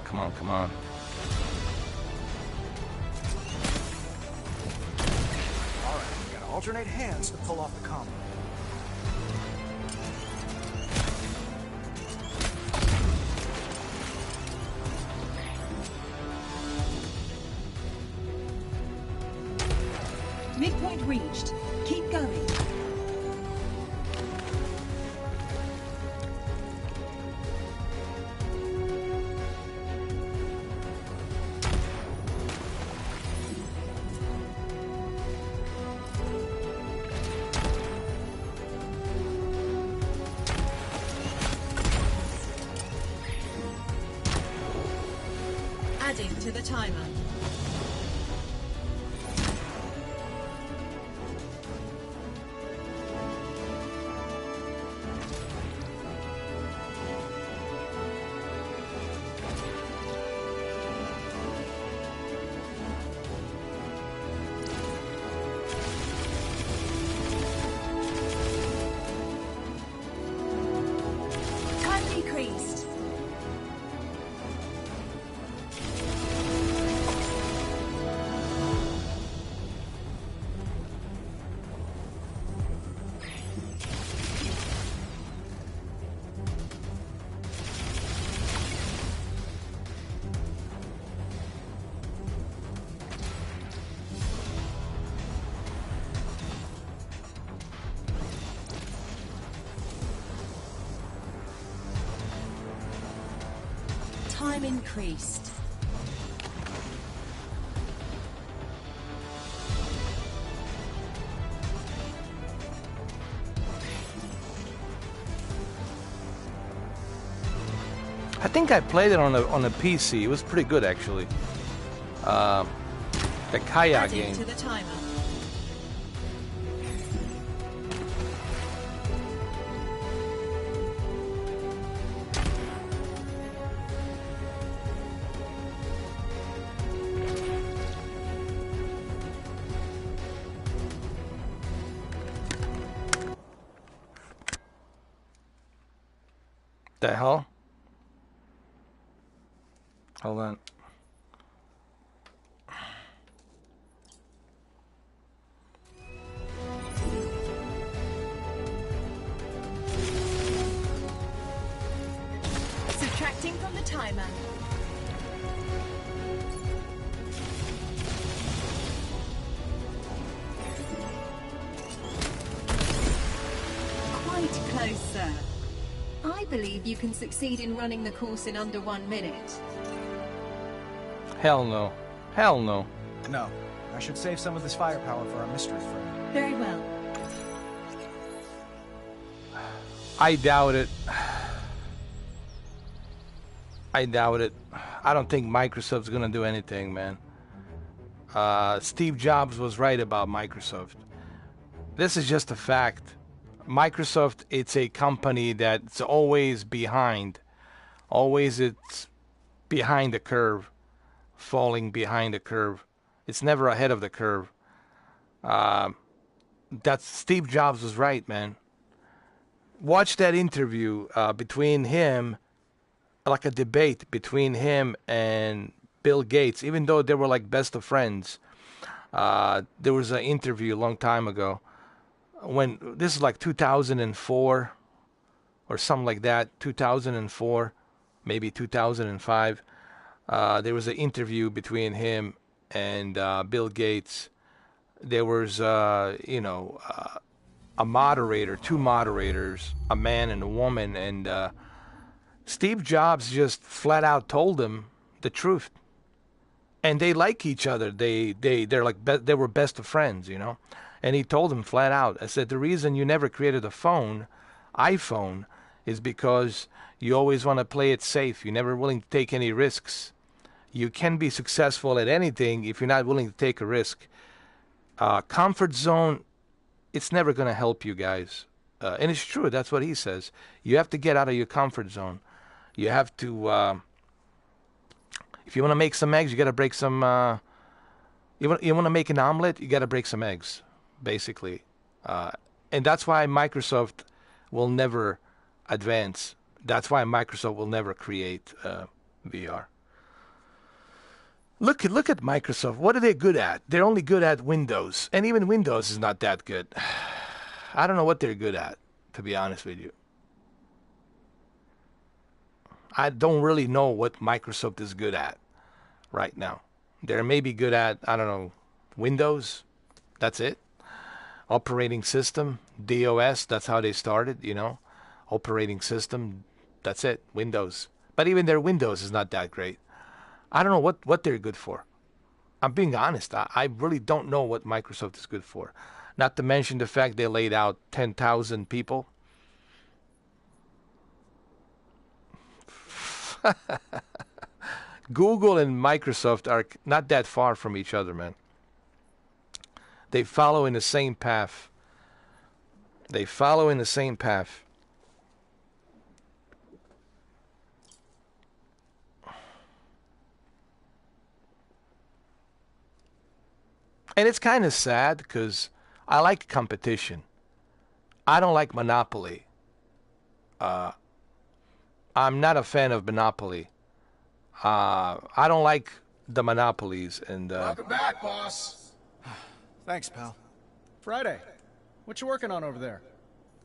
Come on, come on. Alright, we gotta alternate hands to pull off the combo. Midpoint reached. Keep going. Adding to the timer. Time Time increased. I think I played it on a PC. It was pretty good, actually. The kayak Adding game. to the timer. The hell? Hold on. Subtracting from the timer. Quite close, sir. I believe you can succeed in running the course in under 1 minute. Hell no. Hell no. No. I should save some of this firepower for our mystery friend. Very well. I doubt it. I doubt it. I don't think Microsoft's gonna do anything, man. Steve Jobs was right about Microsoft. This is just a fact. Microsoft, it's a company that's always behind. Always it's behind the curve. Falling behind the curve. It's never ahead of the curve. That's Steve Jobs was right, man. Watch that interview between him, like a debate between him and Bill Gates, even though they were like best of friends. There was an interview a long time ago when this is like 2004 or something like that, 2004, maybe 2005. There was an interview between him and Bill Gates. There was, a moderator, two moderators, a man and a woman, and Steve Jobs just flat out told him the truth. And they like each other. They're like they were best of friends, you know. And he told him flat out. I said the reason you never created a iPhone, is because you always want to play it safe. You're never willing to take any risks. You can be successful at anything if you're not willing to take a risk. Comfort zone, it's never going to help you guys. And it's true. That's what he says. You have to get out of your comfort zone. You have to, if you want to make some eggs, you got to break some, you want to make an omelet, you got to break some eggs, basically. And that's why Microsoft will never advance. That's why Microsoft will never create VR. Look at Microsoft. What are they good at? They're only good at Windows. And even Windows is not that good. I don't know what they're good at, to be honest with you. I don't really know what Microsoft is good at right now. They're maybe good at, I don't know, Windows. That's it. Operating system, DOS, that's how they started, you know. Operating system, that's it, Windows. But even their Windows is not that great. I don't know what they're good for. I'm being honest. I really don't know what Microsoft is good for. Not to mention the fact they laid out 10,000 people. Google and Microsoft are not that far from each other, man. They follow in the same path. They follow in the same path. And it's kind of sad because I like competition. I don't like monopoly. I'm not a fan of monopoly. I don't like the monopolies. And Welcome back, boss. Thanks, pal. Friday, what you working on over there?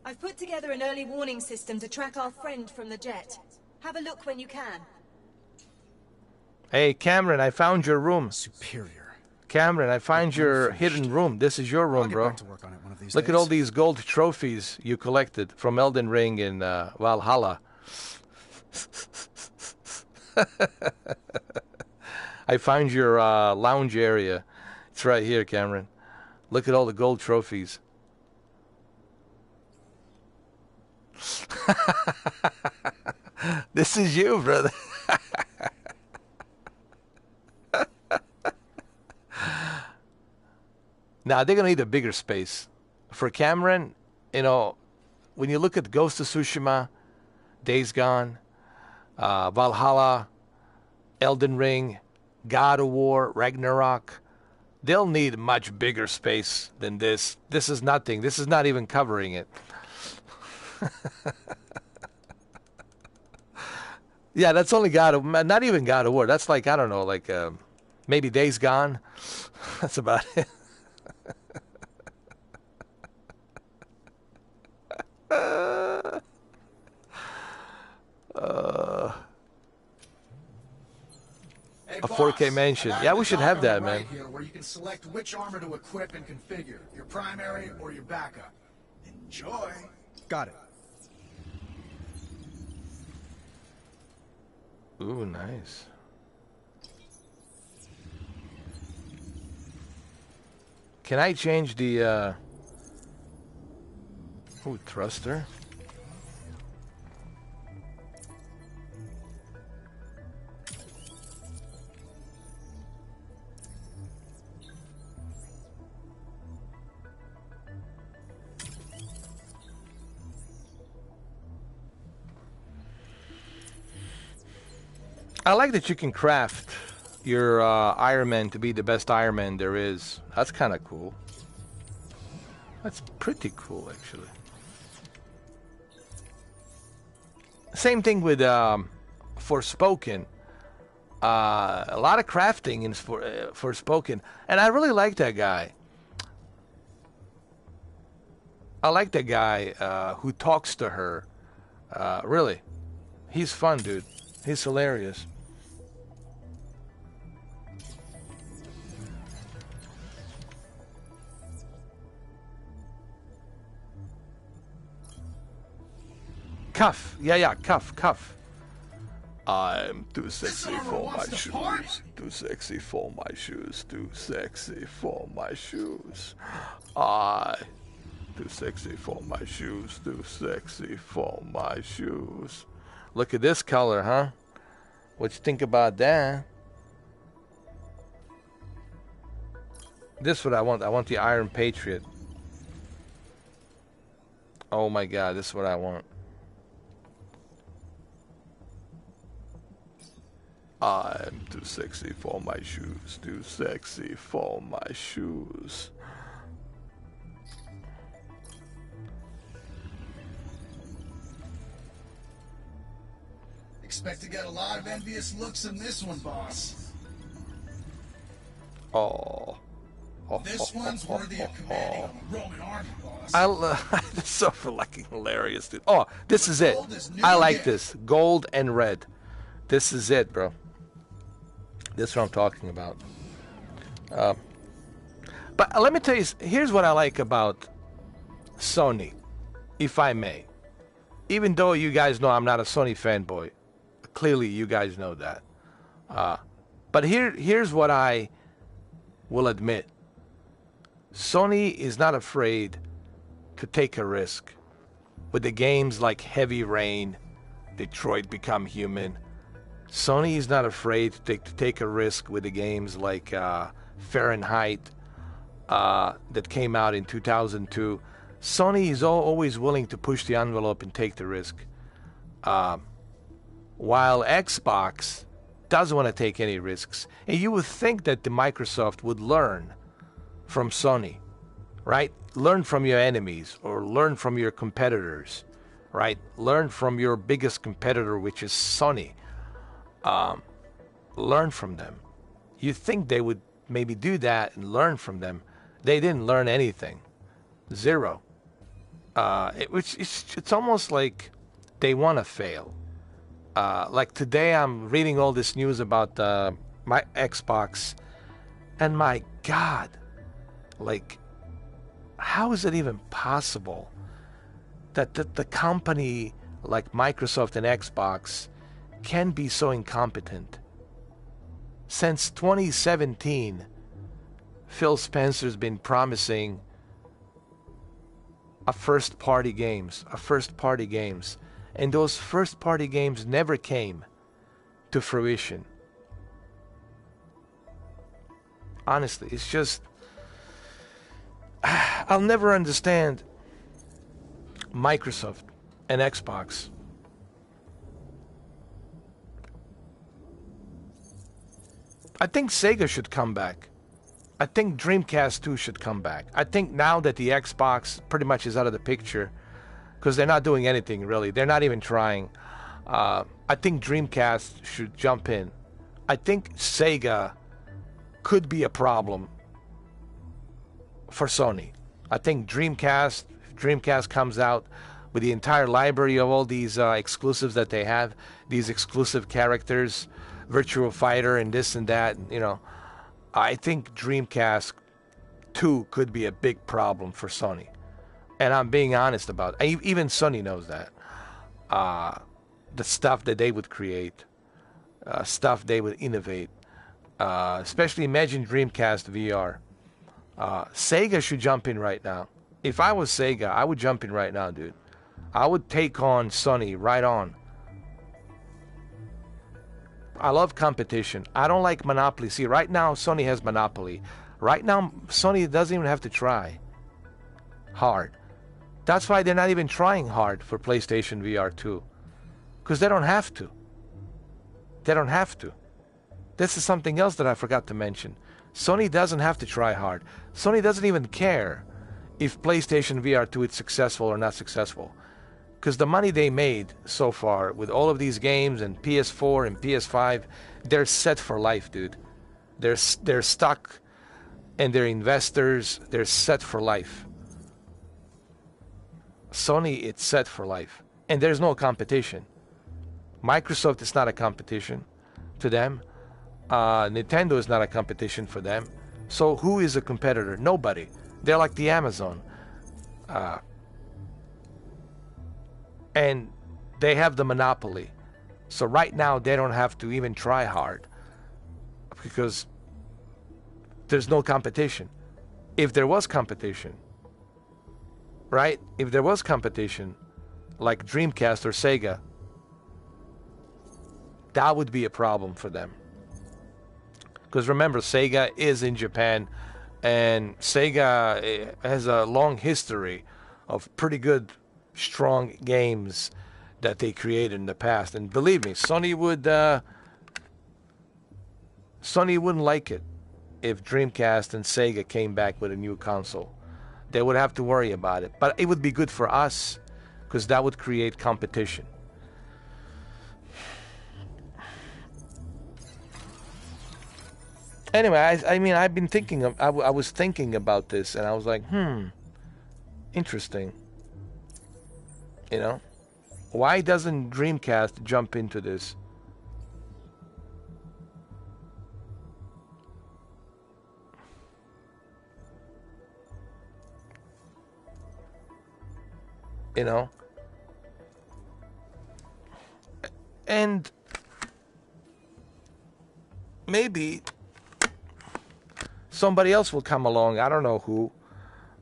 I've put together an early warning system to track our friend from the jet. Have a look when you can. Hey, Cameron, I found your room. Superior. Cameron, I find your hidden room. This is your room, bro. Look at all these gold trophies you collected from Elden Ring and Valhalla. I found your lounge area. It's right here, Cameron. Look at all the gold trophies. This is you, brother. Now, they're going to need a bigger space. For Cameron, you know, when you look at Ghost of Tsushima, Days Gone, Valhalla, Elden Ring, God of War, Ragnarok, they'll need much bigger space than this. This is nothing. This is not even covering it. Yeah, that's only God of, not even God of War. That's like, I don't know, like maybe Days Gone. That's about it. Hey, A 4K boss, mansion. I got Yeah, the we should dock have on the that, right man. Here, where you can select which armor to equip and configure, your primary or your backup. Enjoy. Got it. Ooh, nice. Can I change the ooh, thruster? I like that you can craft your Iron Man to be the best Iron Man there is. That's kind of cool. That's pretty cool, actually. Same thing with Forspoken. A lot of crafting in Forspoken. And I really like that guy. I like that guy who talks to her. Really. He's fun, dude. He's hilarious. Cuff. Yeah, cuff. I'm too sexy for my shoes. Too sexy for my shoes. Too sexy for my shoes. Too sexy for my shoes. Too sexy for my shoes. Look at this color, huh? What you think about that? This is what I want. I want the Iron Patriot. Oh my God, this is what I want. I'm too sexy for my shoes. Too sexy for my shoes. Expect to get a lot of envious looks in this one, boss. Oh. This one's worthy of commanding on the Roman army, boss. That's so fucking hilarious, dude. Oh, this is it. I like this. Gold and red. This is it, bro. This is what I'm talking about. But let me tell you, here's what I like about Sony, if I may. Even though you guys know I'm not a Sony fanboy. Clearly, you guys know that. But here's what I will admit. Sony is not afraid to take a risk with the games like Heavy Rain, Detroit Become Human. Sony is not afraid to take a risk with the games like Fahrenheit that came out in 2002. Sony is always willing to push the envelope and take the risk. While Xbox doesn't want to take any risks. And you would think that the Microsoft would learn from Sony, right? Learn from your enemies or learn from your competitors, right? Learn from your biggest competitor, which is Sony. Learn from them. You think they would maybe do that and learn from them. They didn't learn anything. Zero. It's almost like they want to fail. Like today I'm reading all this news about my Xbox, and my God, like, how is it even possible that the company like Microsoft and Xbox can be so incompetent? Since 2017, Phil Spencer's been promising a first-party games, and those first-party games never came to fruition. Honestly, it's just, I'll never understand Microsoft and Xbox. I think Sega should come back. I think Dreamcast 2 should come back. I think now that the Xbox pretty much is out of the picture, because they're not doing anything really. They're not even trying. I think Dreamcast should jump in. I think Sega could be a problem for Sony. I think Dreamcast comes out with the entire library of all these exclusives that they have, these exclusive characters, Virtual Fighter and this and that, you know. I think Dreamcast 2 could be a big problem for Sony. And I'm being honest about it. Even Sony knows that. The stuff that they would create, stuff they would innovate. Especially imagine Dreamcast VR. Sega should jump in right now. If I was Sega, I would jump in right now, dude. I would take on Sony right on. I love competition. I don't like monopoly. See, right now, Sony has monopoly. Right now, Sony doesn't even have to try hard. That's why they're not even trying hard for PlayStation VR 2. Because they don't have to. They don't have to. This is something else that I forgot to mention. Sony doesn't have to try hard. Sony doesn't even care if PlayStation VR 2 is successful or not successful. Because the money they made so far with all of these games and PS4 and PS5, they're set for life, dude. They're stuck, and they're investors. They're set for life. Sony, it's set for life. And there's no competition. Microsoft is not a competition to them. Nintendo is not a competition for them. So who is a competitor? Nobody. They're like the Amazon. And they have the monopoly. So right now they don't have to even try hard because there's no competition. If there was competition, right? If there was competition like Dreamcast or Sega, that would be a problem for them. Because remember, Sega is in Japan, and Sega has a long history of pretty good, strong games that they created in the past. And believe me, Sony wouldn't like it if Dreamcast and Sega came back with a new console. They would have to worry about it. But it would be good for us, because that would create competition. Anyway, I mean, I've been thinking I was thinking about this, and I was like, interesting. You know, why doesn't Dreamcast jump into this? You know, and maybe somebody else will come along. I don't know who.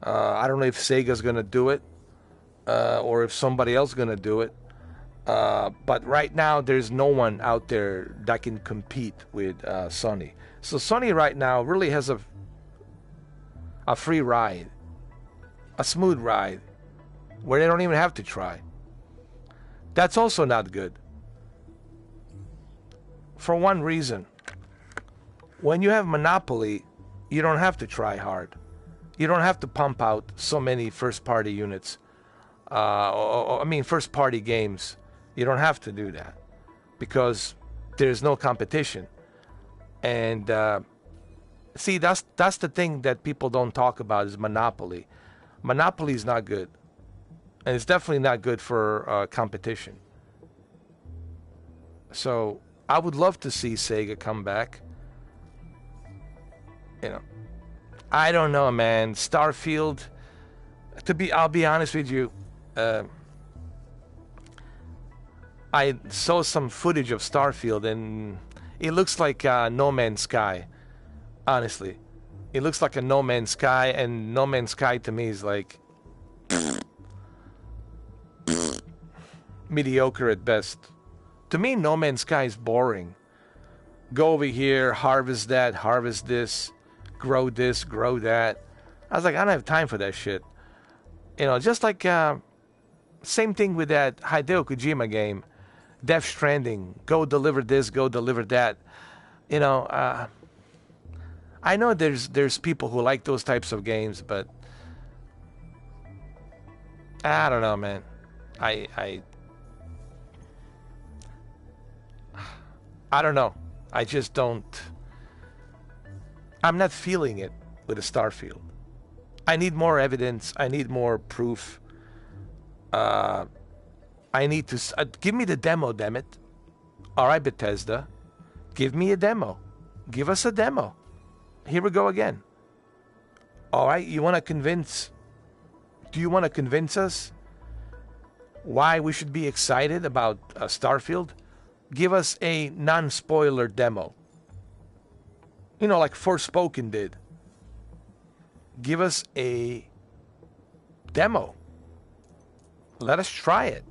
I don't know if Sega's going to do it or if somebody else is going to do it. But right now, there's no one out there that can compete with Sony. So Sony right now really has a free ride, a smooth ride, where they don't even have to try. That's also not good. For one reason. When you have monopoly, you don't have to try hard. You don't have to pump out so many first-party units. First-party games. You don't have to do that because there's no competition. And see, that's the thing that people don't talk about is monopoly. Monopoly is not good, and it's definitely not good for competition. So I would love to see Sega come back. You know, I don't know, man. Starfield. I'll be honest with you. I saw some footage of Starfield, and it looks like No Man's Sky. Honestly, it looks like a No Man's Sky, and No Man's Sky to me is like mediocre at best. To me, No Man's Sky is boring. Go over here, harvest that, harvest this, grow that. I was like, I don't have time for that shit. You know, just like same thing with that Hideo Kojima game, Death Stranding. Go deliver this, go deliver that. You know, I know there's people who like those types of games, but I don't know, man. I don't know. I just don't. I'm not feeling it with a Starfield. I need more evidence. I need more proof. I need to give me the demo, damn it. All right, Bethesda, give me a demo. Give us a demo. Here we go again. All right, you want to convince? Do you want to convince us why we should be excited about Starfield? Give us a non-spoiler demo. You know, like Forspoken did. Give us a demo. Let us try it.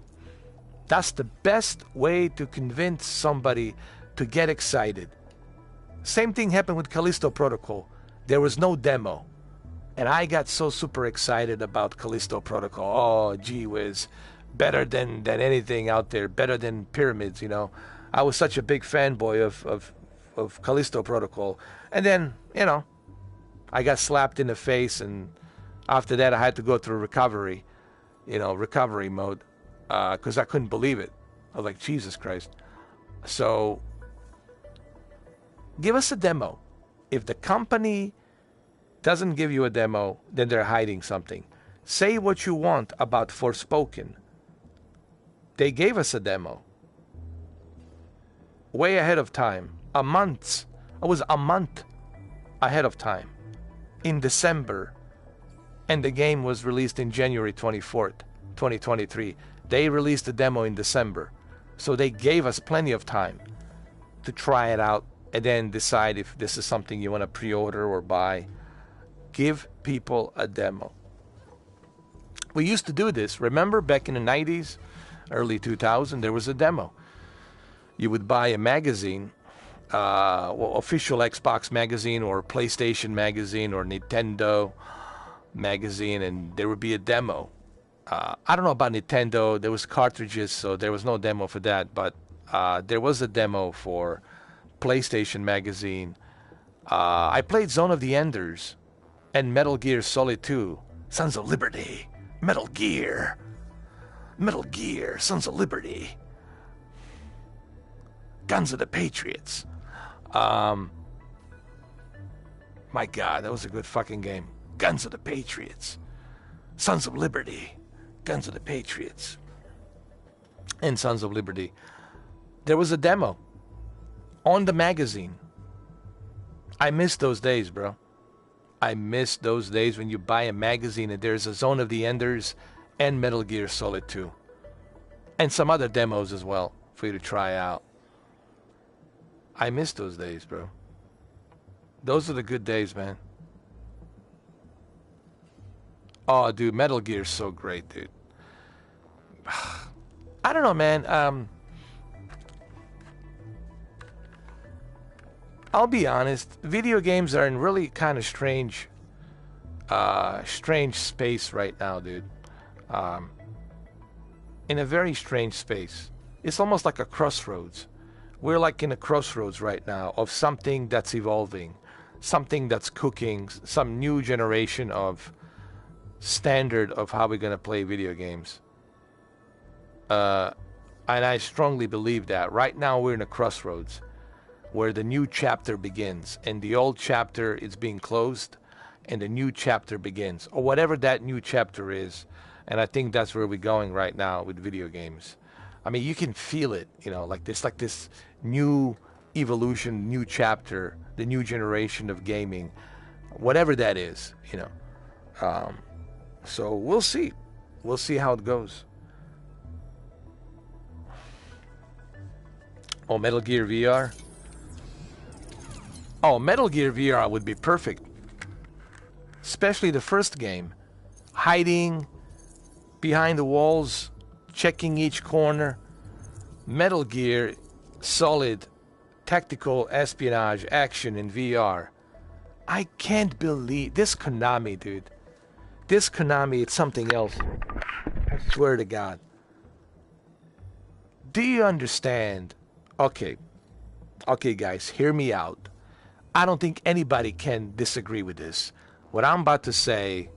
That's the best way to convince somebody to get excited. Same thing happened with Callisto Protocol. There was no demo. And I got so super excited about Callisto Protocol. Oh, gee whiz. Better than anything out there. Better than Pyramids, you know. I was such a big fanboy of Callisto Protocol. And then, you know, I got slapped in the face, and after that I had to go through recovery mode, because I couldn't believe it. I was like, Jesus Christ. So, give us a demo. If the company doesn't give you a demo, then they're hiding something. Say what you want about Forspoken. They gave us a demo. Way ahead of time. It was a month ahead of time. In December. And the game was released in January 24th, 2023. They released the demo in December. So they gave us plenty of time to try it out and then decide if this is something you want to pre-order or buy. Give people a demo. We used to do this. Remember back in the 90s, early 2000, there was a demo. You would buy a magazine, official Xbox magazine or PlayStation magazine or Nintendo magazine, and there would be a demo. I don't know about Nintendo. There was cartridges, so there was no demo for that, but there was a demo for PlayStation magazine. I played Zone of the Enders and Metal Gear Solid 2. Sons of Liberty. Metal Gear, Sons of Liberty. Guns of the Patriots. My God, that was a good fucking game. Guns of the Patriots. Sons of Liberty. Guns of the Patriots. And Sons of Liberty. There was a demo on the magazine. I miss those days, bro. I miss those days when you buy a magazine and there's a Zone of the Enders and Metal Gear Solid 2. And some other demos as well for you to try out. I miss those days, bro. Those are the good days, man. Oh, dude, Metal Gear's so great, dude. I don't know, man. I'll be honest. Video games are in really kind of strange space right now, dude. In a very strange space. It's almost like a crossroads. We're like in a crossroads right now of something that's evolving, something that's cooking, some new generation of standard of how we're going to play video games. And I strongly believe that. Right now we're in a crossroads where the new chapter begins, and the old chapter is being closed, and the new chapter begins, or whatever that new chapter is. And I think that's where we're going right now with video games. I mean, you can feel it, you know, like this new evolution, new chapter, the new generation of gaming, whatever that is, you know. So we'll see how it goes. Oh, Metal Gear VR? Oh, Metal Gear VR would be perfect. Especially the first game. Hiding behind the walls, checking each corner. Metal Gear Solid tactical espionage action in VR. I can't believe this Konami, dude. This Konami, it's something else. I swear to God. Do you understand? Okay, guys, hear me out. I don't think anybody can disagree with this. What I'm about to say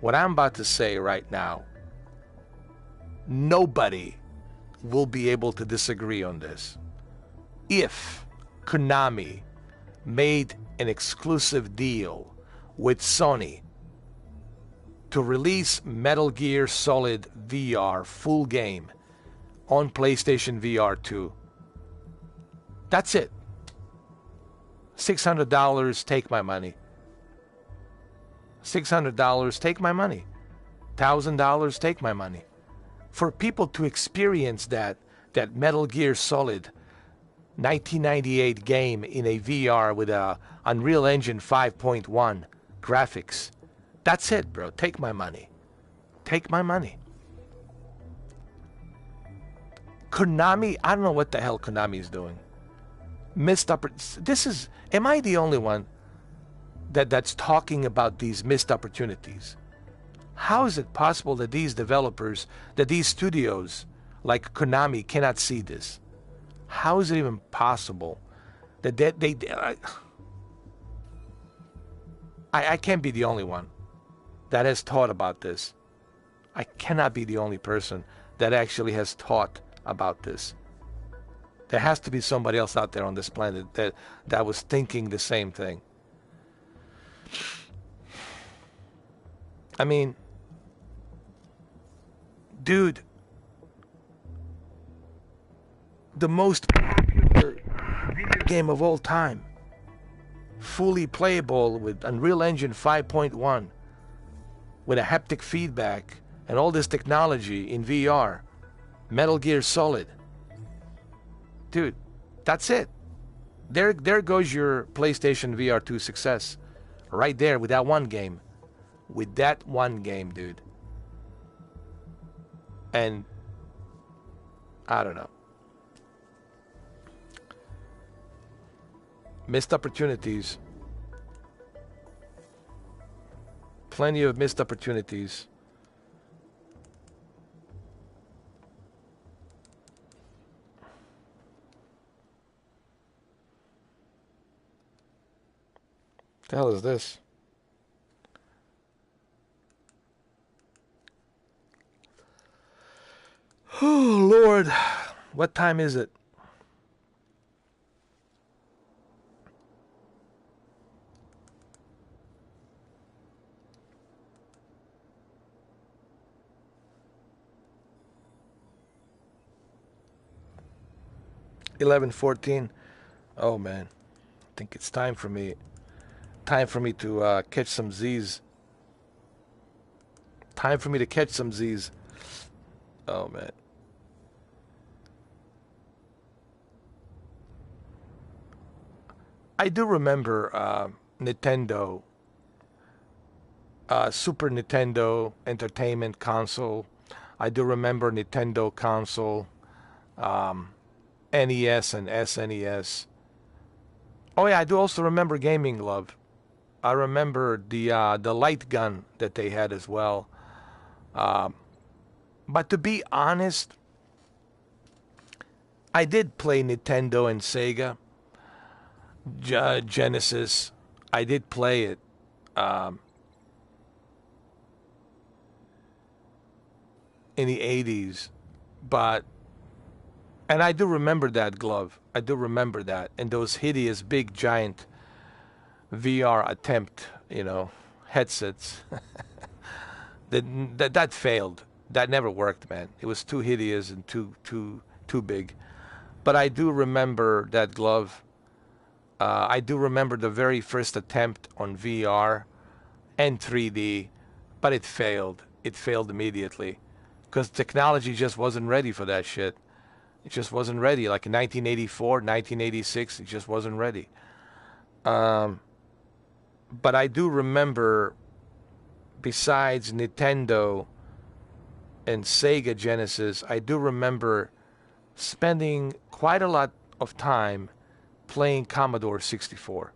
right now, nobody will be able to disagree on this. If Konami made an exclusive deal with Sony to release Metal Gear Solid VR full game on PlayStation VR 2, that's it. $600, take my money. $600, take my money. $1,000, take my money. For people to experience that Metal Gear Solid 1998 game in a VR with a Unreal Engine 5.1 graphics, that's it, bro. Take my money. Take my money. Konami, I don't know what the hell Konami is doing. Am I the only one that's talking about these missed opportunities? How is it possible that these developers, that these studios like Konami cannot see this? How is it even possible that I can't be the only one that has thought about this. I cannot be the only person that actually has thought about this. There has to be somebody else out there on this planet that was thinking the same thing. I mean, dude, the most popular video game of all time, fully playable with Unreal Engine 5.1, with a haptic feedback and all this technology in VR, Metal Gear Solid. Dude, that's it. There goes your PlayStation VR 2 success. Right there with that one game. With that one game, dude. And I don't know. Missed opportunities. Plenty of missed opportunities. The hell is this? Oh, Lord. What time is it? $11:14. Oh man, I think it's time for me to catch some Z's. Time for me to catch some Z's. Oh man. I do remember Nintendo, Super Nintendo Entertainment Console. I do remember Nintendo Console, NES and SNES. Oh yeah, I do also remember Gaming Glove. I remember the light gun that they had as well. But to be honest, I did play Nintendo and Sega. Genesis, I did play it. In the 80s. And I do remember that glove. I do remember that. And those hideous big giant VR attempt, headsets. that failed. That never worked, man. It was too hideous and too big. But I do remember that glove. I do remember the very first attempt on VR and 3D, but it failed. It failed immediately because technology just wasn't ready for that shit. It just wasn't ready. Like in 1984, 1986, it just wasn't ready. But I do remember, besides Nintendo and Sega Genesis, I do remember spending quite a lot of time playing Commodore 64.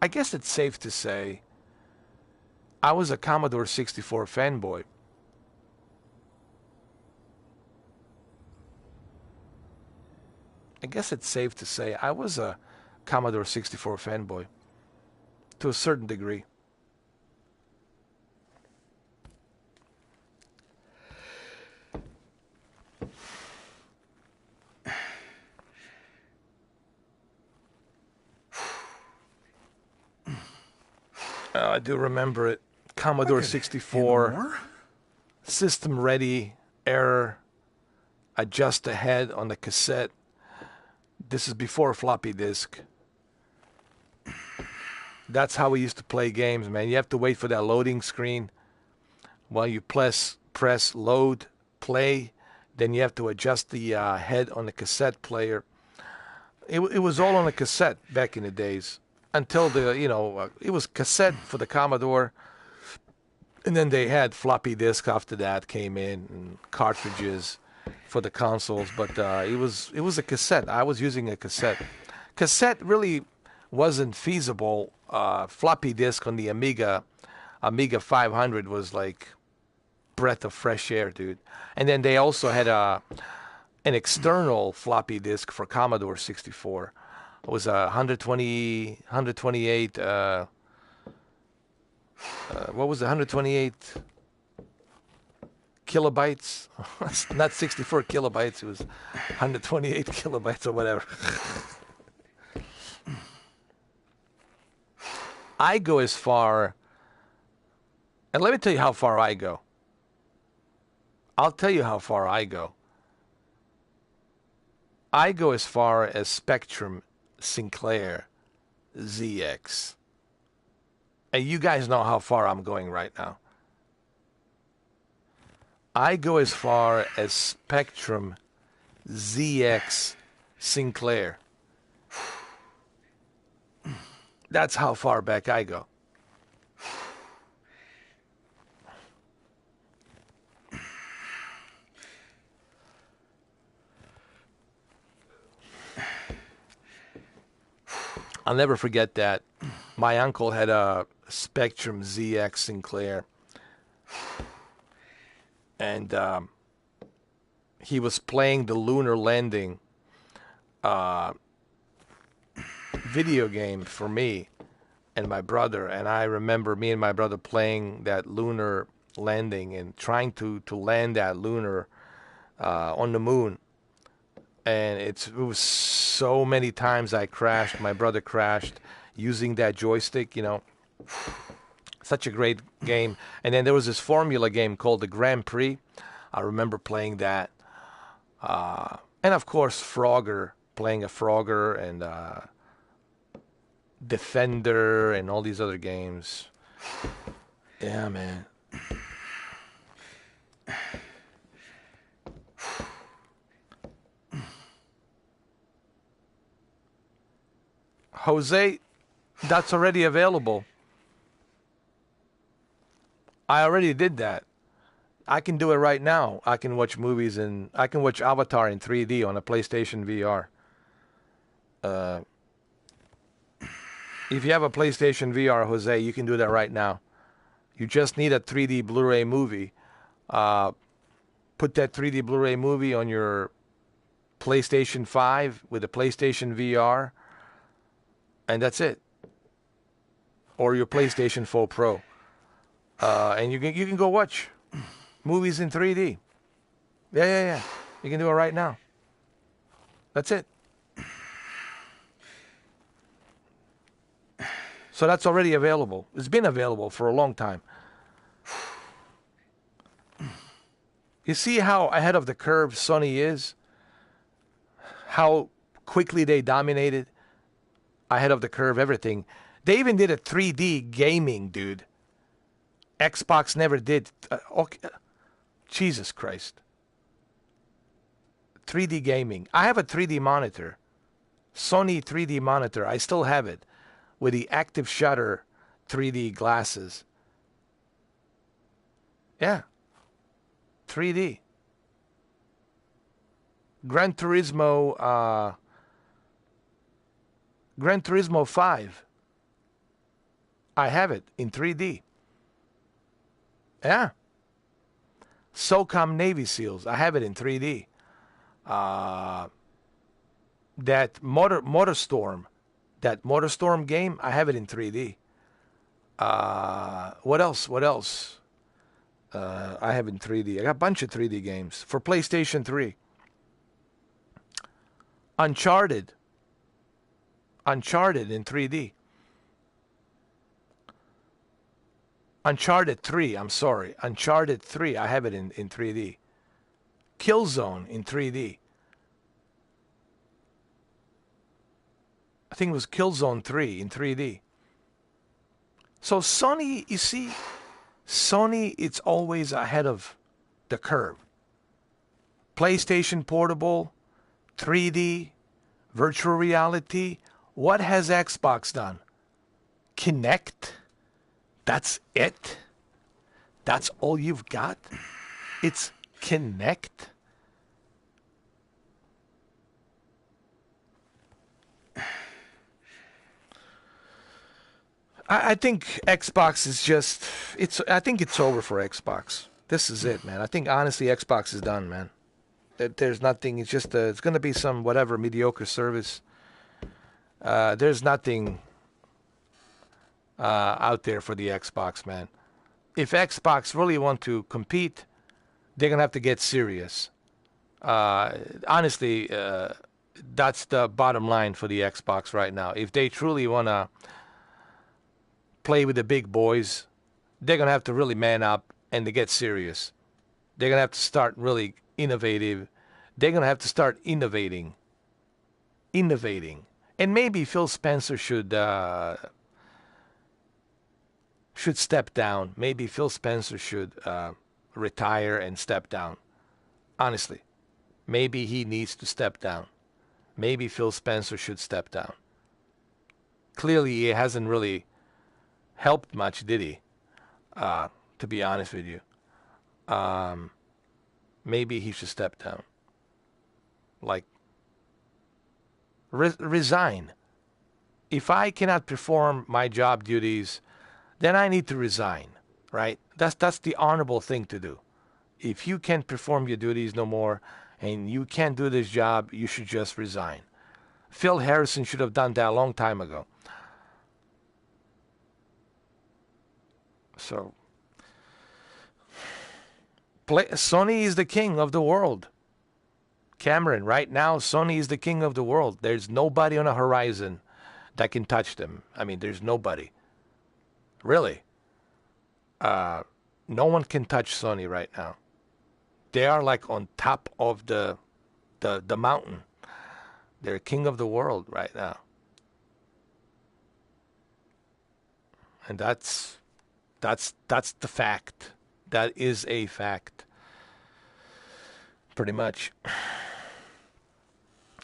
I guess it's safe to say I was a Commodore 64 fanboy. I guess it's safe to say I was a Commodore 64 fanboy to a certain degree. I do remember it. Commodore 64, system ready, error, adjust ahead on the cassette. This is before floppy disk. That's how we used to play games, man. You have to wait for that loading screen while you press load, play. Then you have to adjust the head on the cassette player. It was all on a cassette back in the days. Until it was cassette for the Commodore, and then they had floppy disk after that came in, and cartridges for the consoles. But it was a cassette. I was using a cassette. Cassette really wasn't feasible. Floppy disk on the Amiga 500 was like breath of fresh air, dude. And then they also had an external floppy disk for Commodore 64. It was 128, what was it, 128 kilobytes? Not 64 kilobytes, it was 128 kilobytes or whatever. I go as far, and let me tell you how far I go. I'll tell you how far I go. I go as far as Spectrum Sinclair ZX. And you guys know how far I'm going right now. I go as far as Spectrum ZX Sinclair. That's how far back I go. I'll never forget that. My uncle had a Spectrum ZX Sinclair. And he was playing the lunar landing video game for me and my brother. And I remember me and my brother playing that lunar landing and trying to land that lunar on the moon. And it was so many times I crashed. My brother crashed using that joystick, Such a great game. And then there was this formula game called the Grand Prix. I remember playing that. And of course, Frogger, playing a Frogger and Defender and all these other games. Yeah, man. Jose, that's already available. I already did that. I can do it right now. I can watch movies and I can watch Avatar in 3D on a PlayStation VR. If you have a PlayStation VR, Jose, you can do that right now. You just need a 3D Blu-ray movie. Put that 3D Blu-ray movie on your PlayStation 5 with a PlayStation VR, and that's it. Or your PlayStation 4 Pro. And you can go watch movies in 3D. Yeah. You can do it right now. That's it. So that's already available. It's been available for a long time. You see how ahead of the curve Sony is? How quickly they dominated? Ahead of the curve, everything. They even did a 3D gaming, dude. Xbox never did. Okay. Jesus Christ. 3D gaming. I have a 3D monitor. Sony 3D monitor. I still have it with the active shutter 3D glasses. Yeah. 3D. Gran Turismo 5. I have it in 3D. Yeah. SOCOM Navy SEALs. I have it in 3D. That MotorStorm game, I have it in 3D. What else? I have in 3D. I got a bunch of 3D games for PlayStation 3. Uncharted in 3D. Uncharted 3, I'm sorry. Uncharted 3, I have it in 3D. Killzone in 3D. I think it was Killzone 3 in 3D. So Sony, you see, Sony, it's always ahead of the curve. PlayStation Portable, 3D, virtual reality. What has Xbox done? Kinect? That's it? That's all you've got? It's Kinect? I think Xbox is just, I think it's over for Xbox. This is it, man. I think honestly Xbox is done, man. There's nothing, it's just, it's going to be some whatever mediocre service. There's nothing out there for the Xbox, man. If Xbox really want to compete, they're going to have to get serious. Honestly, that's the bottom line for the Xbox right now. If they truly want to play with the big boys, they're going to have to really man up and to get serious. They're going to have to start really innovative. They're going to have to start innovating. And maybe Phil Spencer should step down. Maybe Phil Spencer should retire and step down. Honestly, maybe he needs to step down. Maybe Phil Spencer should step down. Clearly, he hasn't really helped much, did he? To be honest with you. Maybe he should step down. Like, resign. If I cannot perform my job duties, then I need to resign, right? That's the honorable thing to do. If you can't perform your duties no more and you can't do this job, you should just resign. Phil Harrison should have done that a long time ago. So, Sony is the king of the world. Cameron, right now, Sony is the king of the world. There's nobody on the horizon that can touch them. I mean, there's nobody. Really. No one can touch Sony right now. They are like on top of the mountain. They're king of the world right now. And that's the fact. That is a fact. Pretty much.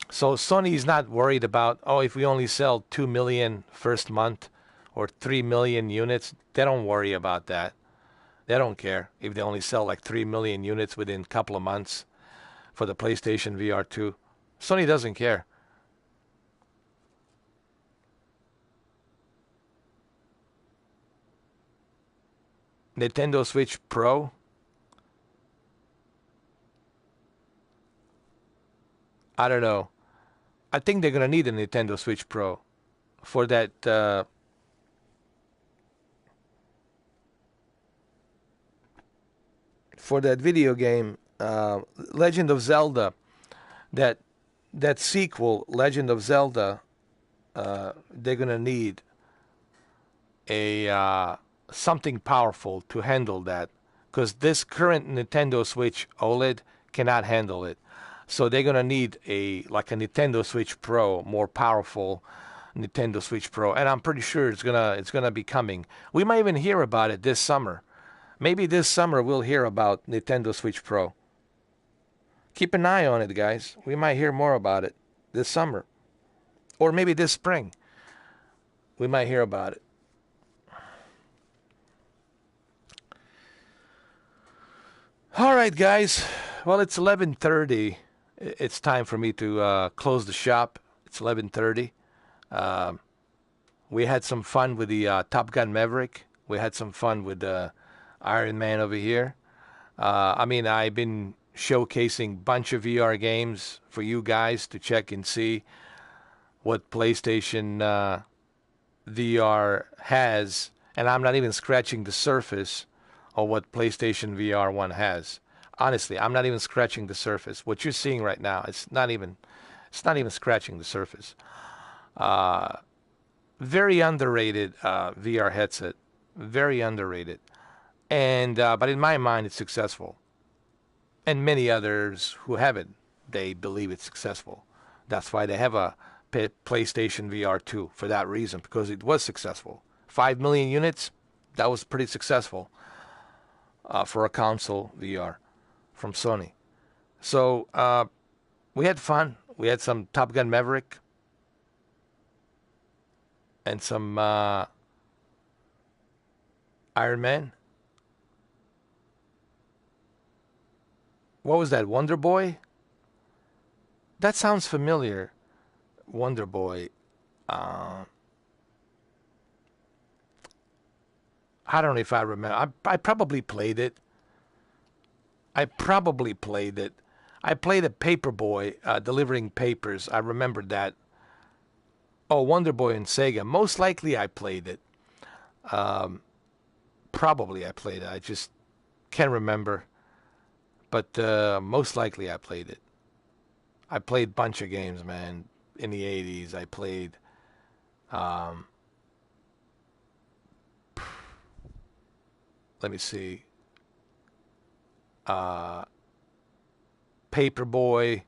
So Sony is not worried about, if we only sell 2 million first month or 3 million units. They don't worry about that. They don't care if they only sell like 3 million units within a couple of months for the PlayStation VR 2. Sony doesn't care. Nintendo Switch Pro. I don't know. I think they're going to need a Nintendo Switch Pro for that video game, Legend of Zelda. That sequel, Legend of Zelda, they're going to need a something powerful to handle that, because this current Nintendo Switch OLED cannot handle it. So they're gonna need a Nintendo Switch Pro, more powerful Nintendo Switch Pro, and I'm pretty sure it's gonna be coming. We might even hear about it this summer. Maybe this summer we'll hear about Nintendo Switch Pro. Keep an eye on it, guys. We might hear more about it this summer. Or maybe this spring. We might hear about it. All right, guys. Well, it's 11:30. It's time for me to close the shop. It's 11:30. We had some fun with the Top Gun Maverick. We had some fun with Iron Man over here. I've been showcasing a bunch of VR games for you guys to check and see what PlayStation VR has. And I'm not even scratching the surface of what PlayStation VR 1 has. Honestly, I'm not even scratching the surface. What you're seeing right now, it's not even scratching the surface. Very underrated VR headset. Very underrated. And but in my mind, it's successful. And many others who have it, they believe it's successful. That's why they have a PlayStation VR 2 for that reason, because it was successful. 5 million units, that was pretty successful for a console VR from Sony. So we had fun. We had some Top Gun Maverick and some Iron Man. What was that, Wonder Boy? That sounds familiar. Wonder Boy. I don't know if I remember. I probably played it. I played a paper boy delivering papers. I remembered that. Oh, Wonder Boy and Sega. Most likely I played it. Probably I played it. I just can't remember. But most likely I played it. I played a bunch of games, man. In the 80s, I played... let me see. Paperboy,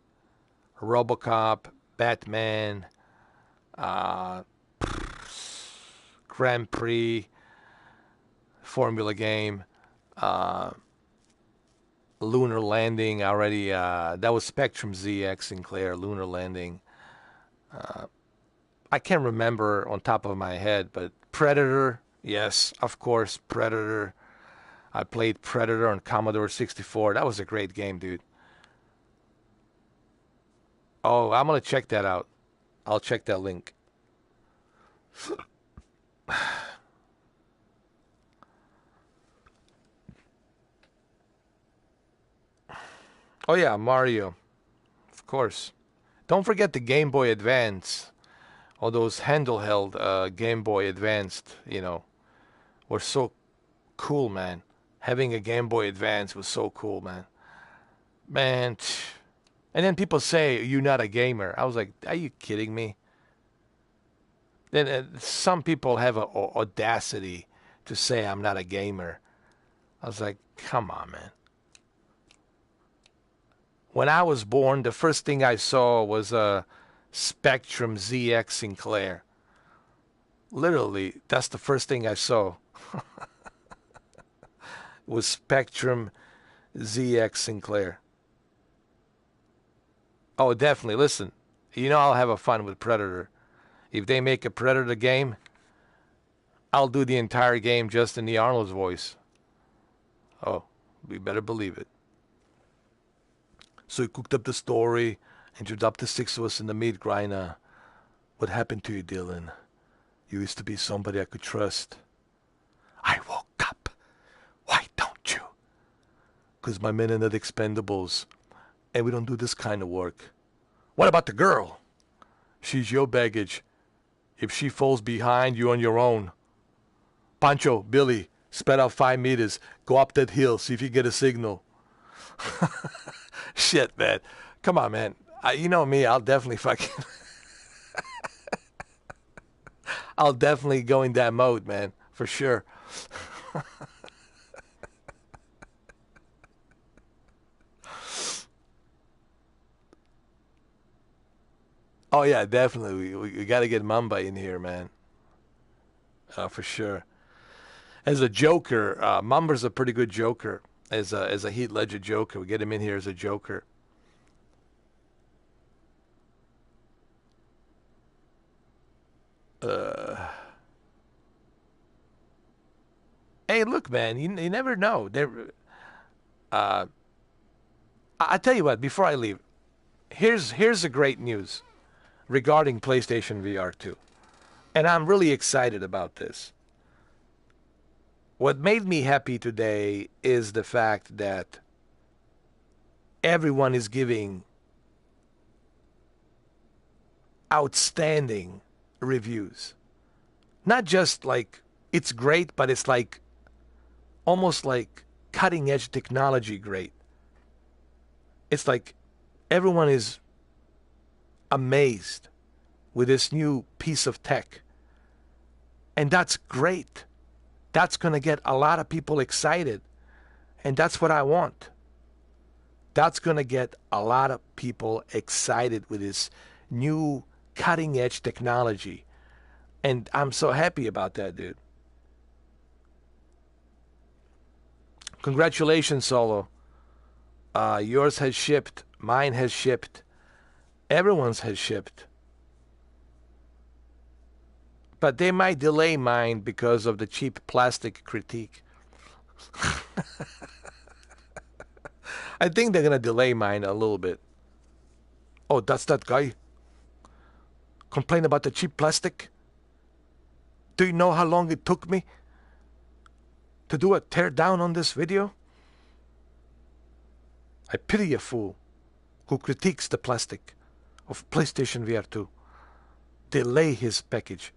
RoboCop, Batman, Grand Prix, Formula Game, Lunar Landing already. That was Spectrum ZX Sinclair, Lunar Landing. I can't remember on top of my head, but Predator, yes, of course, Predator. I played Predator on Commodore 64. That was a great game, dude. Oh, I'm going to check that out. I'll check that link. Oh, yeah, Mario. Of course. Don't forget the Game Boy Advance. All those handheld Game Boy Advanced, were so cool, man. Having a Game Boy Advance was so cool, man. Man. And then people say, you're not a gamer. I was like, are you kidding me? Then some people have an audacity to say I'm not a gamer. I was like, come on, man. When I was born, the first thing I saw was a Spectrum ZX Sinclair. Literally, that's the first thing I saw. Was Spectrum ZX Sinclair. Oh, definitely. Listen, I'll have a fun with Predator. If they make a Predator game, I'll do the entire game just in the Arnold's voice. Oh, we better believe it. So he cooked up the story and dropped the 6 of us in the meat grinder. What happened to you, Dylan? You used to be somebody I could trust. I woke up. Why don't you? Because my men are not expendables. And we don't do this kind of work. What about the girl? She's your baggage. If she falls behind, you're on your own. Pancho, Billy, spread out 5 meters. Go up that hill, see if you get a signal. Shit, man. Come on, man. You know me, I'll definitely fucking... I'll definitely go in that mode, man. For sure. Oh, yeah, definitely. We got to get Mamba in here, man. For sure. as a Joker. Mumber's a pretty good Joker as a Heath Ledger Joker. We get him in here as a Joker. Hey, look, man, you never know. I tell you what. Before I leave, here's the great news regarding PlayStation VR 2, and I'm really excited about this. What made me happy today is the fact that everyone is giving outstanding reviews. Not just like it's great, but it's like almost like cutting edge technology great. It's like everyone is amazed with this new piece of tech. And that's great. That's going to get a lot of people excited. And that's what I want. That's going to get a lot of people excited with this new cutting edge technology. And I'm so happy about that, dude. Congratulations, Solo. Yours has shipped. Mine has shipped. Everyone's has shipped. But they might delay mine because of the cheap plastic critique. I think they're going to delay mine a little bit. Oh, that's that guy? Complain about the cheap plastic? Do you know how long it took me to do a tear down on this video? I pity a fool who critiques the plastic of PlayStation VR 2. Delay his package.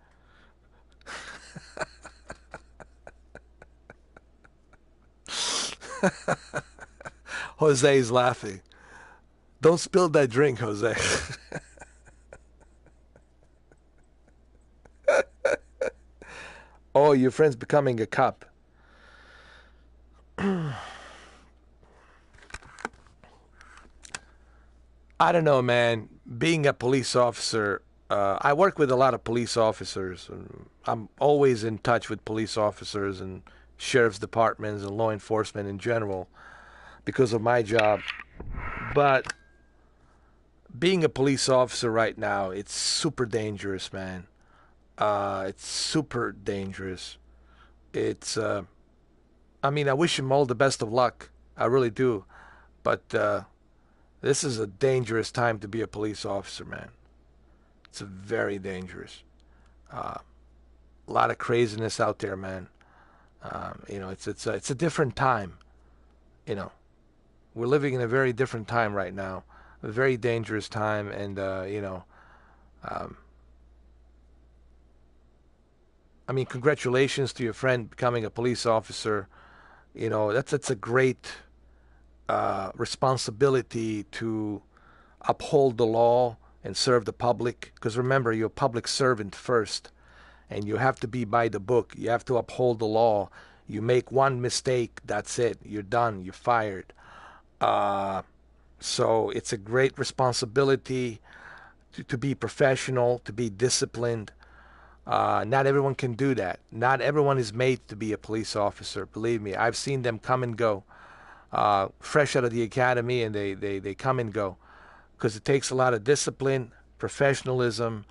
Jose is laughing. Don't spill that drink, Jose. Oh, your friend's becoming a cop. I don't know, man. Being a police officer, I work with a lot of police officers. I'm always in touch with police officers and sheriff's departments and law enforcement in general because of my job. But being a police officer right now, it's super dangerous, man. It's super dangerous. It's, I mean, I wish him all the best of luck. I really do. But this is a dangerous time to be a police officer, man. It's very dangerous. A lot of craziness out there, man. It's a different time. We're living in a very different time right now, a very dangerous time, and I mean, congratulations to your friend becoming a police officer. That's a great responsibility to uphold the law and serve the public. Because remember, you're a public servant first, and you have to be by the book. You have to uphold the law. You make one mistake, that's it. You're done. You're fired. So it's a great responsibility to be professional, to be disciplined. Not everyone can do that. Not everyone is made to be a police officer. Believe me, I've seen them come and go, fresh out of the academy, and they come and go, because it takes a lot of discipline, professionalism,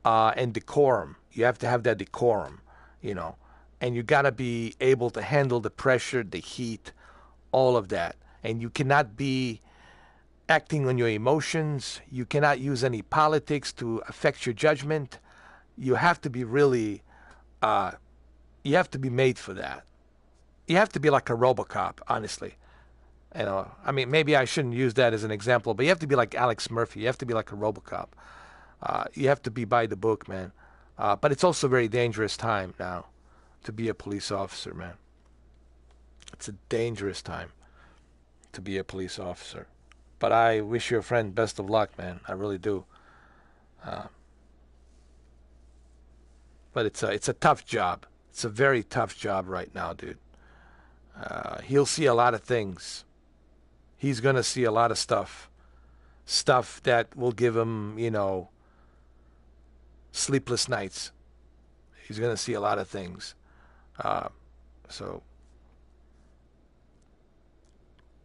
and decorum. You have to have that decorum, and you got to be able to handle the pressure, the heat, all of that. And you cannot be acting on your emotions. You cannot use any politics to affect your judgment. You have to be really, you have to be made for that. You have to be like a RoboCop, honestly. I mean, maybe I shouldn't use that as an example, but you have to be like Alex Murphy. You have to be like a RoboCop. You have to be by the book, man. But it's also a very dangerous time now to be a police officer, man. It's a dangerous time to be a police officer. But I wish your friend best of luck, man. I really do. But it's a tough job. It's a very tough job right now, dude. He'll see a lot of things. He's going to see a lot of stuff. Stuff that will give him, sleepless nights. He's going to see a lot of things. So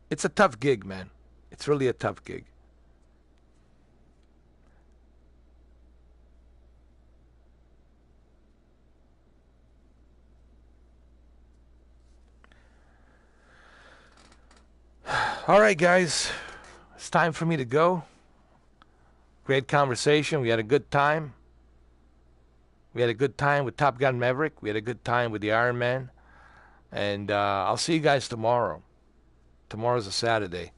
it's a tough gig, man. It's really a tough gig. All right, guys. It's time for me to go. Great conversation. We had a good time. We had a good time with Top Gun Maverick. We had a good time with the Iron Man. And I'll see you guys tomorrow. Tomorrow's a Saturday.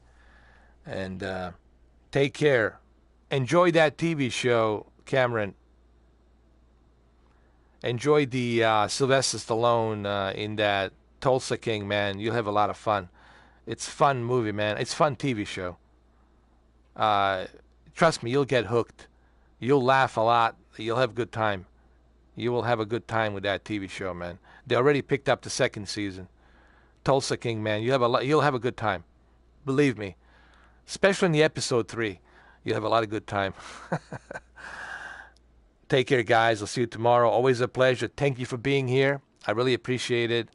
And take care. Enjoy that TV show, Cameron. Enjoy the Sylvester Stallone in that Tulsa King, man. You'll have a lot of fun. It's a fun movie, man. It's a fun TV show. Trust me, you'll get hooked. You'll laugh a lot. You'll have a good time. You will have a good time with that TV show, man. They already picked up the second season. Tulsa King, man. You'll have a good time. Believe me. Especially in the episode 3. You'll have a lot of good time. Take care, guys. I'll see you tomorrow. Always a pleasure. Thank you for being here. I really appreciate it.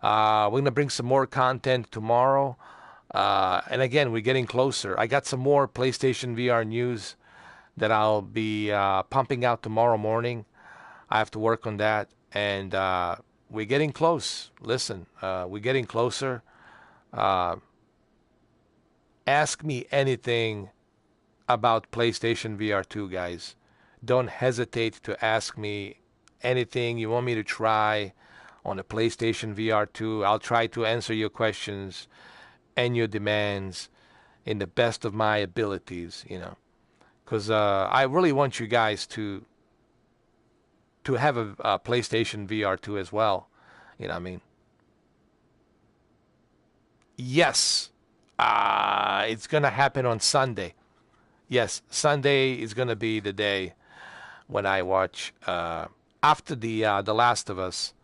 We're going to bring some more content tomorrow. And again, we're getting closer. I got some more PlayStation VR news that I'll be pumping out tomorrow morning. I have to work on that. And we're getting close. Listen, we're getting closer. Ask me anything about PlayStation VR 2, guys. Don't hesitate to ask me anything you want me to try on the PlayStation VR 2. I'll try to answer your questions and your demands in the best of my abilities, you know. Because I really want you guys to have a PlayStation VR 2 as well. You know what I mean? Yes, it's going to happen on Sunday. Yes, Sunday is going to be the day when I watch after the Last of Us,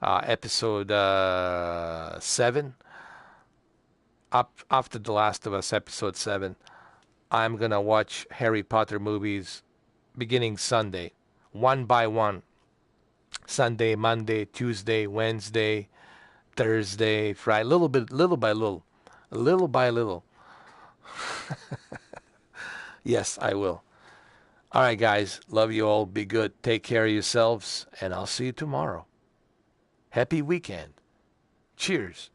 episode 7. After the Last of Us episode 7, I'm gonna watch Harry Potter movies beginning Sunday, one by one. Sunday, Monday, Tuesday, Wednesday, Thursday, Friday, little by little. Yes, I will. All right, guys. Love you all. Be good. Take care of yourselves. And I'll see you tomorrow. Happy weekend. Cheers.